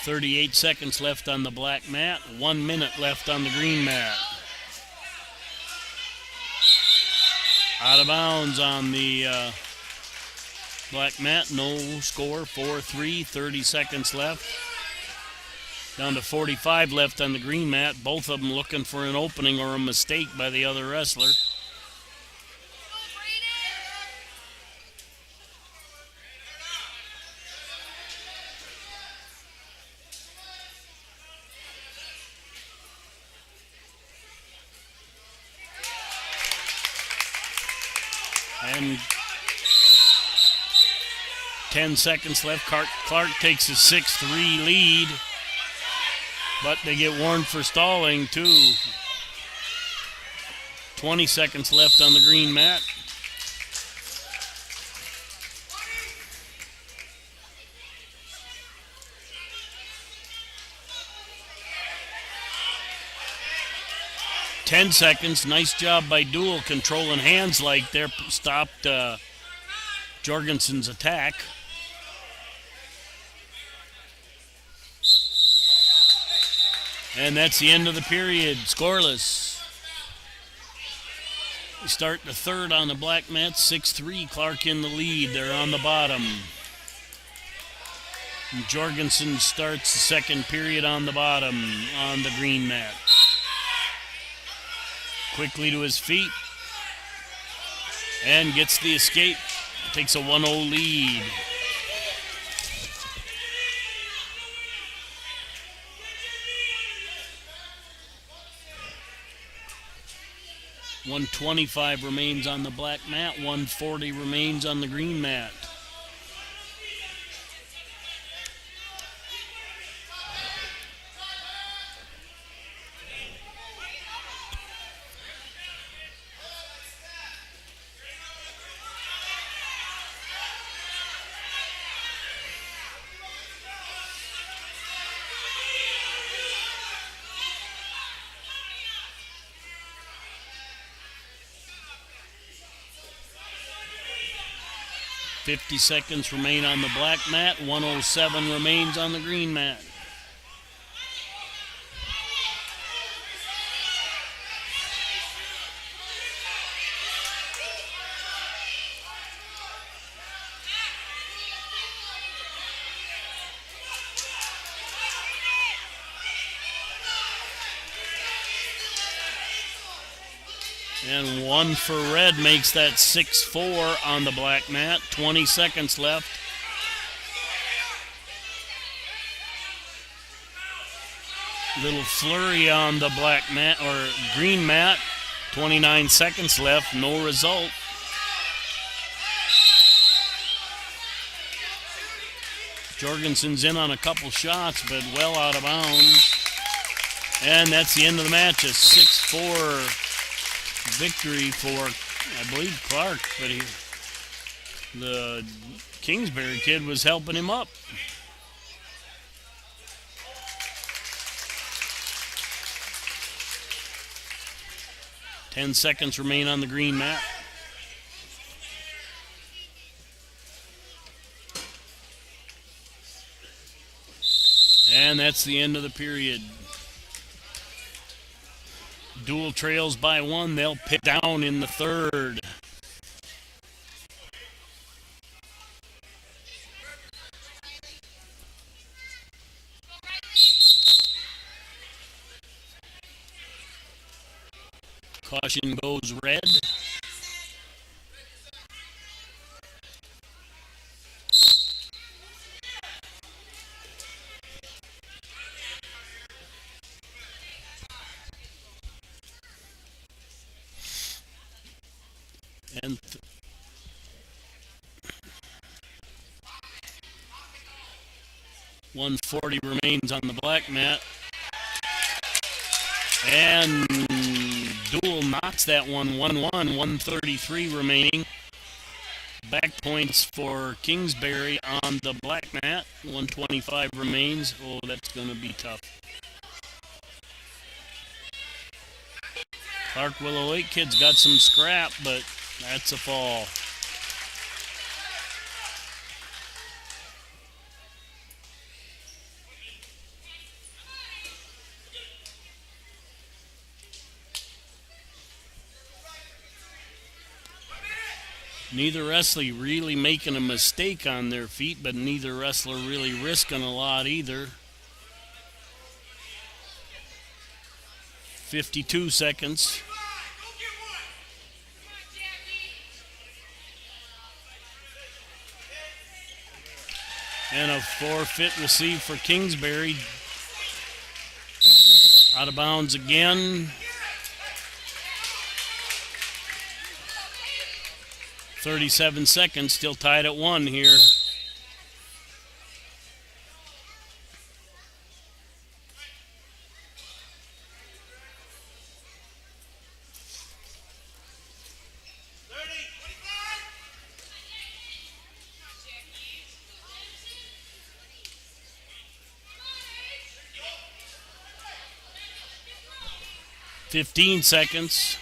.38 seconds left on the black mat. 1 minute left on the green mat. Out of bounds on the black mat. No score. 4-3. 30 seconds left. Down to 45 left on the green mat. Both of them looking for an opening or a mistake by the other wrestler. And 10 seconds left. Clark takes a 6-3 lead, but they get warned for stalling too. 20 seconds left on the green mat. Ten seconds. Nice job by Duel controlling hands like there. Stopped Jorgensen's attack. And that's the end of the period. Scoreless. We start the third on the black mat. 6-3. Clark in the lead. They're on the bottom. And Jorgensen starts the second period on the bottom on the green mat. Quickly to his feet. And gets the escape. Takes a 1-0 lead. $125 remains on the black mat. $140 remains on the green mat. $50 seconds remain on the black mat. 107 remains on the green mat. And one for red makes that 6-4 on the black mat. 20 seconds left. Little flurry on the black mat or green mat. 29 seconds left. No result. Jorgensen's in on a couple shots, but well out of bounds. And that's the end of the match. A 6-4 victory for, I believe, Clark, but the Kingsbury kid was helping him up. Ten seconds remain on the green mat. And that's the end of the period. Dual trails by one. They'll pick down in the third. Caution goes red. And 140 remains on the black mat. And Duel knocks that one 1-1, 133 remaining. Back points for Kingsbury on the black mat. 125 remains. Oh, that's going to be tough. Clark Willow Lake kid's got some scrap, but that's a fall. Neither wrestler really making a mistake on their feet, but neither wrestler really risking a lot either. 52 seconds. And a forfeit received for Kingsbury. Out of bounds again. 37 seconds, still tied at 1 here. 15 seconds.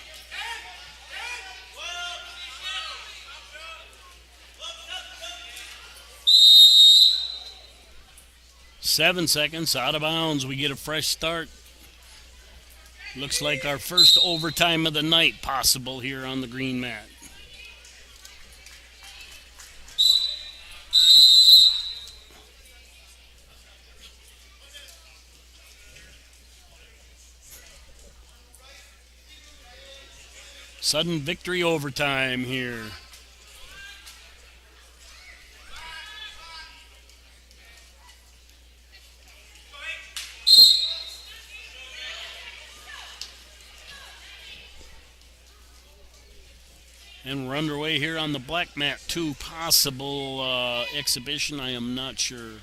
Seven seconds, out of bounds. We get a fresh start. Looks like our first overtime of the night possible here on the green mat. Sudden victory overtime here. And we're underway here on the black mat. 2 possible exhibition. I am not sure.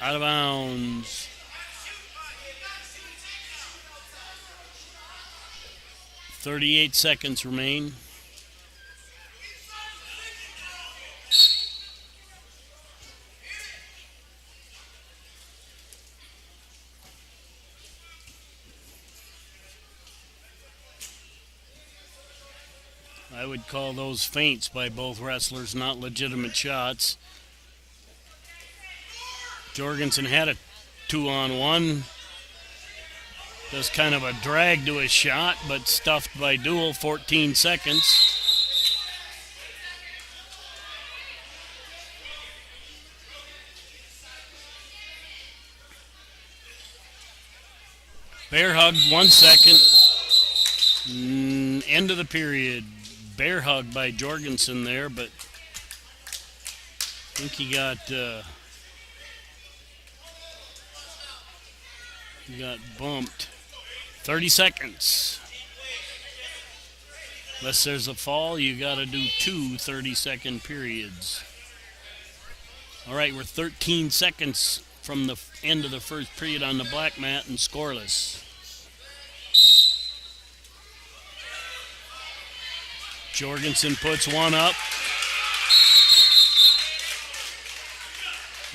Out of bounds. .38 seconds remain. I would call those feints by both wrestlers, not legitimate shots. Jorgensen had a 2-on-1. Does kind of a drag to his shot, but stuffed by Duell, 14 seconds. Bear hug, 1 second. End of the period. Bear hug by Jorgensen there, but I think he got bumped. 30 seconds. Unless there's a fall, you got to do 2 30-second periods. All right, we're 13 seconds from the end of the first period on the black mat and scoreless. Jorgensen puts one up.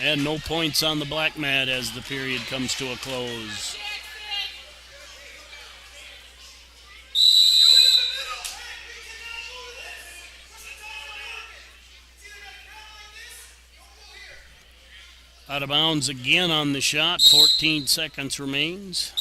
And no points on the black mat as the period comes to a close. Out of bounds again on the shot. 14 seconds remains.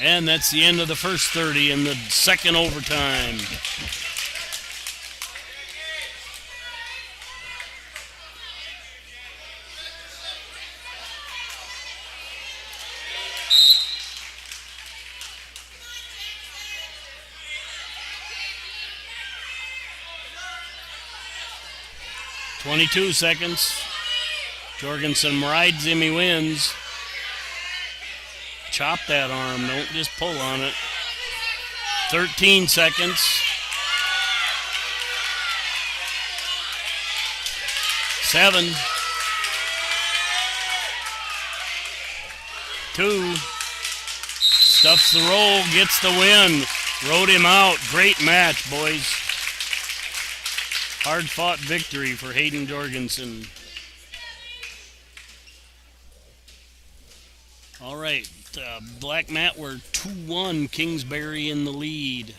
And that's the end of the first 30 in the second overtime. .22 seconds. Jorgensen rides him, he wins. Chop that arm, don't just pull on it. 13 seconds. 7. 2. Stuffs the roll, gets the win. Rode him out. Great match, boys. Hard-fought victory for Hayden Jorgensen. All right, black mat, we're 2-1, Kingsbury in the lead.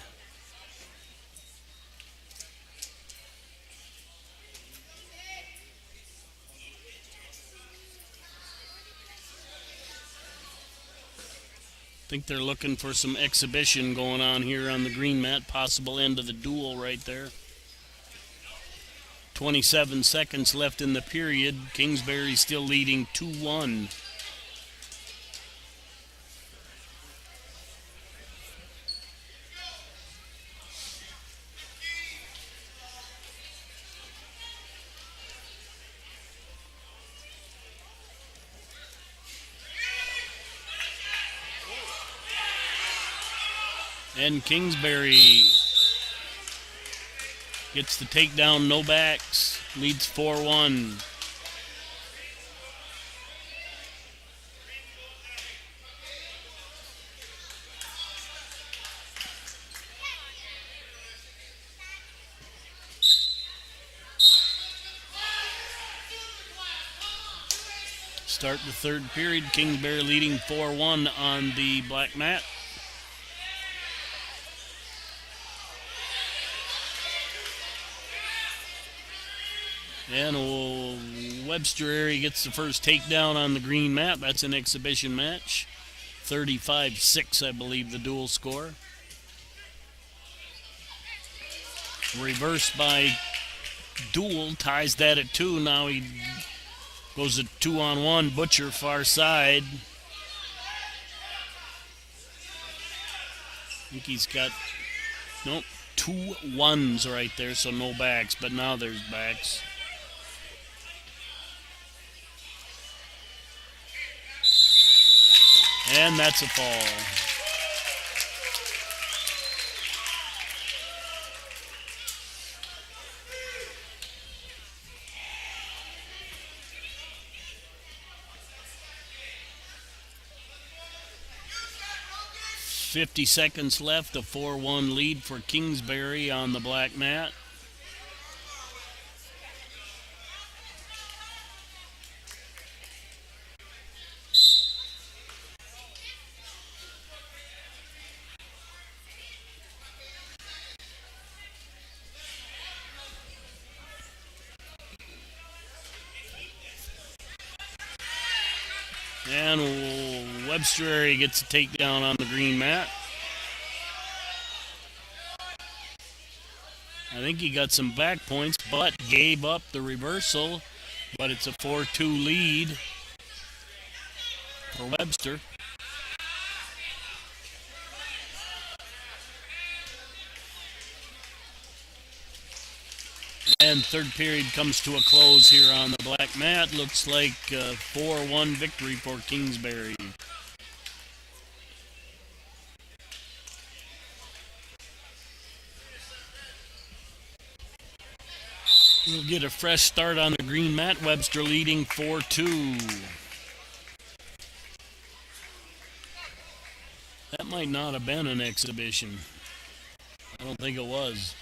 I think they're looking for some exhibition going on here on the green mat, possible end of the duel right there. 27 seconds left in the period. Kingsbury still leading 2-1. And Kingsbury Gets the takedown, no backs. Leads 4-1. Start the third period. Kingsbury leading 4-1 on the black mat. And Webster area gets the first takedown on the green mat. That's an exhibition match. 35-6, I believe, the dual score. Reversed by Dual, ties that at 2. Now he goes a 2-on-1. Butcher far side. I think he's got, nope, 2 ones right there, so no backs, but now there's backs. And that's a fall. .50 seconds left, a 4-1 lead for Kingsbury on the black mat. And Webster area gets a takedown on the green mat. I think he got some back points, but gave up the reversal. But it's a 4-2 lead for Webster. And third period comes to a close here on the black mat. Looks like a 4-1 victory for Kingsbury. We'll get a fresh start on the green mat. Webster leading 4-2. That might not have been an exhibition. I don't think it was.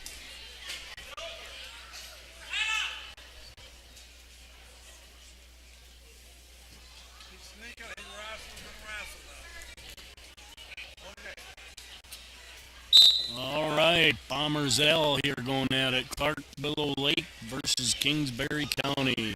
All right, Bombers L here going at it. Clark Willow Lake versus Kingsbury County.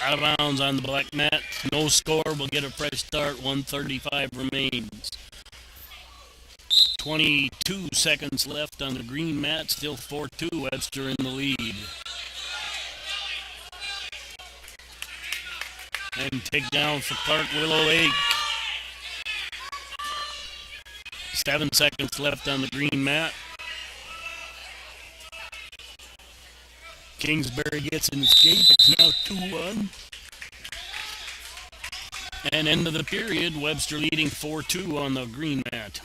Out of bounds on the black mat. No score. We'll get a fresh start. 1:35 remains. 22 seconds left on the green mat. Still 4-2. Webster in the lead. And takedown for Clark Willow Lake. 7 seconds left on the green mat. Kingsbury gets an escape. It's now 2-1. And end of the period, Webster leading 4-2 on the green mat.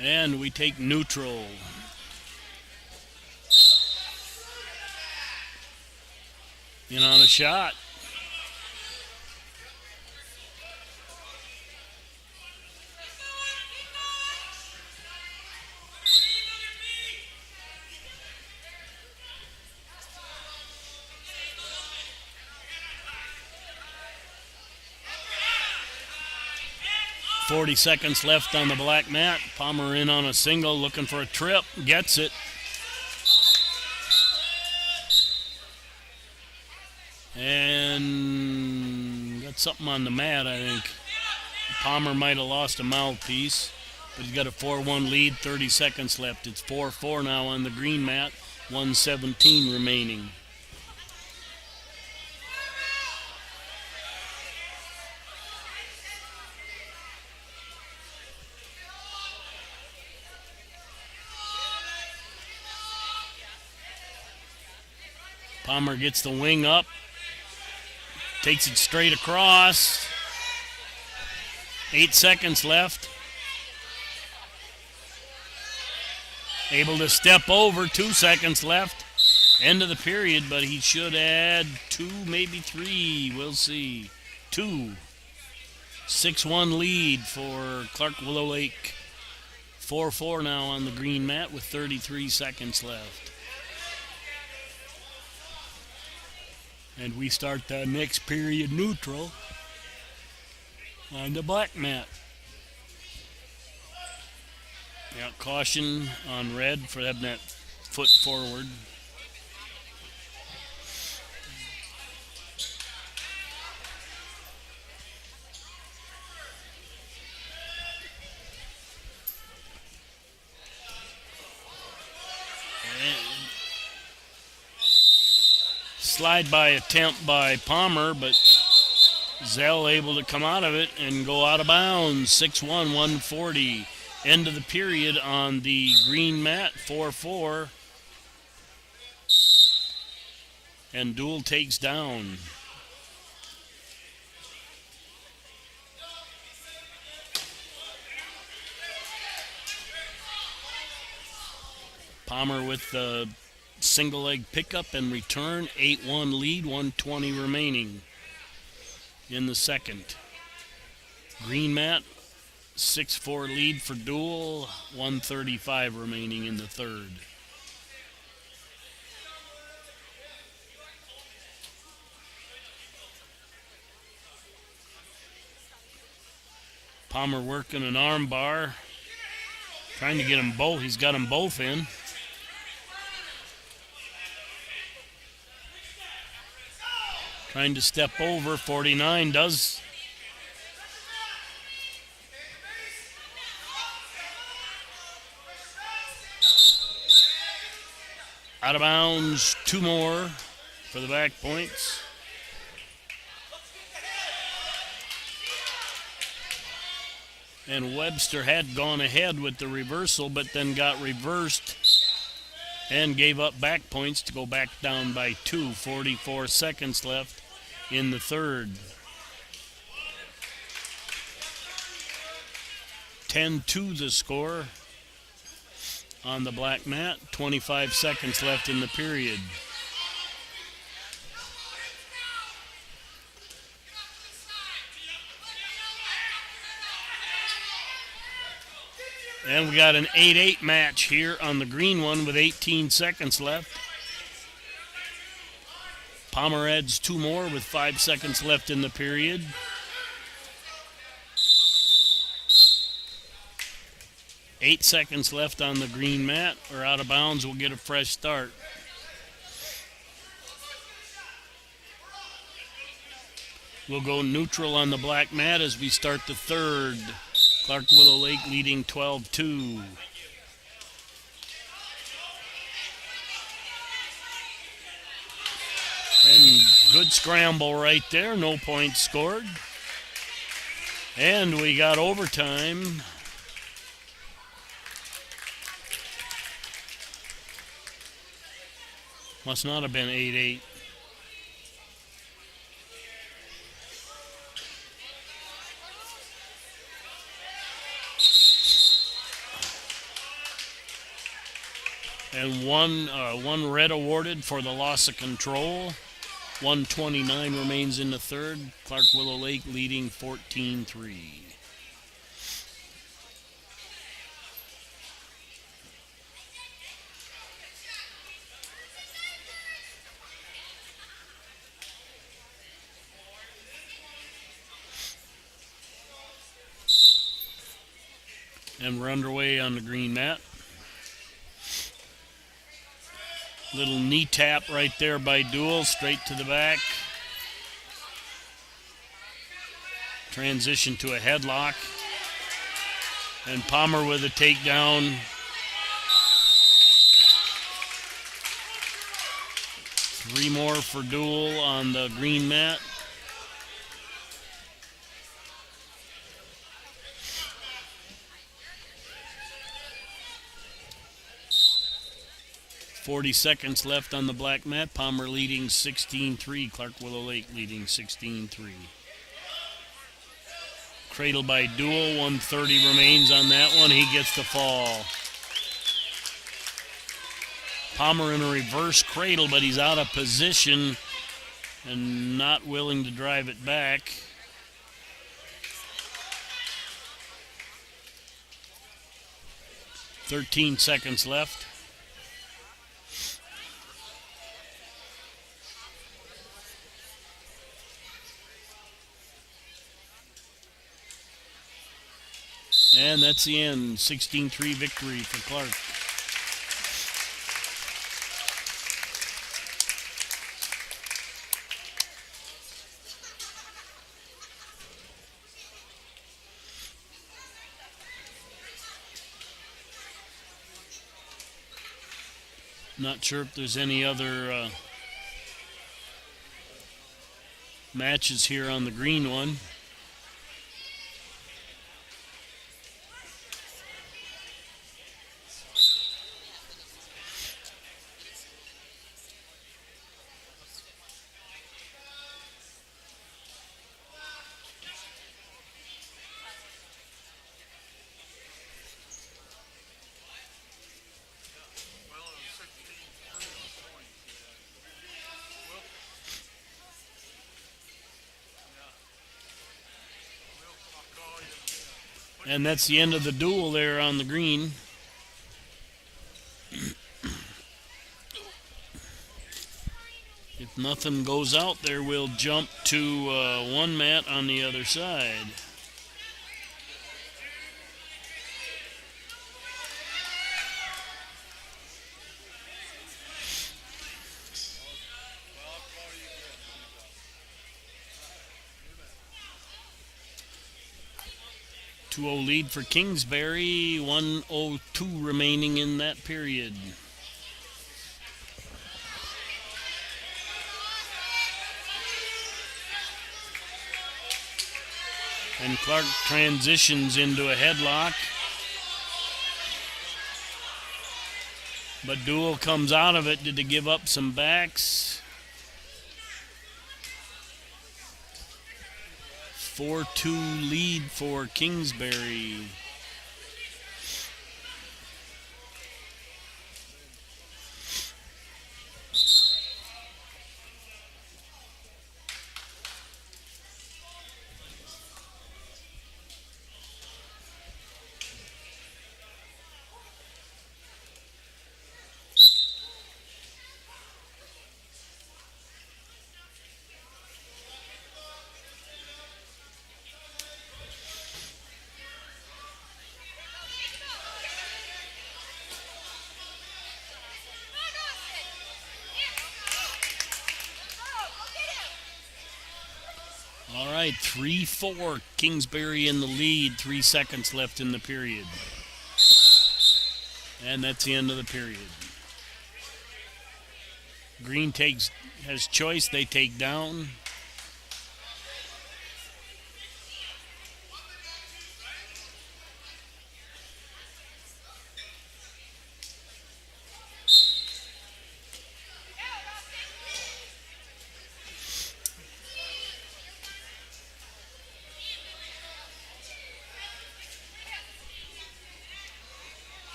And we take neutral. In on a shot. .40 seconds left on the black mat. Palmer in on a single, looking for a trip. Gets it. And got something on the mat, I think. Palmer might have lost a mouthpiece. But he's got a 4-1 lead, 30 seconds left. It's 4-4 now on the green mat, 1:17 remaining. Palmer gets the wing up, takes it straight across. 8 seconds left. Able to step over, 2 seconds left. End of the period, but he should add 2, maybe 3. We'll see. 2. 6-1 lead for Clark Willow Lake. 4-4 now on the green mat with 33 seconds left. And we start the next period neutral on the black mat. Yeah, caution on red for having that foot forward. Slide by attempt by Palmer, but Zell able to come out of it and go out of bounds. 6-1, 140. End of the period on the green mat, 4-4. And Dual takes down. Palmer with the single leg pickup and return, 8-1 lead, 120 remaining in the second. Green mat, 6-4 lead for Dual, 135 remaining in the third. Palmer working an arm bar, trying to get them both. He's got them both in. Trying to step over, 49 does. Out of bounds, 2 more for the back points. And Webster had gone ahead with the reversal, but then got reversed and gave up back points to go back down by 2. 44 seconds left in the third. 10-2 the score on the black mat. 25 seconds left in the period. And we got an 8-8 match here on the green one with 18 seconds left. Palmer adds 2 more with 5 seconds left in the period. Eight seconds left on the green mat, or out of bounds, we'll get a fresh start. We'll go neutral on the black mat as we start the third. Clark Willow Lake leading 12-2. And good scramble right there. No points scored. And we got overtime. Must not have been 8-8. And one red awarded for the loss of control. 129 remains in the third. Clark Willow Lake leading 14-3. And we're underway on the green mat. Little knee tap right there by Dual, straight to the back. Transition to a headlock. And Palmer with a takedown. Three more for Duel on the green mat. .40 left on the black mat. Palmer leading 16-3. Clark Willow Lake leading 16-3. Cradle by Duel. 1:30 remains on that one. He gets the fall. Palmer in a reverse cradle, but he's out of position and not willing to drive it back. .13 left. And that's the end. 16-3 victory for Clark. Not sure if there's any other matches here on the green one. And that's the end of the duel there on the green. If nothing goes out there, we'll jump to one mat on the other side. .2-0 lead for Kingsbury, 1:02 remaining in that period. And Clark transitions into a headlock. But Duel comes out of it. Did they give up some backs? 4-2 lead for Kingsbury. All right, 3-4. Kingsbury in the lead. 3 seconds left in the period. And that's the end of the period. Green has choice. They take down.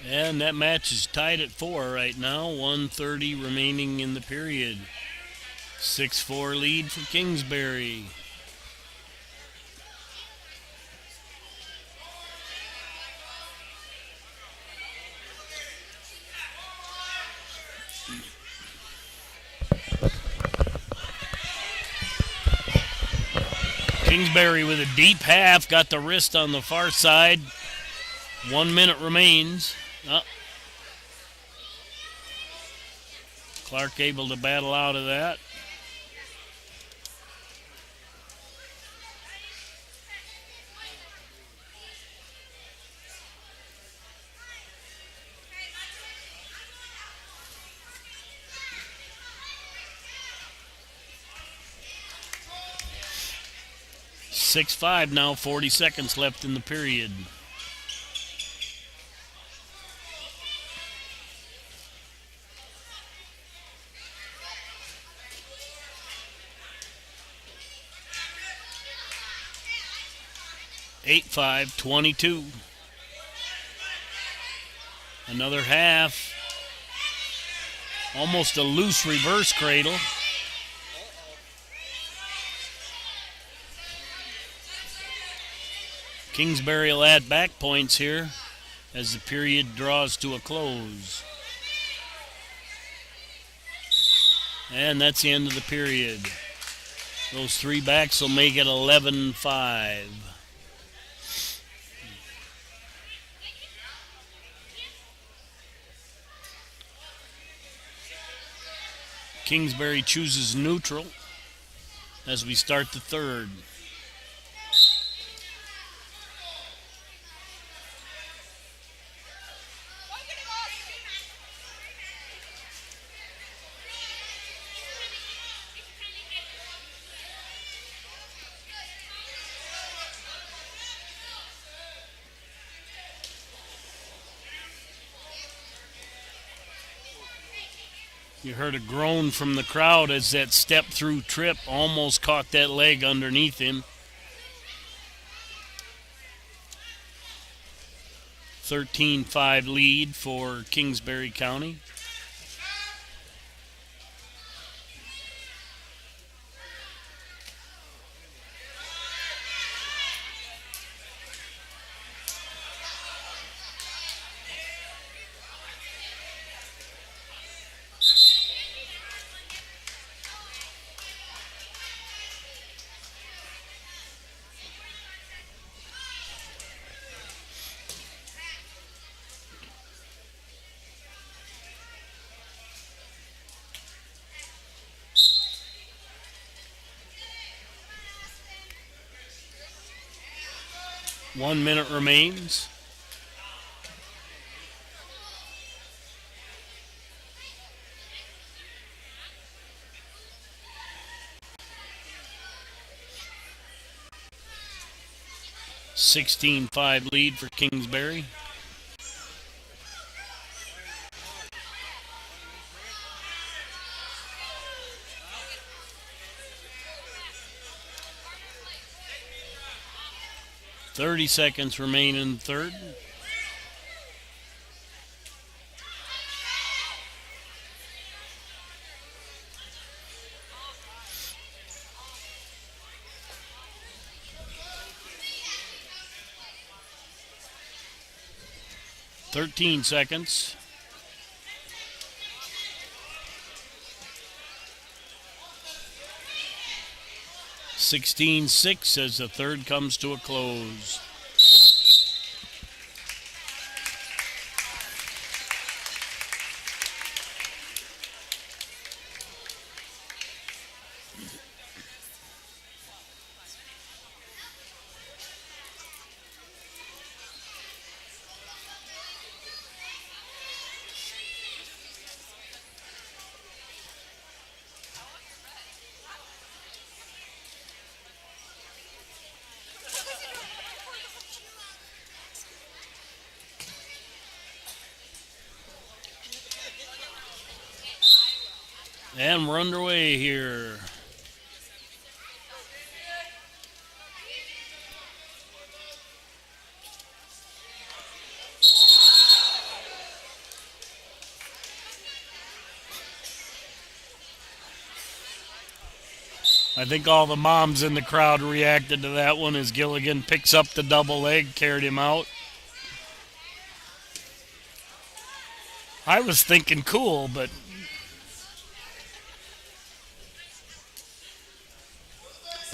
And that match is tied at 4 right now. 1:30 remaining in the period. 6-4 lead for Kingsbury. Kingsbury with a deep half, got the wrist on the far side. 1 minute remains. Clark able to battle out of that. (6-5) now, 40 seconds left in the period. (8-5), 22. Another half. Almost a loose reverse cradle. Kingsbury will add back points here as the period draws to a close. And that's the end of the period. Those three backs will make it 11-5. Kingsbury chooses neutral as we start the third. You heard a groan from the crowd as that step-through trip almost caught that leg underneath him. 13-5 lead for Kingsbury County. One minute remains. (16-5) lead for Kingsbury. (30 seconds remain in the third. (13 seconds). (16-6) as the third comes to a close. And we're underway here. I think all the moms in the crowd reacted to that one as Gilligan picks up the double leg, carried him out. I was thinking cool, but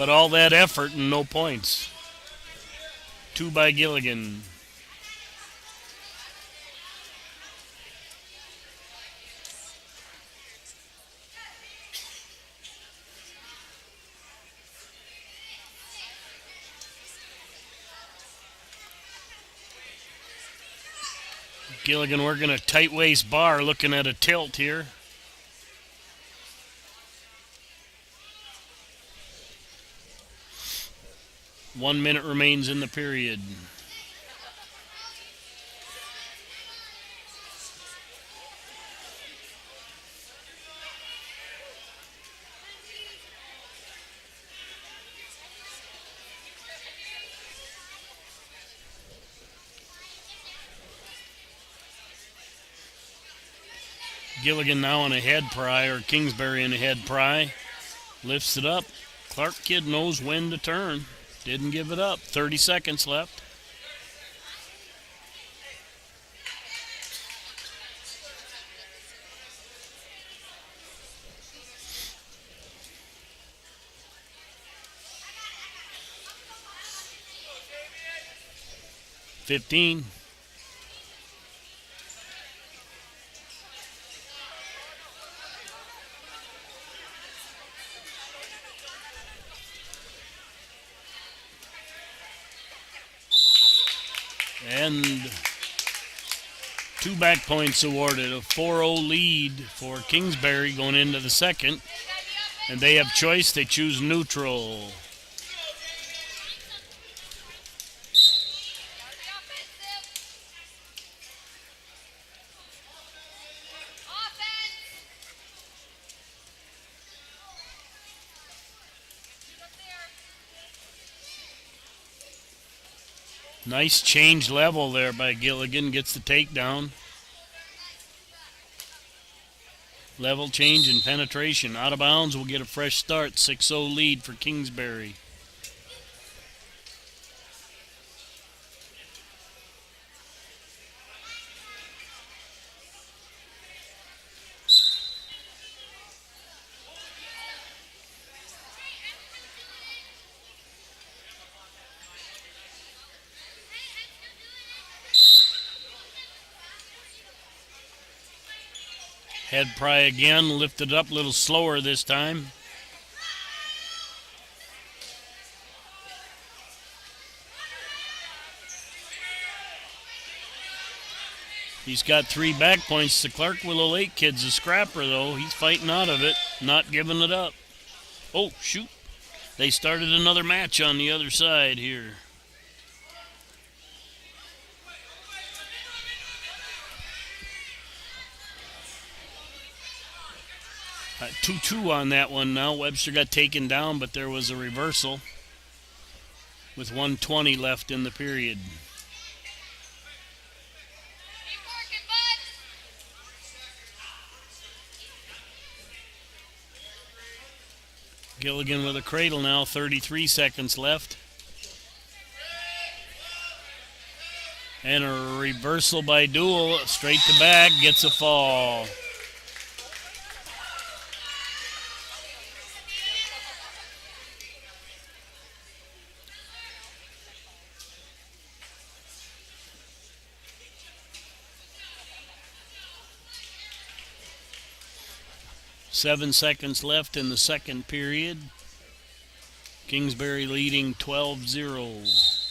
all that effort and no points. 2 by Gilligan. Gilligan working a tight waist bar, looking at a tilt here. One minute remains in the period. Gilligan now on a head pry, or Kingsbury in a head pry. Lifts it up. Clark kid knows when to turn. Didn't give it up. 30 seconds left. $15. And 2 back points awarded. A 4-0 lead for Kingsbury going into the second. And they have choice. They choose neutral. Nice change level there by Gilligan. Gets the takedown. Level change and penetration. Out of bounds will get a fresh start. 6-0 lead for Kingsbury. Head pry again, lifted up a little slower this time. He's got 3 back points. The Clark Willow Lake kid's a scrapper, though. He's fighting out of it, not giving it up. Oh, shoot. They started another match on the other side here. Uh, 2-2 on that one now. Webster got taken down, but there was a reversal with 1:20 left in the period. Gilligan with a cradle now, 33 seconds left. And a reversal by Duel, straight to back, gets a fall. Seven seconds left in the second period. Kingsbury leading 12-0.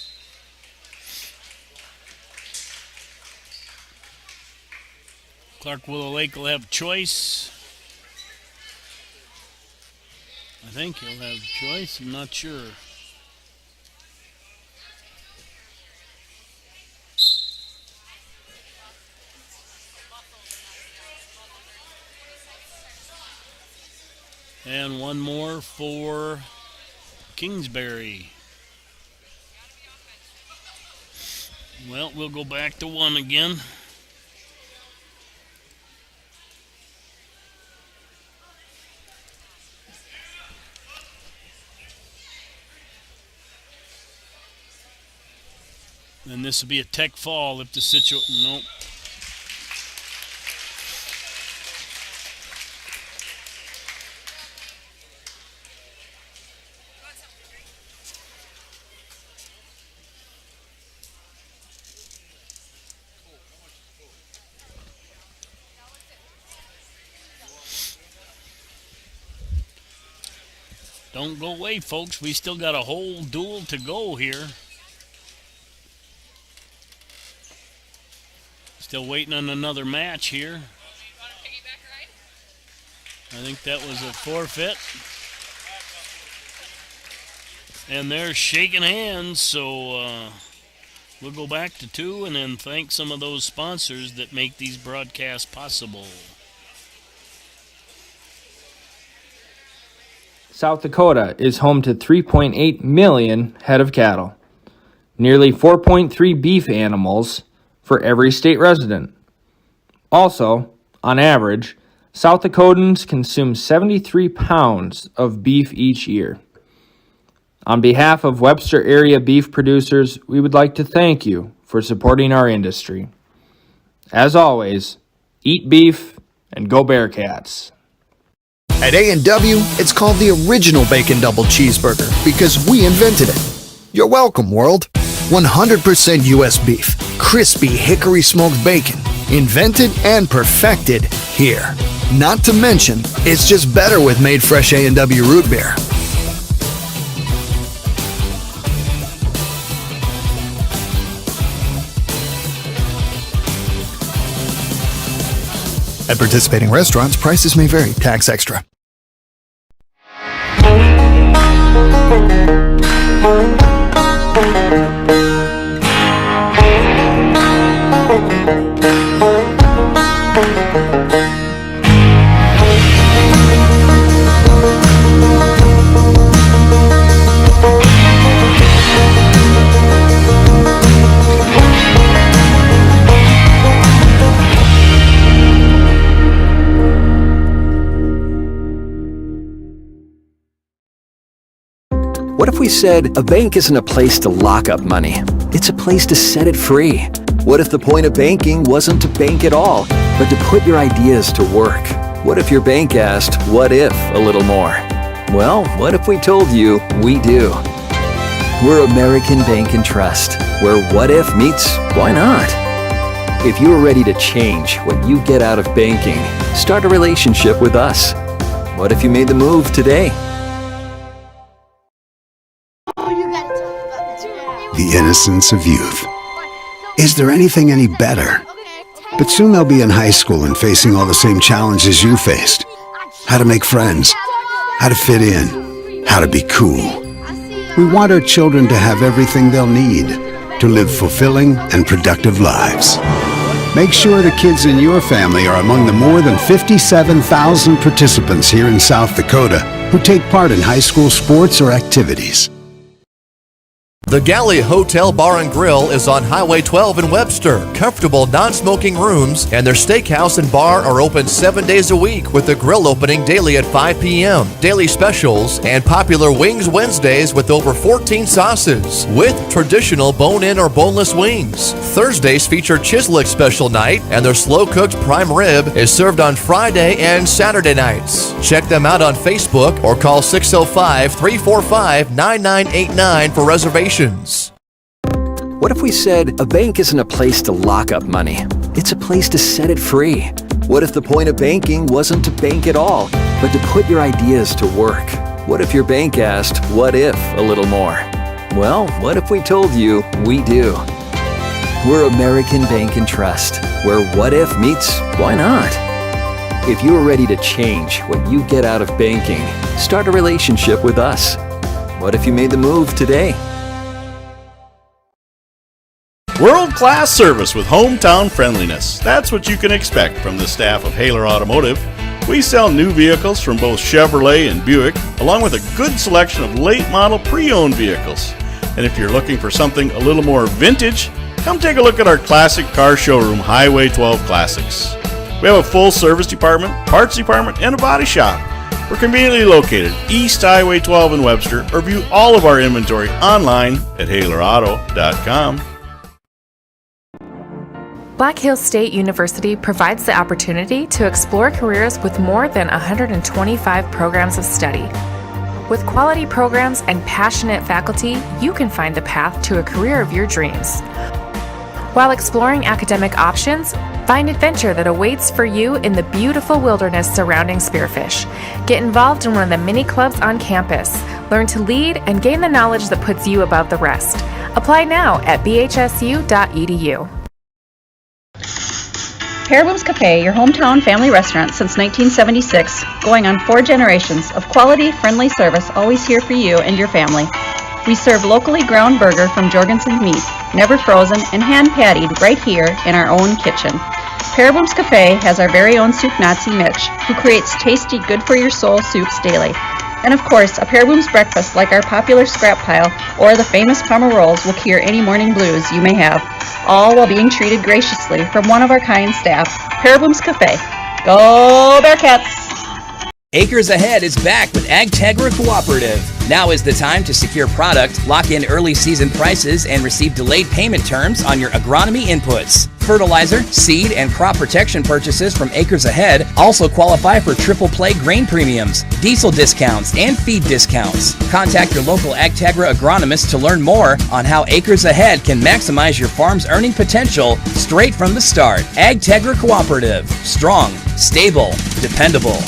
Clark Willow Lake will have choice. I think he'll have choice. I'm not sure. And one more for Kingsbury. Well, we'll go back to one again. And this will be a tech fall if the situation... Nope. Don't go away, folks. We still got a whole duel to go here. Still waiting on another match here. I think that was a forfeit. And they're shaking hands, so we'll go back to 2 and then thank some of those sponsors that make these broadcasts possible. South Dakota is home to 3.8 million head of cattle, nearly 4.3 beef animals for every state resident. Also, on average, South Dakotans consume 73 pounds of beef each year. On behalf of Webster area beef producers, we would like to thank you for supporting our industry. As always, eat beef and go Bearcats. At A&W, it's called the original Bacon Double Cheeseburger because we invented it. You're welcome, world. 100% U.S. beef, crispy hickory smoked bacon, invented and perfected here. Not to mention, it's just better with made fresh A&W root beer. At participating restaurants, prices may vary. Tax extra. What if we said a bank isn't a place to lock up money? It's a place to set it free. What if the point of banking wasn't to bank at all, but to put your ideas to work? What if your bank asked, what if, a little more? Well, what if we told you, we do? We're American Bank and Trust, where what if meets why not? If you're ready to change what you get out of banking, start a relationship with us. What if you made the move today? The innocence of youth. Is there anything any better? But soon they'll be in high school and facing all the same challenges you faced. How to make friends, how to fit in, how to be cool. We want our children to have everything they'll need to live fulfilling and productive lives. Make sure the kids in your family are among the more than 57,000 participants here in South Dakota who take part in high school sports or activities. The Galley Hotel Bar and Grill is on Highway 12 in Webster. Comfortable non-smoking rooms and their steakhouse and bar are open 7 days a week with the grill opening daily at 5 p.m. Daily specials and popular Wings Wednesdays with over 14 sauces with traditional bone-in or boneless wings. Thursdays feature Chislick special night and their slow-cooked prime rib is served on Friday and Saturday nights. Check them out on Facebook or call 605-345-9989 for reservations. What if we said a bank isn't a place to lock up money? It's a place to set it free. What if the point of banking wasn't to bank at all, but to put your ideas to work? What if your bank asked, what if, a little more? Well, what if we told you, we do? We're American Bank and Trust, where what if meets why not? If you're ready to change what you get out of banking, start a relationship with us. What if you made the move today? World-class service with hometown friendliness. That's what you can expect from the staff of Haler Automotive. We sell new vehicles from both Chevrolet and Buick, along with a good selection of late-model pre-owned vehicles. And if you're looking for something a little more vintage, come take a look at our classic car showroom, Highway 12 Classics. We have a full service department, parts department, and a body shop. We're conveniently located East Highway 12 in Webster, or view all of our inventory online at HalerAuto.com. Black Hills State University provides the opportunity to explore careers with more than 125 programs of study. With quality programs and passionate faculty, you can find the path to a career of your dreams. While exploring academic options, find adventure that awaits for you in the beautiful wilderness surrounding Spearfish. Get involved in one of the many clubs on campus. Learn to lead and gain the knowledge that puts you above the rest. Apply now at bhsu.edu. Paraboom's Cafe, your hometown family restaurant since 1976, going on 4 generations of quality, friendly service, always here for you and your family. We serve locally ground burger from Jorgensen's Meat, never frozen and hand-pattied right here in our own kitchen. Paraboom's Cafe has our very own soup Nazi Mitch, who creates tasty, good-for-your-soul soups daily. And of course, a Paraboom's breakfast like our popular scrap pile or the famous Parma rolls will cure any morning blues you may have, all while being treated graciously from one of our kind staff. Paraboom's Cafe. Go Bearcats! Acres Ahead is back with AgTegra Cooperative. Now is the time to secure product, lock in early season prices, and receive delayed payment terms on your agronomy inputs. Fertilizer, seed, and crop protection purchases from Acres Ahead also qualify for triple play grain premiums, diesel discounts, and feed discounts. Contact your local AgTegra agronomist to learn more on how Acres Ahead can maximize your farm's earning potential straight from the start. AgTegra Cooperative. Strong, stable, dependable.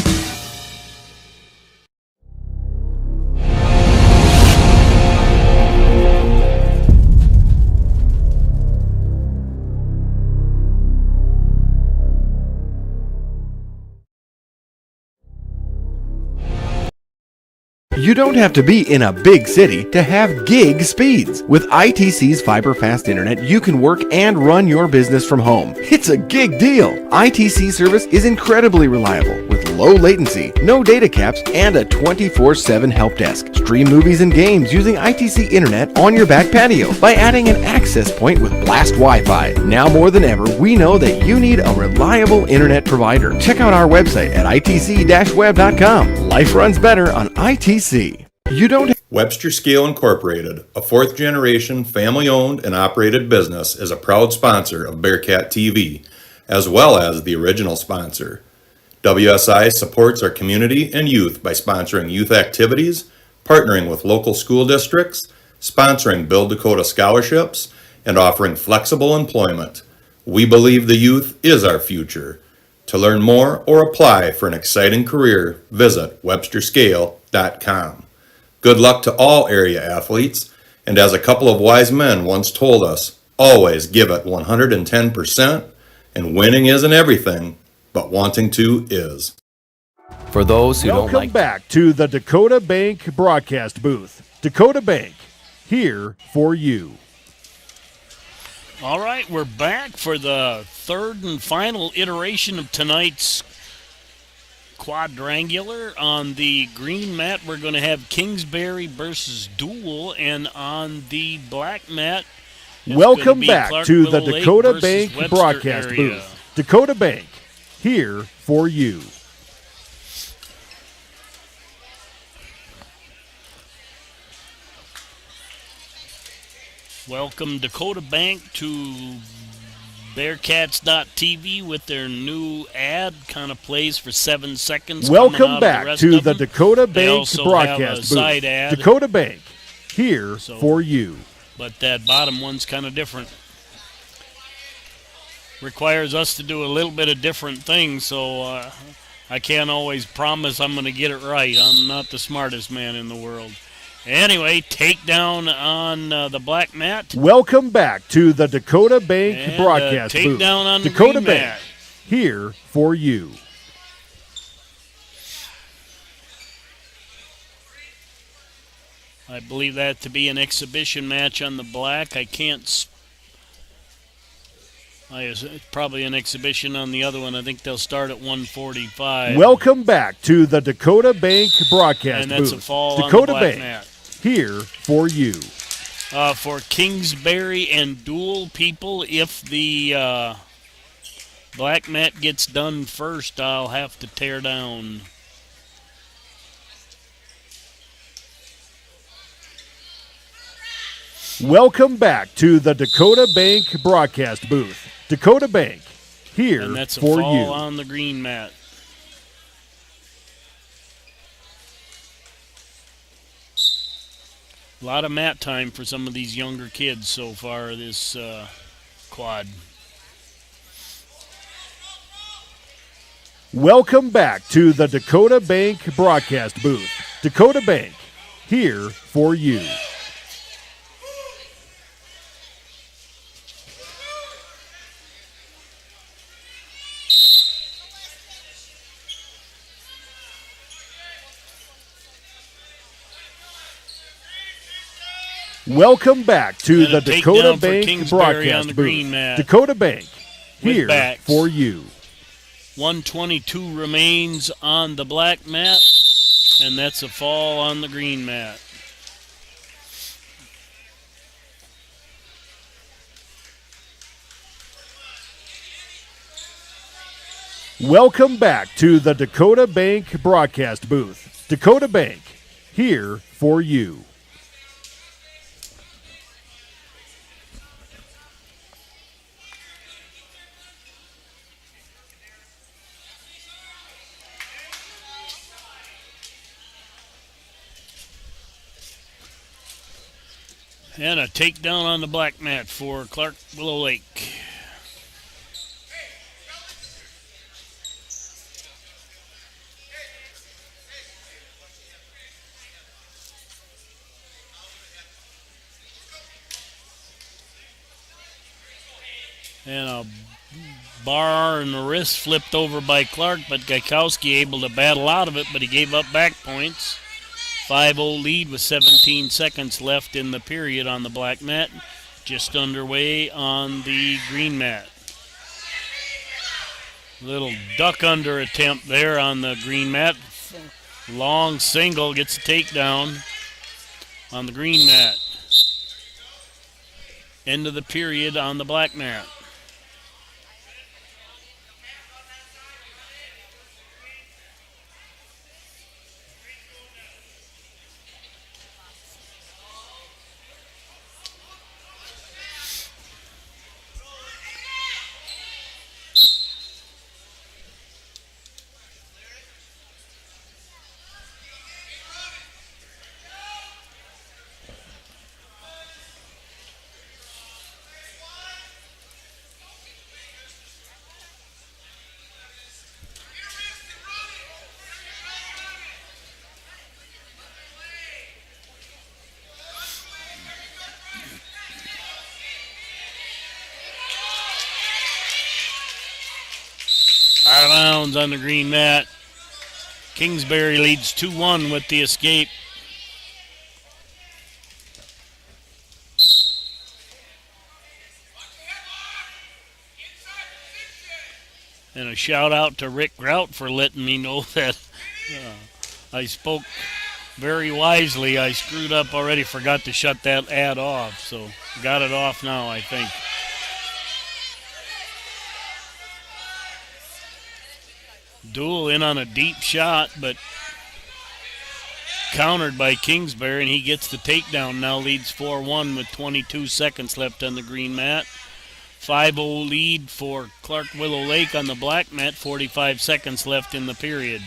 You don't have to be in a big city to have gig speeds. With ITC's fiber fast internet, you can work and run your business from home. It's a gig deal. ITC service is incredibly reliable with low latency, no data caps, and a 24/7 help desk. Stream movies and games using ITC internet on your back patio by adding an access point with Blast Wi-Fi. Now more than ever, we know that you need a reliable internet provider. Check out our website at itc-web.com. Life runs better on ITC. You don't. Webster Scale Incorporated, a fourth-generation, family-owned and operated business, is a proud sponsor of Bearcat TV, as well as the original sponsor. WSI supports our community and youth by sponsoring youth activities, partnering with local school districts, sponsoring Build Dakota scholarships, and offering flexible employment. We believe the youth is our future. To learn more or apply for an exciting career, visit websterscale.com. Good luck to all area athletes, and as a couple of wise men once told us, always give it 110%, and winning isn't everything, but wanting to is. For those who don't like... Welcome back to the Dakota Bank broadcast booth. Dakota Bank, here for you. All right, we're back for the third and final iteration of tonight's quadrangular. On the green mat, we're going to have Kingsbury versus Dual, and on the black mat, welcome back to the Dakota Bank broadcast booth. Dakota Bank, here for you. Welcome Dakota Bank to Bearcats.tv with their new ad. Kind of plays for 7 seconds. Welcome back to the Dakota Bank broadcast booth. Dakota Bank, here for you. But that bottom one's kind of different. Requires us to do a little bit of different things, so I can't always promise I'm going to get it right. I'm not the smartest man in the world. Anyway, takedown on the black mat. Welcome back to the Dakota Bank broadcast booth. Takedown on the Dakota green Bank, mat. here for you. I believe that to be an exhibition match on the black. I can't. It's probably an exhibition on the other one. I think they'll start at 145. Welcome back to the Dakota Bank broadcast and that's booth. A fall Dakota on the black Bank, mat. here for you. For Kingsbury and Dual people, if the black mat gets done first, I'll have to tear down. Welcome back to the Dakota Bank broadcast booth. Dakota Bank, here and that's a for fall you. On the green mat. A lot of mat time for some of these younger kids so far this quad. Welcome back to the Dakota Bank broadcast booth. Dakota Bank, here for you. Welcome back to the Dakota takedown for Bank Kingsbury on broadcast the booth. green mat. Dakota Bank, With here backs. for you. 122 remains on the black mat, and that's a fall on the green mat. Welcome back to the Dakota Bank broadcast booth. Dakota Bank, here for you. And a takedown on the black mat for Clark Willow Lake. And a bar and the wrist flipped over by Clark, but Gaikowski able to battle out of it, but he gave up back points. 5-0 lead with 17 seconds left in the period on the black mat. Just underway on the green mat. Little duck under attempt there on the green mat. Long single gets a takedown on the green mat. End of the period on the black mat. Out of bounds on the green mat. Kingsbury leads 2-1 with the escape. And a shout out to Rick Grout for letting me know that I spoke very wisely. I screwed up already, forgot to shut that ad off. So got it off now, I think. Duel in on a deep shot, but countered by Kingsbury, and he gets the takedown. Now leads 4-1 with 22 seconds left on the green mat. 5-0 lead for Clark Willow Lake on the black mat, 45 seconds left in the period.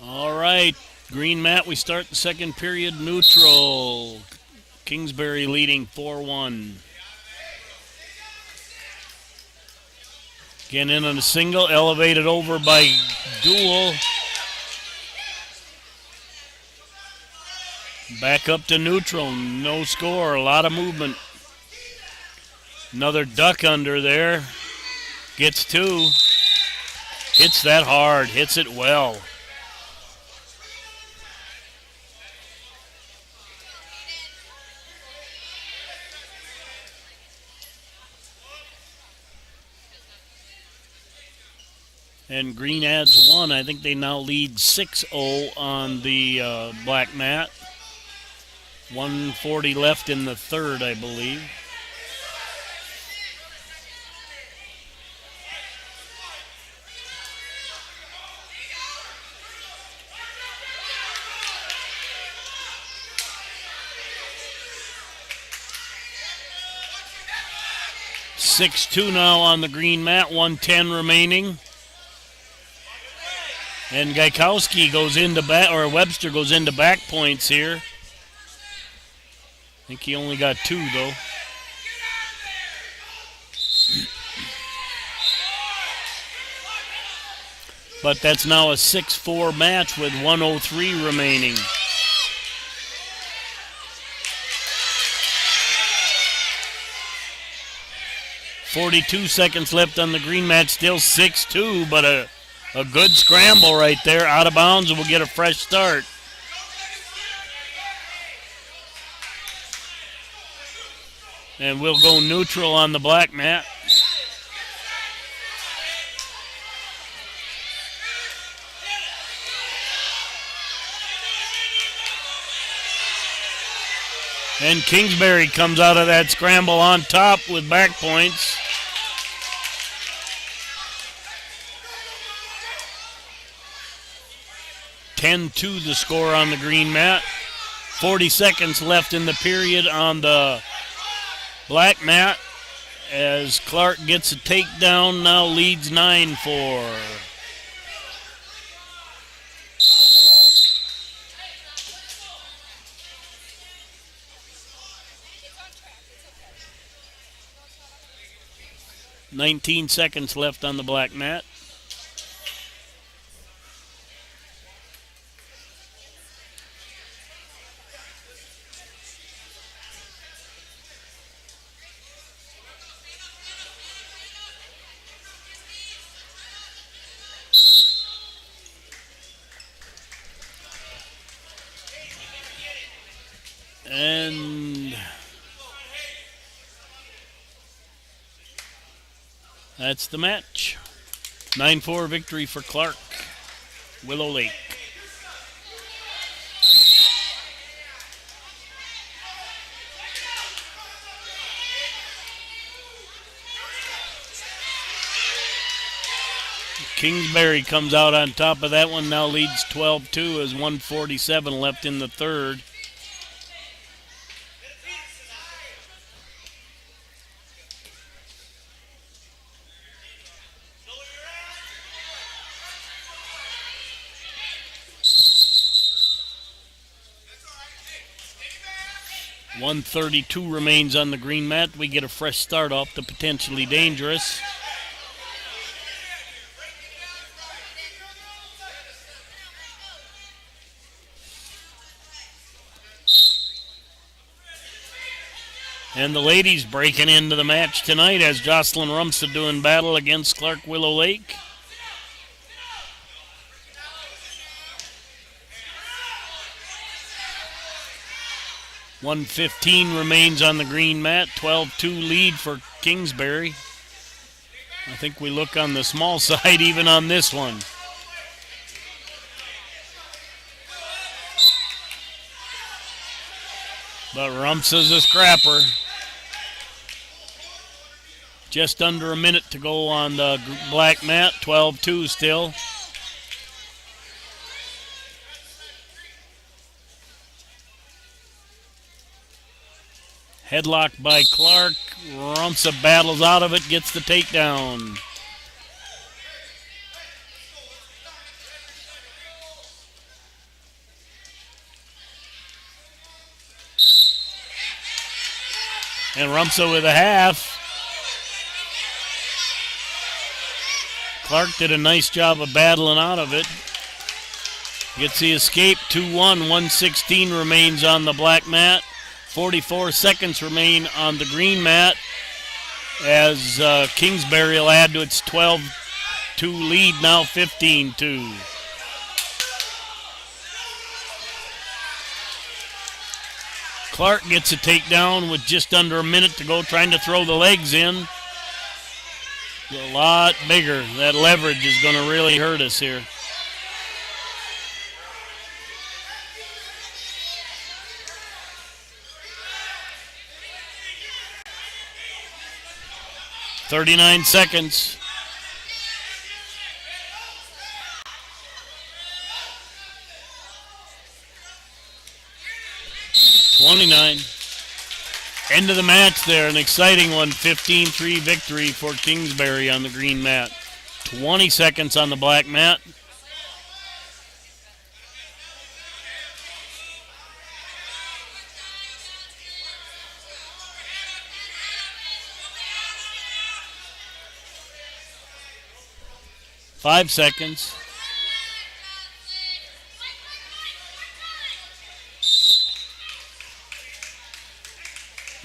All right, green mat, we start the second period neutral. Kingsbury leading 4-1. Again in on a single, elevated over by Duel. Back up to neutral, no score, a lot of movement. Another duck under there. Gets two. Hits that hard, hits it well. And green adds one. I think they now lead 6-0 on the black mat. 1:40 left in the third, I believe. (6-2) now on the green mat. 1:10 remaining. And Gaikowski goes into back, or Webster goes into back points here. I think he only got two, though. But that's now a 6-4 match with 1:03 remaining. .42 seconds left on the green mat, still 6-2, but a good scramble right there. Out of bounds, and we'll get a fresh start. And we'll go neutral on the black mat. And Kingsbury comes out of that scramble on top with back points. .10-2 the score on the green mat. 40 seconds left in the period on the black mat as Clark gets a takedown, now leads 9-4. .19 seconds left on the black mat. And that's the match. 9-4 victory for Clark, Willow Lake. Kingsbury comes out on top of that one, now leads 12-2 as 1:47 left in the third. .132 remains on the green mat. We get a fresh start off the potentially dangerous. And the ladies breaking into the match tonight as Jocelyn Rumsa doing battle against Clark Willow Lake. .115 remains on the green mat. 12-2 lead for Kingsbury. I think we look on the small side even on this one. But Rumsa's a scrapper. Just under a minute to go on the black mat. 12-2 still. Headlock by Clark. Rumsa battles out of it, gets the takedown. And Rumsa with a half. Clark did a nice job of battling out of it. Gets the escape, 2-1. 1:16 remains on the black mat. 44 seconds remain on the green mat as Kingsbury will add to its 12-2 lead, now 15-2. Clark gets a takedown with just under a minute to go, trying to throw the legs in. A lot bigger. That leverage is going to really hurt us here. .39 seconds. .29. End of the match there. An exciting one. 15-3 victory for Kingsbury on the green mat. 20 seconds on the black mat. Five seconds.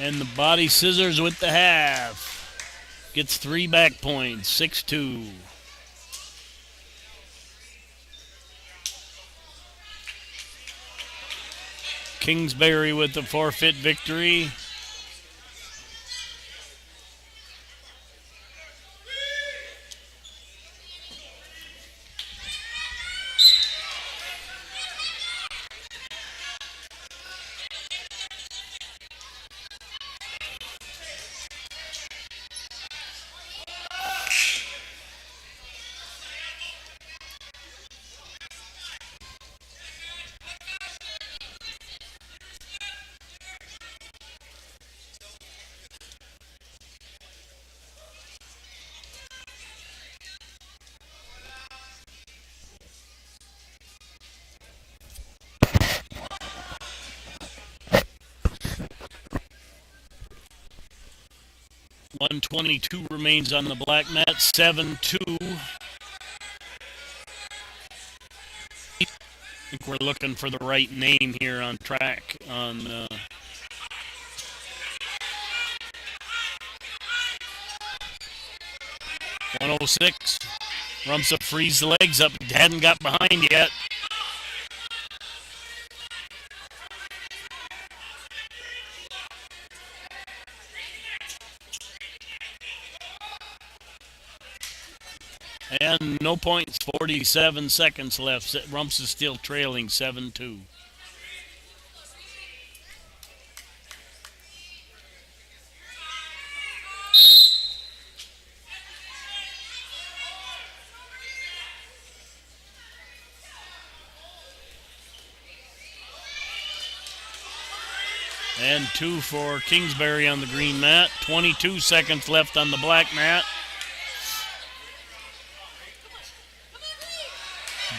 And the Body Scissors with the half. Gets 3 back points, 6-2. Kingsbury with the forfeit victory. .122 remains on the black mat, 7-2. I think we're looking for the right name here on track. 106. Rumsa frees the legs up. Hadn't got behind yet. And no points, 47 seconds left. Rumps is still trailing 7-2. And 2 for Kingsbury on the green mat. 22 seconds left on the black mat.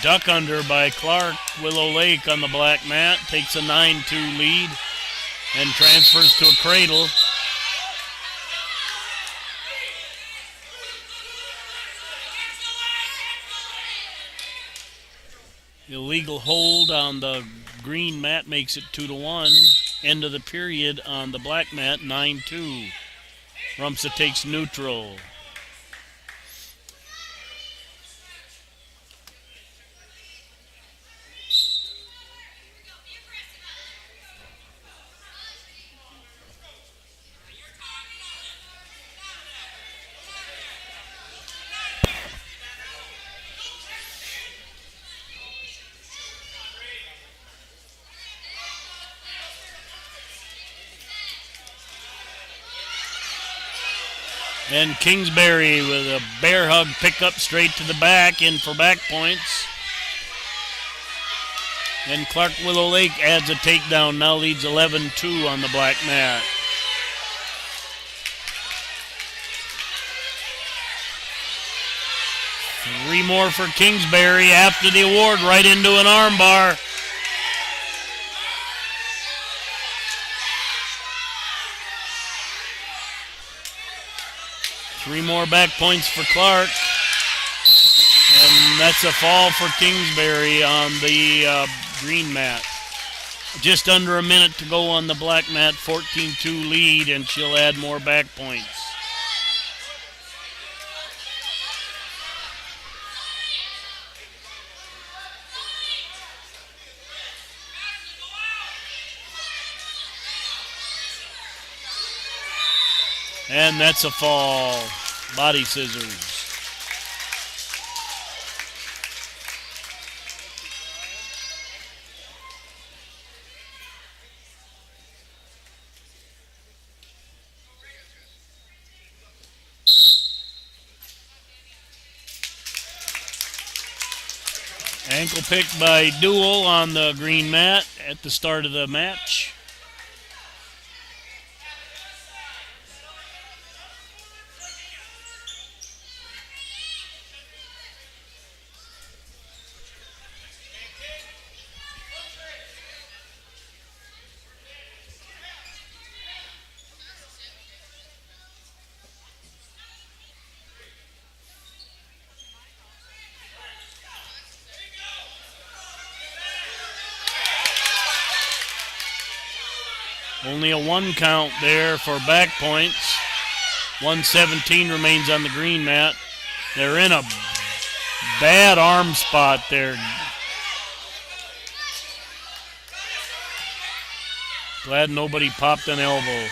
Duck under by Clark. Willow Lake on the black mat. Takes a 9-2 lead and transfers to a cradle. Illegal hold on the green mat makes it 2-1. End of the period on the black mat, 9-2. Rumsa takes neutral. And Kingsbury with a bear hug pickup straight to the back, in for back points. And Clark Willow Lake adds a takedown, now leads 11-2 on the black mat. Three more for Kingsbury after the award, right into an armbar. Three more back points for Clark. And that's a fall for Kingsbury on the green mat. Just under a minute to go on the black mat, 14-2 lead, and she'll add more back points. And that's a fall. Body scissors. Ankle pick by Duel on the green mat at the start of the match. Only a 1 count there for back points. 117 remains on the green mat. They're in a bad arm spot there. Glad nobody popped an elbow.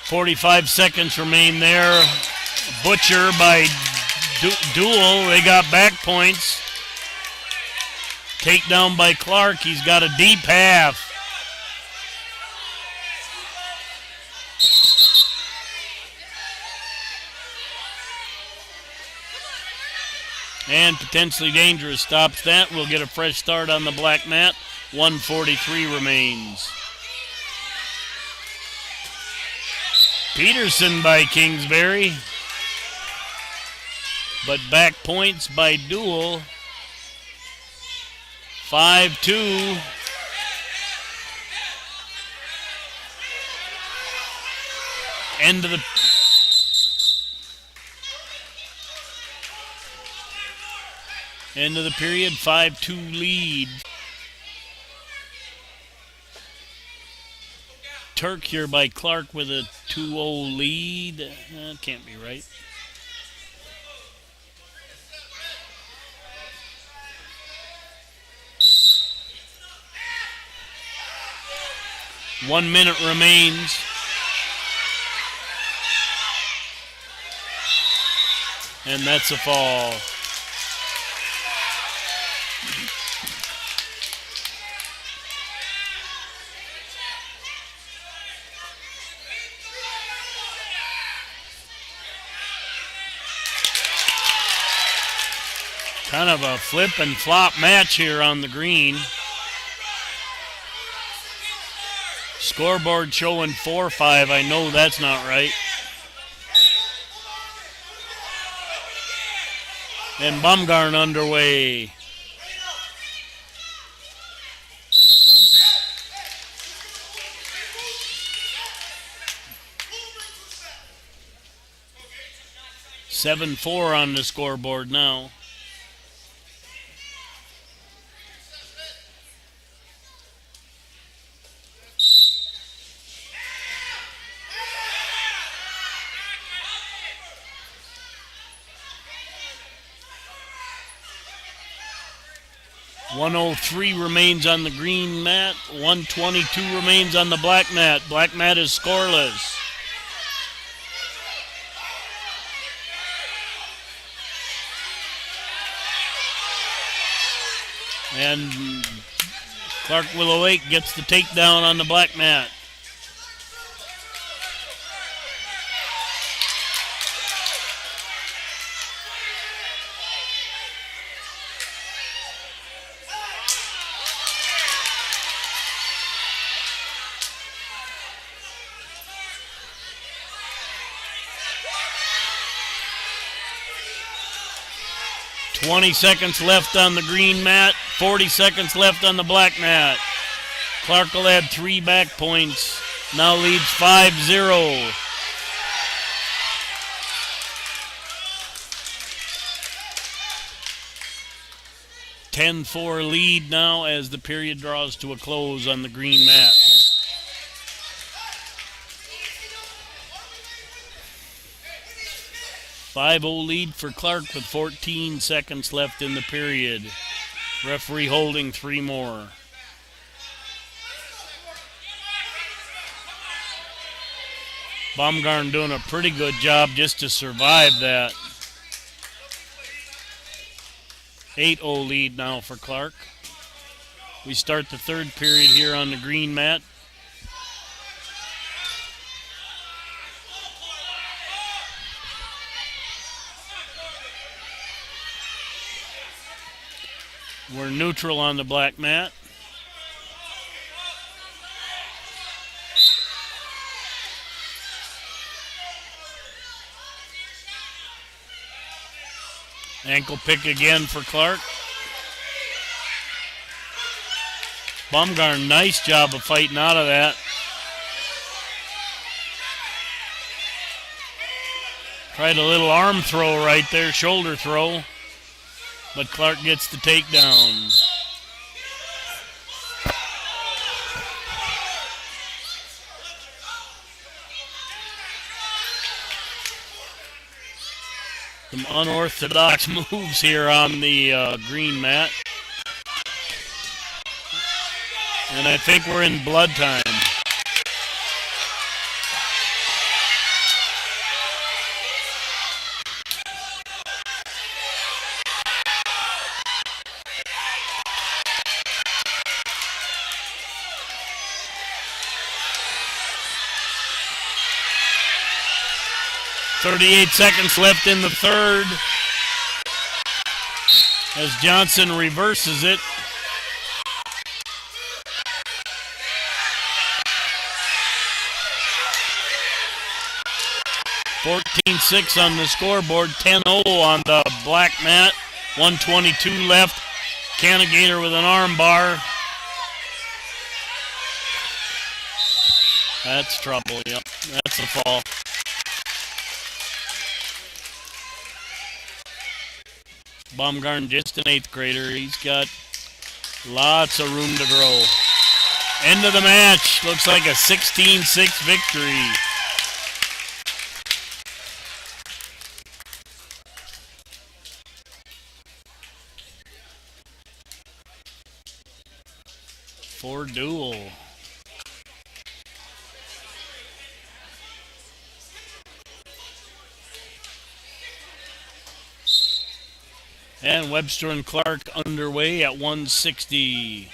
.45 seconds remain there. Butcher by Duel. They got back points. Takedown by Clark. He's got a deep half. And potentially dangerous. Stops that. We'll get a fresh start on the black mat. 1:43 remains. Peterson by Kingsbury. But back points by Duel. 5-2. End of the period. 5-2 lead. Turk here by Clark with a 2-0 lead. Can't be right. One minute remains. And that's a fall. Kind of a flip and flop match here on the green. Scoreboard showing 4-5. I know that's not right. And Baumgarn underway. .74 on the scoreboard now. .103 remains on the green mat. 122 remains on the black mat. Black mat is scoreless. And Clark Willow Lake gets the takedown on the black mat. .20 seconds left on the green mat, 40 seconds left on the black mat. Clark will add 3 back points, now leads 5-0. .10-4 lead now as the period draws to a close on the green mat. .50 lead for Clark with 14 seconds left in the period. Referee holding 3 more. Baumgarn doing a pretty good job just to survive that. 8-0 lead now for Clark. We start the third period here on the green mat. We're neutral on the black mat. Ankle pick again for Clark. Baumgarten, nice job of fighting out of that. Tried a little arm throw right there, shoulder throw. But Clark gets the takedown. Some unorthodox moves here on the green mat. And I think we're in blood time. .38 seconds left in the third as Johnson reverses it. .14.6 on the scoreboard, 10-0 on the black mat, 1:22 left. Canagator with an arm bar. That's trouble, yep, that's a fall. Baumgarten, just an 8th grader. He's got lots of room to grow. End of the match. Looks like a 16-6 victory. For Dual. And Webster and Clark underway at 160.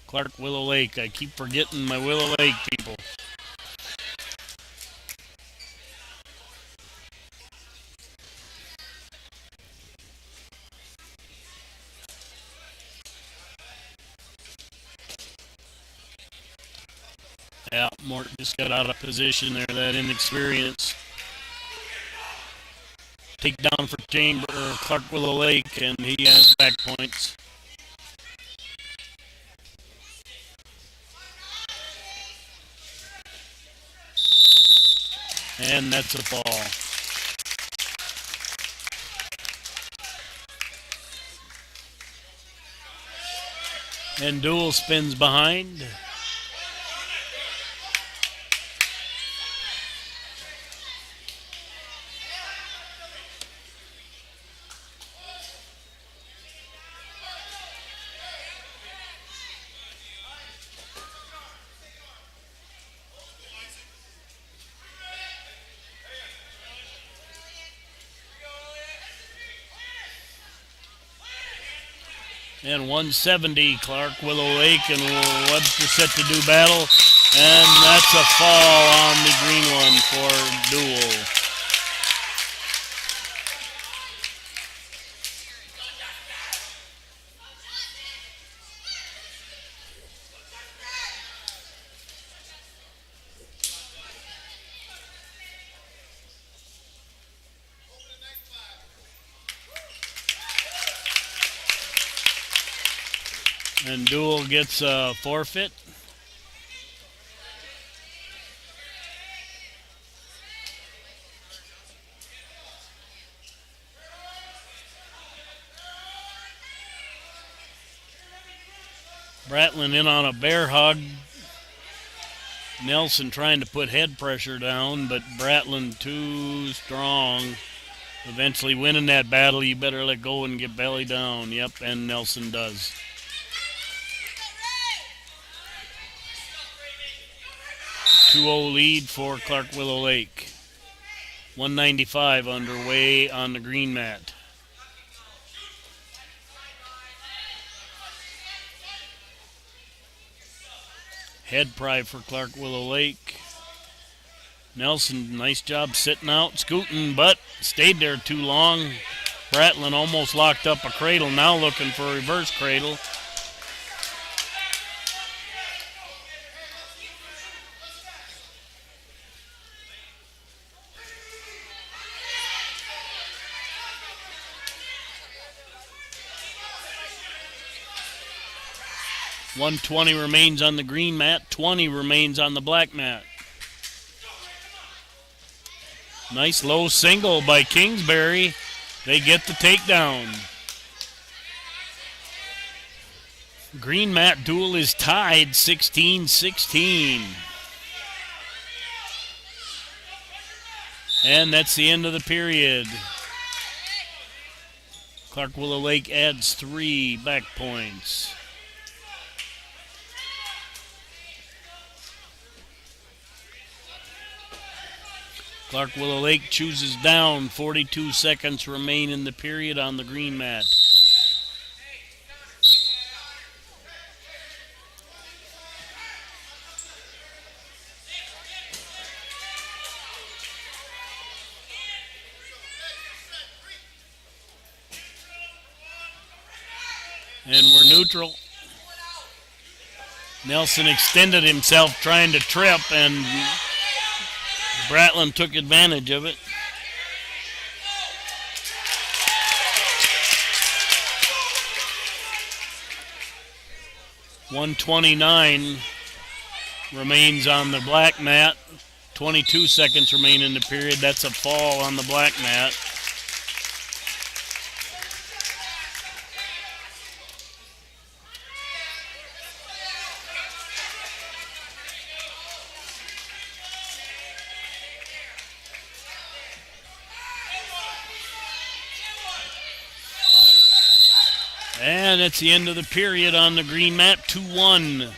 Clark, Willow Lake. I keep forgetting my Willow Lake people. Yeah, Mort just got out of position there, that inexperience. Takedown for Clark Willow Lake, and he has back points. And that's a fall. And Dual spins behind. And 170, Clark, Willow Lake, and Webster set to do battle. And that's a fall on the green one for Dual. And Dual gets a forfeit. Bratlin in on a bear hug. Nelson trying to put head pressure down, but Bratlin too strong. Eventually winning that battle, you better let go and get belly down. Yep, and Nelson does. .20 lead for Clark Willow Lake. 195 underway on the green mat. Head pry for Clark Willow Lake. Nelson, nice job sitting out, scooting, but stayed there too long. Bratlin almost locked up a cradle, now looking for a reverse cradle. 120 remains on the green mat, 20 remains on the black mat. Nice low single by Kingsbury. They get the takedown. Green mat duel is tied 16-16. And that's the end of the period. Clark Willow Lake adds 3 back points. Clark Willow Lake chooses down. 42 seconds remain in the period on the green mat. And we're neutral. Nelson extended himself trying to trip, and Bratland took advantage of it. .129 remains on the black mat. 22 seconds remain in the period. That's a fall on the black mat. And it's the end of the period on the green mat, 2-1.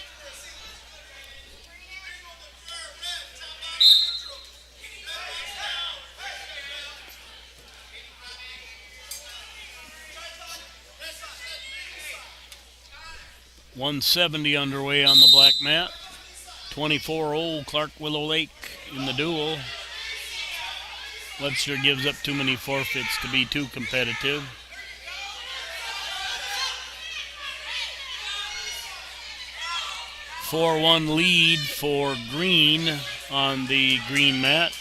.170 underway on the black mat. 24-0 Clark Willow Lake in the duel. Webster gives up too many forfeits to be too competitive. .41 lead for Green on the green mat.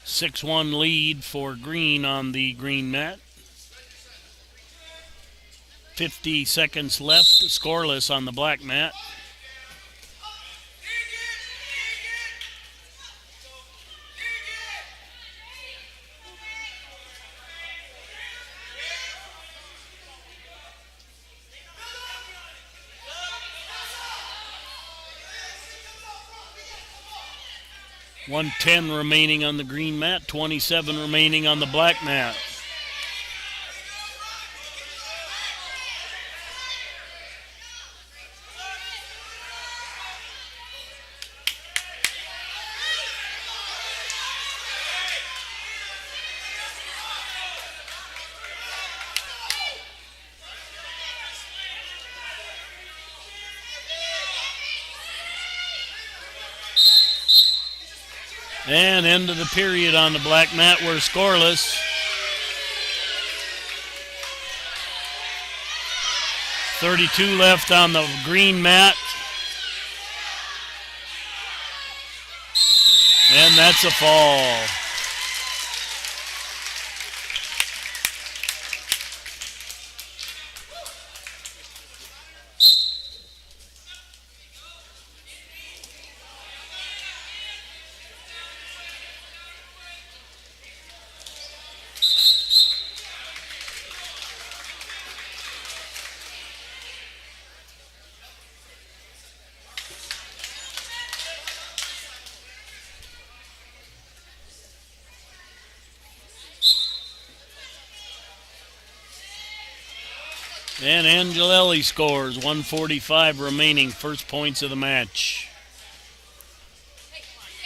.61 lead for Green on the green mat. 50 seconds left, scoreless on the black mat. .110 remaining on the green mat, 27 remaining on the black mat. And end of the period on the black mat. We're scoreless. .32 left on the green mat. And that's a fall. And Angelelli scores, 1:45 remaining, first points of the match.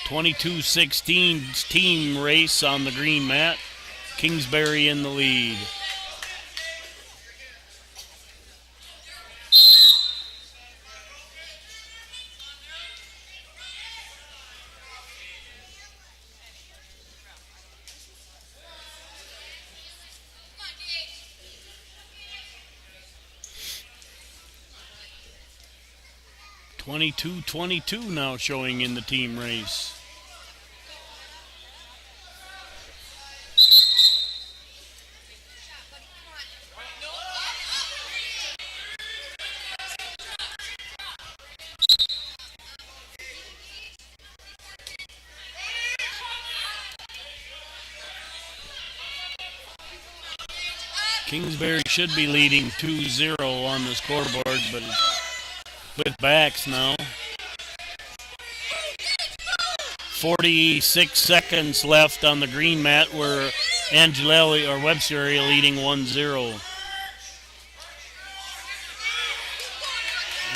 22-16 team race on the green mat. Kingsbury in the lead. 22-22 now showing in the team race. Kingsbury should be leading 2-0 on the scoreboard, but with backs now. 46 seconds left on the green mat where Angelelli or Webster area leading 1-0.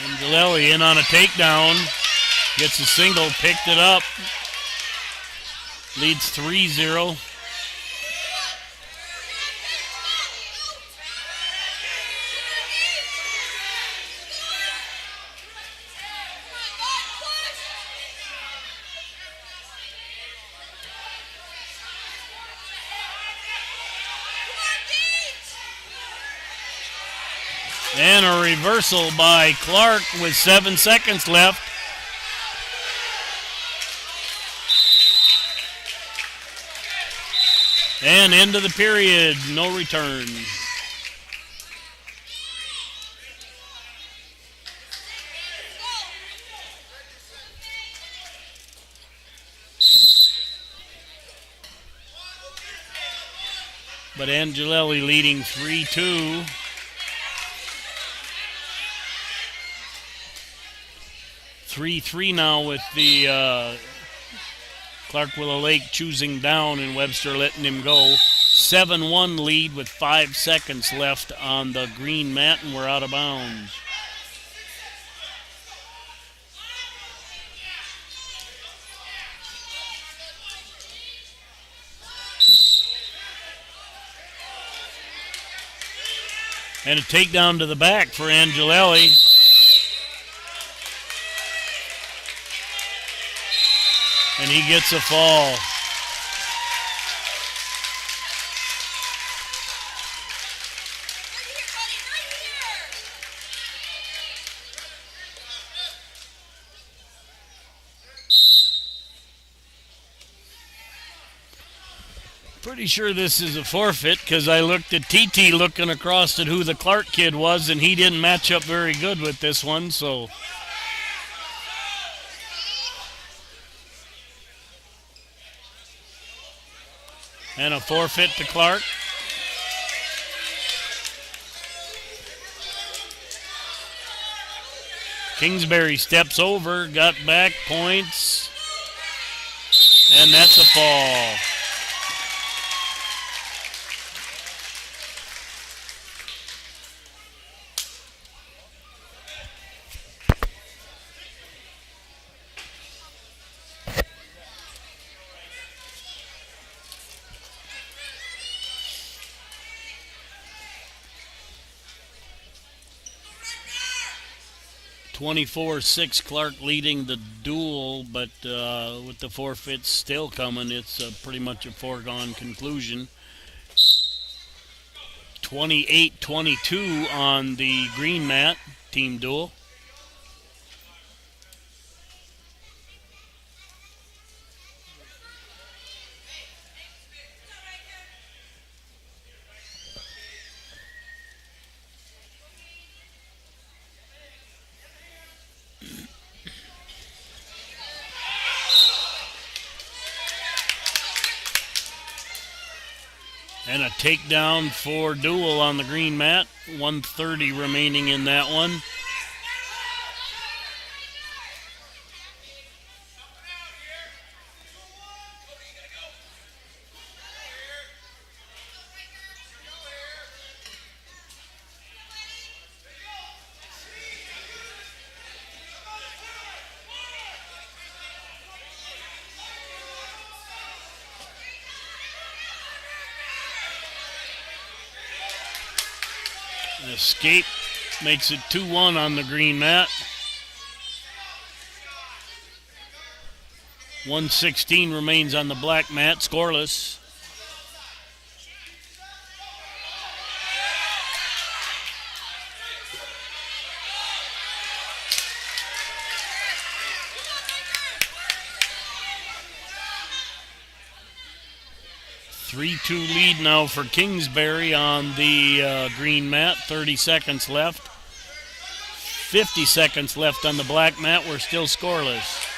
Angelelli in on a takedown. Gets a single, picked it up. Leads 3-0. And a reversal by Clark with 7 seconds left. And end of the period, no return. But Angelelli leading 3-2. 3-3 now with the Clark Willow Lake choosing down and Webster letting him go. 7-1 lead with 5 seconds left on the green mat, and we're out of bounds. And a takedown to the back for Angelelli. And he gets a fall. Pretty sure this is a forfeit because I looked at TT looking across at who the Clark kid was, and he didn't match up very good with this one, so... And a forfeit to Clark. Kingsbury steps over, got back points, and that's a fall. (24-6) Clark leading the duel, but with the forfeits still coming, it's pretty much a foregone conclusion. 28-22 on the green mat, team duel. And a takedown for duel on the green mat. 1:30 remaining in that one. Escape makes it 2-1 on the green mat. 1:16 remains on the black mat, scoreless. 3-2 lead now for Kingsbury on the green mat. 30 seconds left. 50 seconds left on the black mat. We're still scoreless.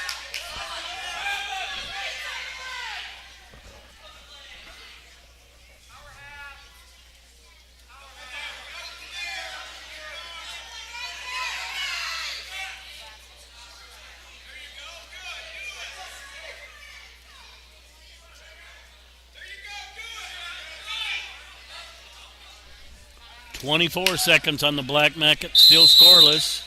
.24 seconds on the black mat, still scoreless.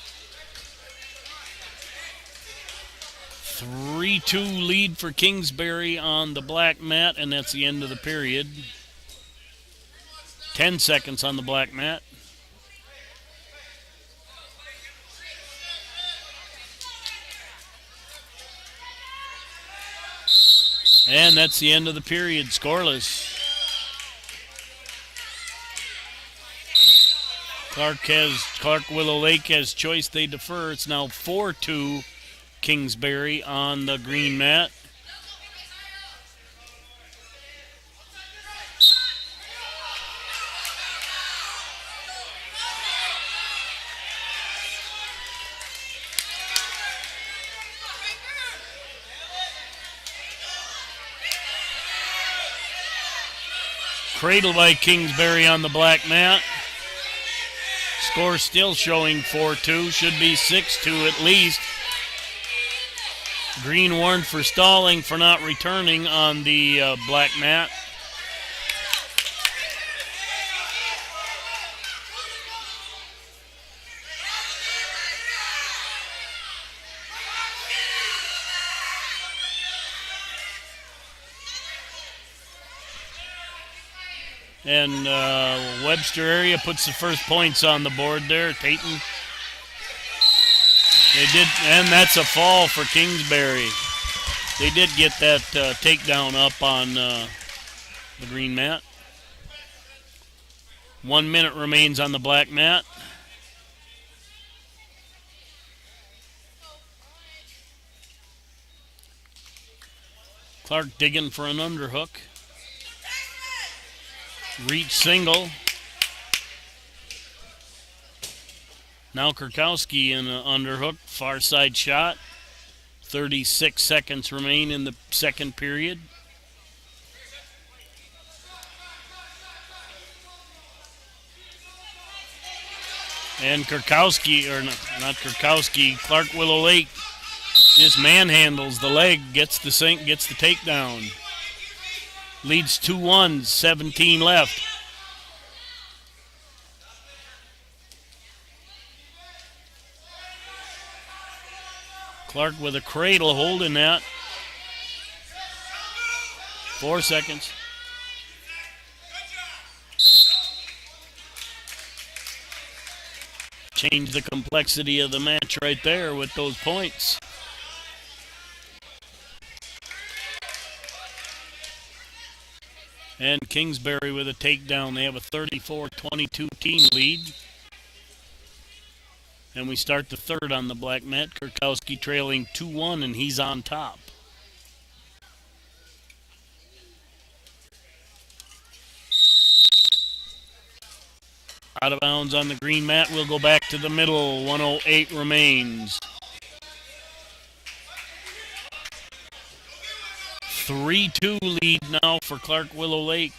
3-2 lead for Kingsbury on the black mat, and that's the end of the period. 10 seconds on the black mat. And that's the end of the period, scoreless. Clark Willow Lake has choice, they defer. It's now 4-2 Kingsbury on the green mat. Cradle by Kingsbury on the black mat. Score still showing 4-2. Should be 6-2 at least. Green warned for stalling for not returning on the black mat. And Webster area puts the first points on the board there. Peyton. They did, and that's a fall for Kingsbury. They did get that takedown up on the green mat. 1 minute remains on the black mat. Clark digging for an underhook. Reach single. Now Kurkowski in an underhook, far side shot. 36 seconds remain in the second period. And Kurkowski, or not Kurkowski, Clark Willow Lake just manhandles the leg, gets the sink, gets the takedown. Leads 2-1, 17 left. Clark with a cradle holding that. 4 seconds. Change the complexity of the match right there with those points. And Kingsbury with a takedown. They have a 34-22 team lead. And we start the third on the black mat. Kurkowski trailing 2-1, and he's on top. Out of bounds on the green mat. We'll go back to the middle. 1:08 remains. 3-2 lead now for Clark Willow Lake.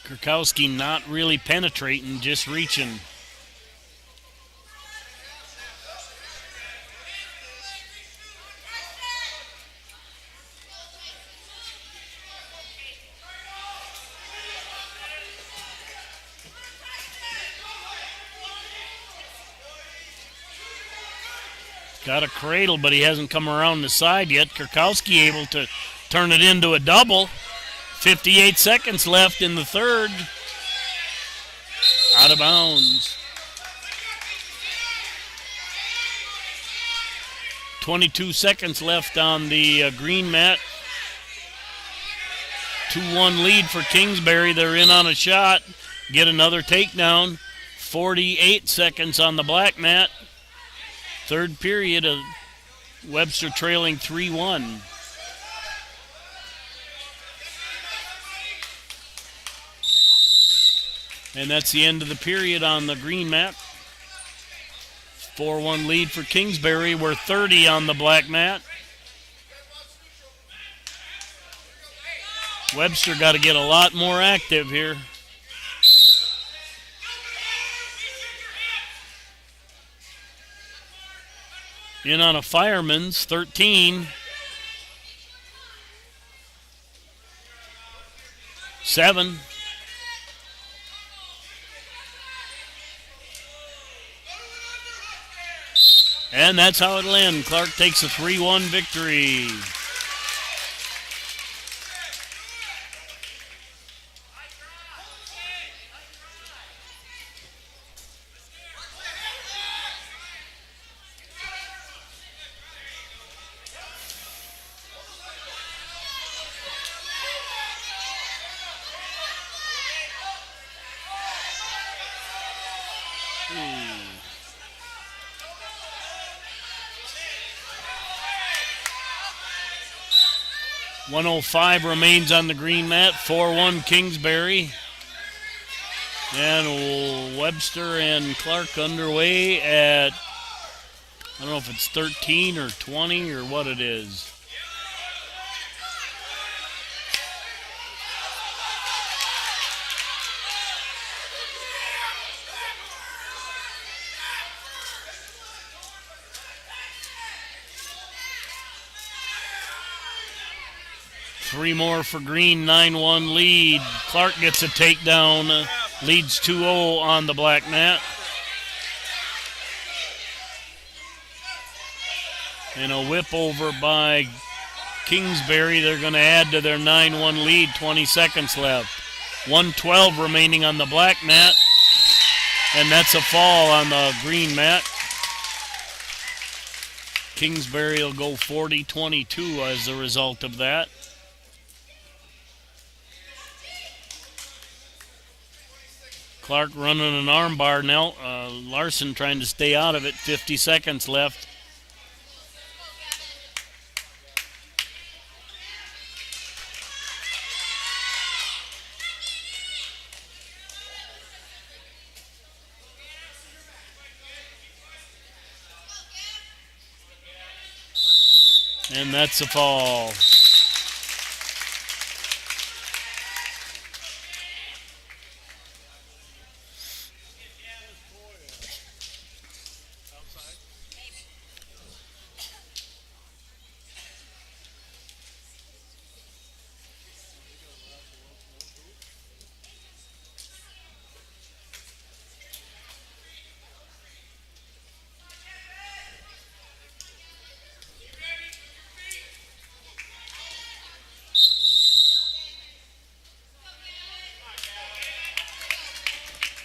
Kurkowski not really penetrating, just reaching. Got a cradle, but he hasn't come around the side yet. Kurkowski able to turn it into a double. 58 seconds left in the third. Out of bounds. 22 seconds left on the green mat. 2-1 lead for Kingsbury. They're in on a shot. Get another takedown. 48 seconds on the black mat. Third period of Webster trailing 3-1. And that's the end of the period on the green mat. 4-1 lead for Kingsbury. We're 30 on the black mat. Webster got to get a lot more active here. In on a Fireman's, 13. 7. And that's how it'll end. Clark takes a 3-1 victory. Hmm. 105 remains on the green mat. 4-1 Kingsbury. And Webster and Clark underway at, I don't know if it's 13 or 20 or what it is. Three more for Green, 9-1 lead. Clark gets a takedown, leads 2-0 on the black mat. And a whip over by Kingsbury. They're going to add to their 9-1 lead, 20 seconds left. 1:12 remaining on the black mat. And that's a fall on the green mat. Kingsbury will go 40-22 as a result of that. Clark running an armbar now. Larson trying to stay out of it. 50 seconds left. And that's a fall.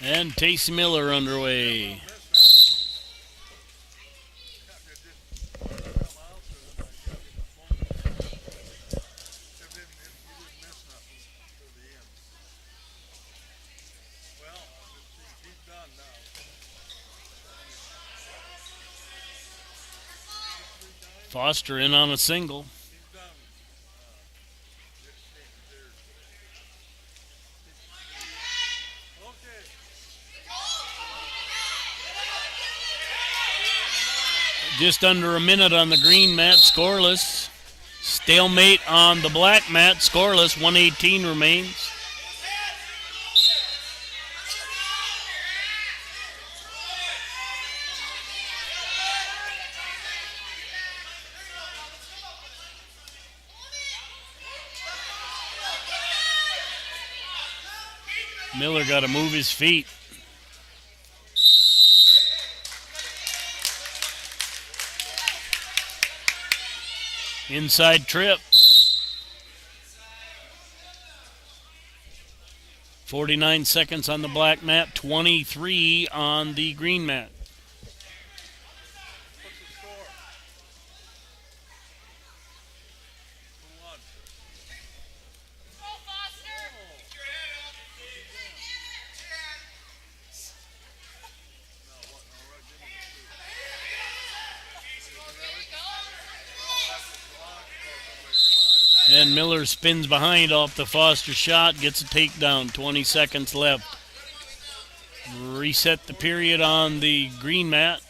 And Tayce Miller underway. Foster in on a single. Just under a minute on the green mat, scoreless. Stalemate on the black mat, scoreless. 1:18 remains. Miller got to move his feet. Inside trip. 49 seconds on the black mat, 23 on the green mat. And Miller spins behind off the Foster shot, gets a takedown, 20 seconds left. Reset the period on the green mat.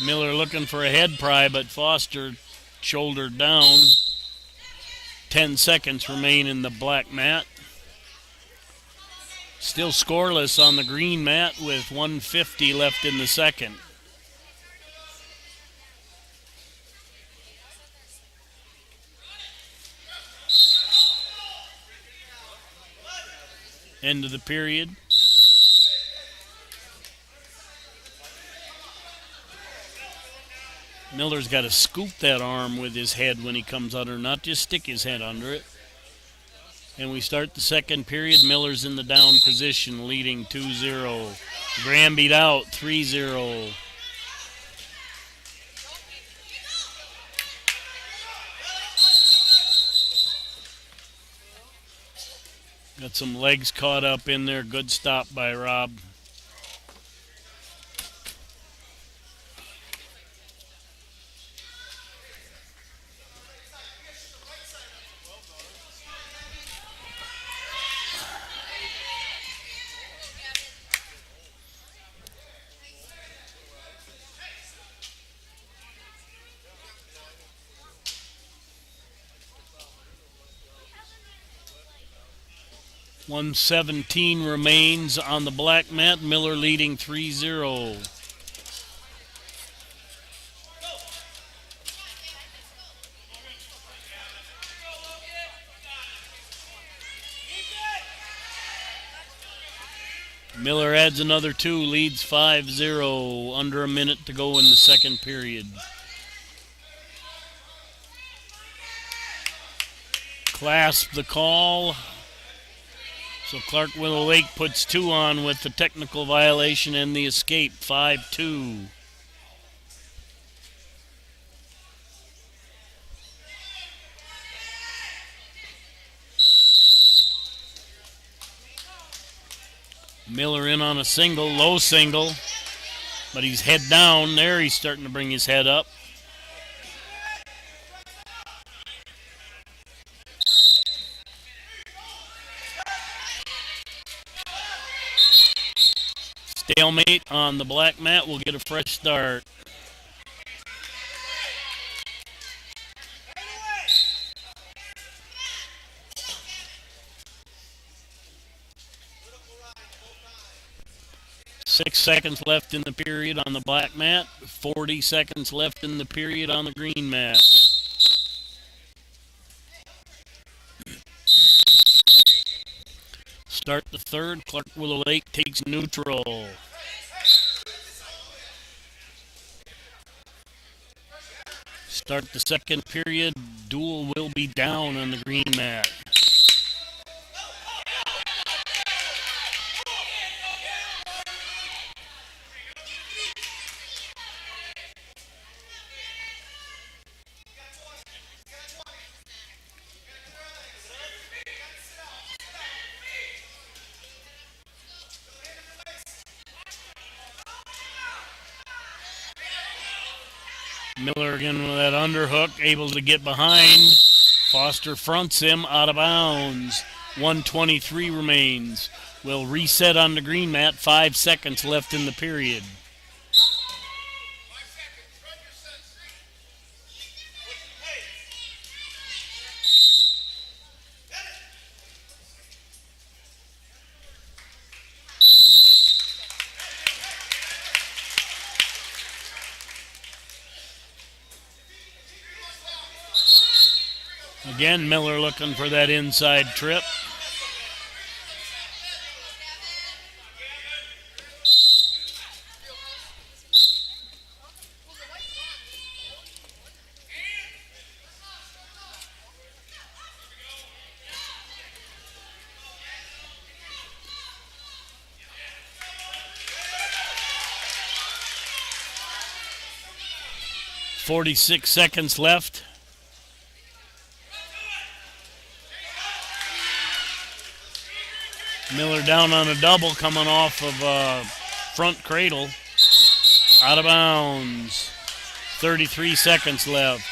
Miller looking for a head pry, but Foster shouldered down. 10 seconds remain in the black mat. Still scoreless on the green mat with 1:50 left in the second. End of the period. Miller's got to scoop that arm with his head when he comes under, not just stick his head under it. And we start the second period. Miller's in the down position, leading 2-0. Graham beat out 3-0. Got some legs caught up in there. Good stop by Rob. .117 remains on the black mat. Miller leading 3-0. Miller adds another 2, leads 5-0. Under a minute to go in the second period. Clasp the call. So Clark Willow Lake puts 2 on with the technical violation and the escape, 5-2. Miller in on a single, low single, but he's head down. There he's starting to bring his head up. Stalemate on the black mat. We'll get a fresh start. Six seconds left in the period on the black mat. 40 seconds left in the period on the green mat. Start the third. Clark Willow Lake takes neutral. Start the second period. Duel will be down on the green mat. Miller again with that underhook, able to get behind. Foster fronts him out of bounds. 1:23 remains. We'll reset on the green mat. 5 seconds left in the period. Again, Miller looking for that inside trip. .46 seconds left. Miller down on a double coming off of front cradle. Out of bounds. 33 seconds left.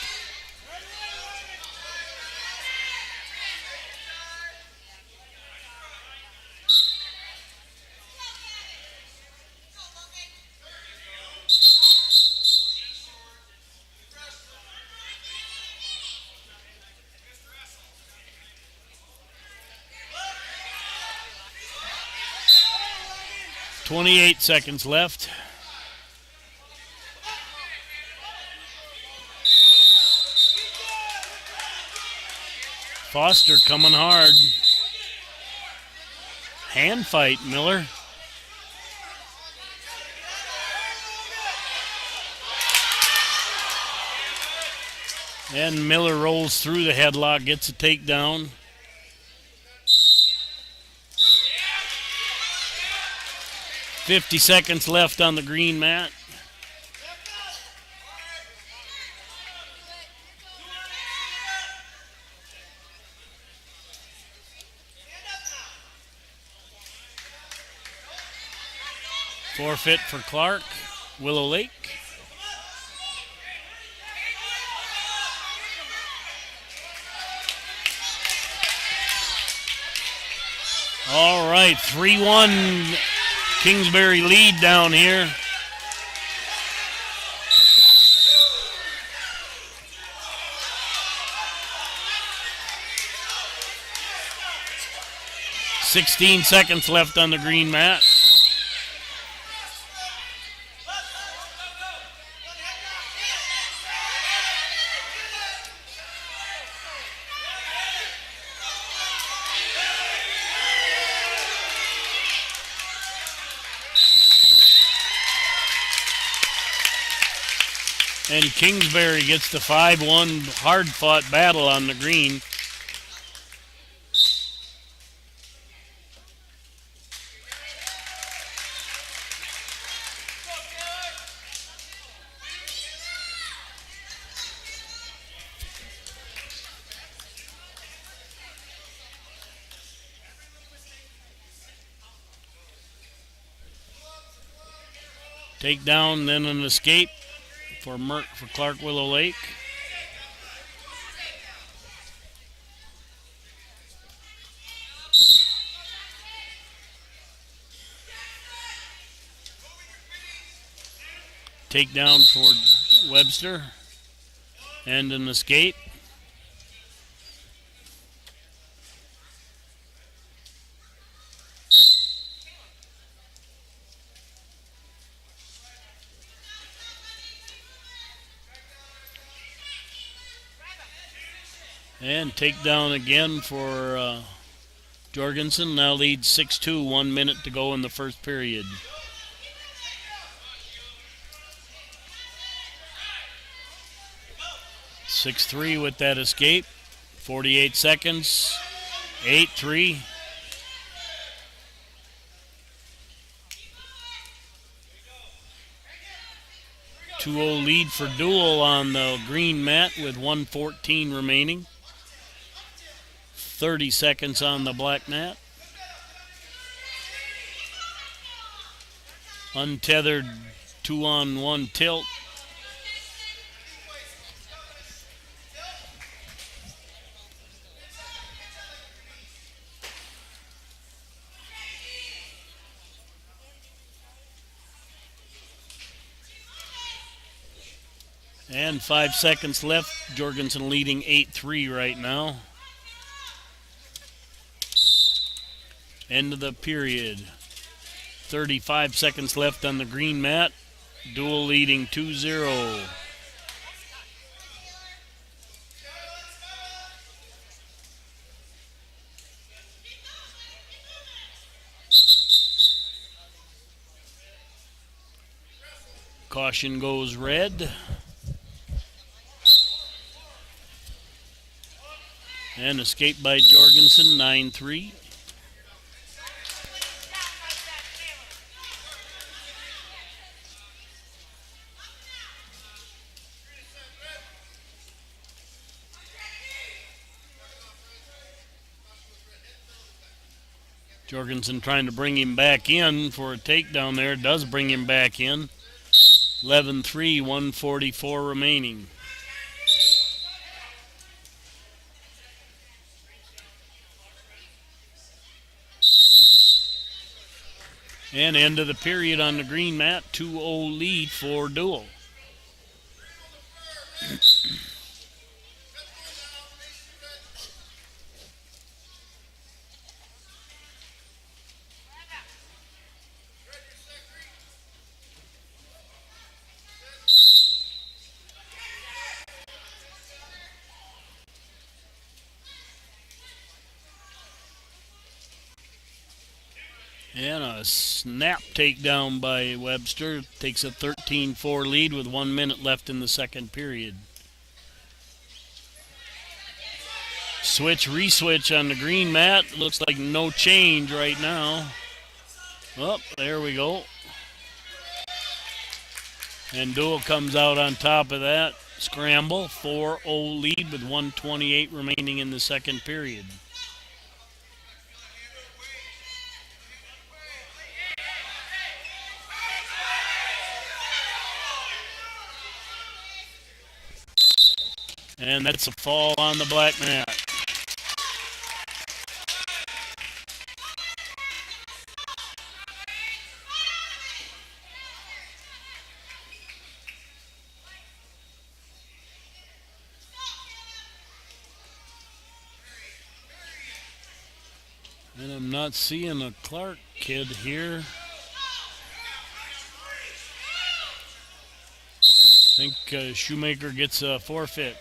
28 seconds left. Foster coming hard. Hand fight, Miller. And Miller rolls through the headlock, gets a takedown. .50 seconds left on the green mat. Forfeit for Clark, Willow Lake. All right, 3-1 Kingsbury lead down here. .16 seconds left on the green mat. And Kingsbury gets the 5-1 hard-fought battle on the green. Takedown, then an escape for Clark Willow Lake. Takedown for Webster and an escape. And takedown again for Jorgensen. Now leads 6-2, 1 minute to go in the first period. .63 with that escape. 48 seconds. 8-3. .20 lead for Dual on the green mat with 1:14 remaining. 30 seconds on the black mat. Untethered 2-on-1 tilt. And 5 seconds left. Jorgensen leading 8-3 right now. End of the period. 35 seconds left on the green mat. Dual leading 2-0. Caution goes red. And escape by Jorgensen, 9-3. Jorgensen trying to bring him back in for a takedown there. Does bring him back in. 11-3, 1:44 remaining. And end of the period on the green mat, 2-0 lead for Dual. And a snap takedown by Webster. Takes a 13-4 lead with 1 minute left in the second period. Re-switch on the green mat. Looks like no change right now. Oh, there we go. And Duel comes out on top of that. Scramble, 4-0 lead with 1:28 remaining in the second period. And that's a fall on the black mat. And I'm not seeing a Clark kid here. I think Shoemaker gets a forfeit.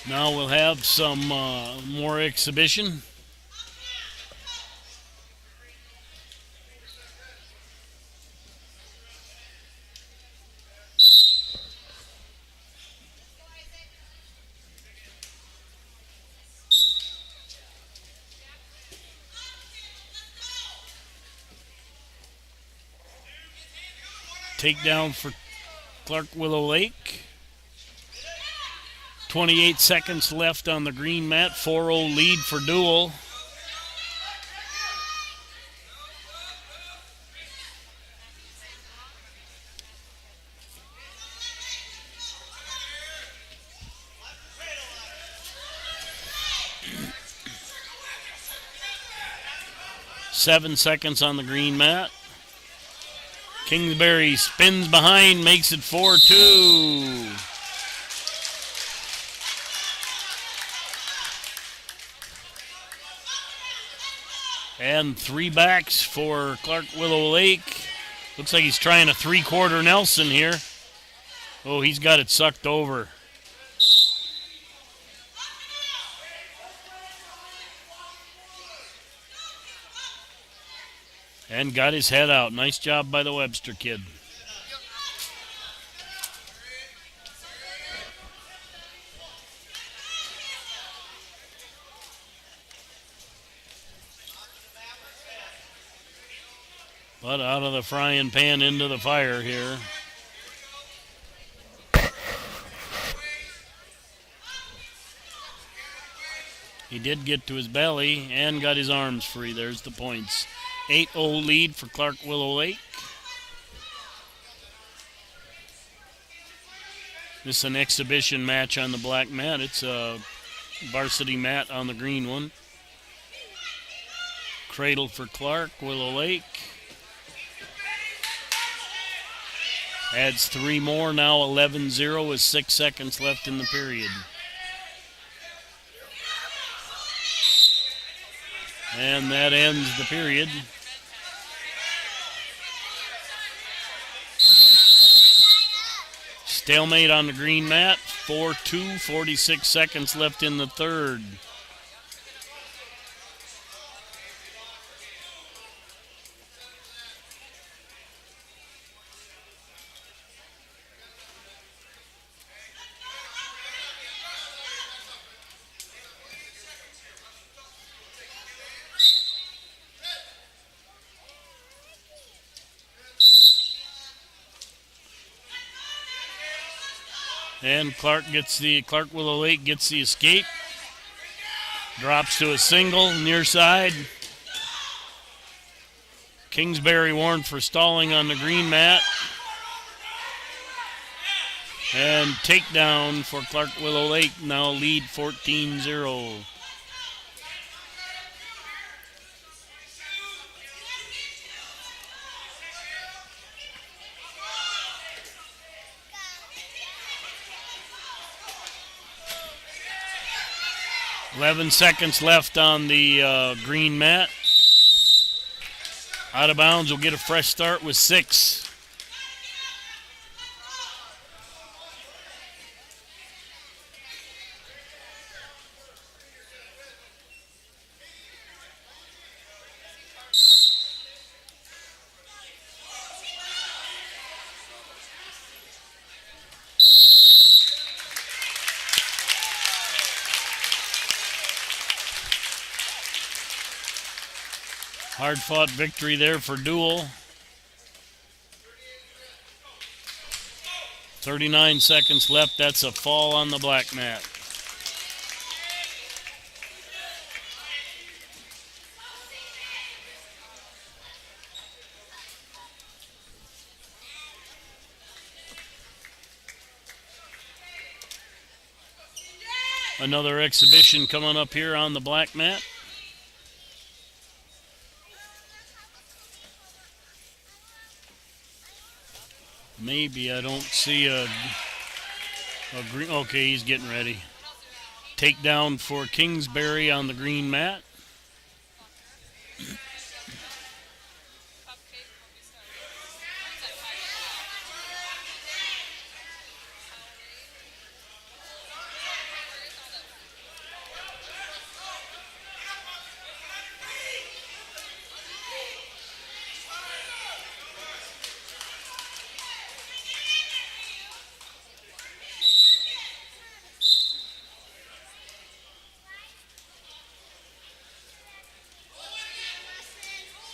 Now we'll have some more exhibition. Takedown for Clark Willow Lake. 28 seconds left on the green mat. 4-0 lead for Duel. Seven seconds on the green mat. Kingsbury spins behind, makes it 4-2. And 3 backs for Clark Willow Lake. Looks like he's trying a 3/4 Nelson here. Oh, he's got it sucked over. And got his head out. Nice job by the Webster kid. But out of the frying pan into the fire here. He did get to his belly and got his arms free. There's the points. 8-0 lead for Clark Willow Lake. This is an exhibition match on the black mat. It's a varsity mat on the green one. Cradle for Clark Willow Lake. Adds 3 more, now 11-0 with 6 seconds left in the period. And that ends the period. Stalemate on the green mat, 4-2, 46 seconds left in the third. And Clark Willow Lake gets the escape. Drops to a single, near side. Kingsbury warned for stalling on the green mat. And takedown for Clark Willow Lake, now lead 14-0. .11 seconds left on the green mat. Out of bounds will get a fresh start with 6. Hard-fought victory there for Dual. 39 seconds left. That's a fall on the black mat. Another exhibition coming up here on the black mat. Maybe I don't see a green. Okay, he's getting ready. Takedown for Kingsbury on the green mat.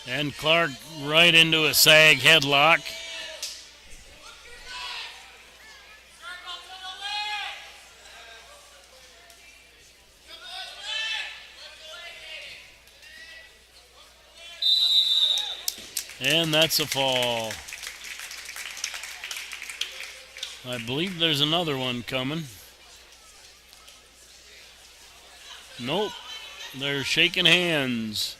And Clark right into a sag headlock. And that's a fall. I believe there's another one coming. Nope. They're shaking hands.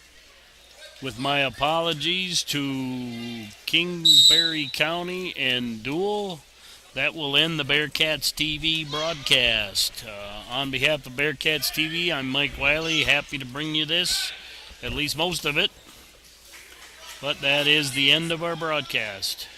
With my apologies to Kingsbury County and Dual, that will end the Bearcats TV broadcast. On behalf of Bearcats TV, I'm Mike Wiley, happy to bring you this, at least most of it. But that is the end of our broadcast.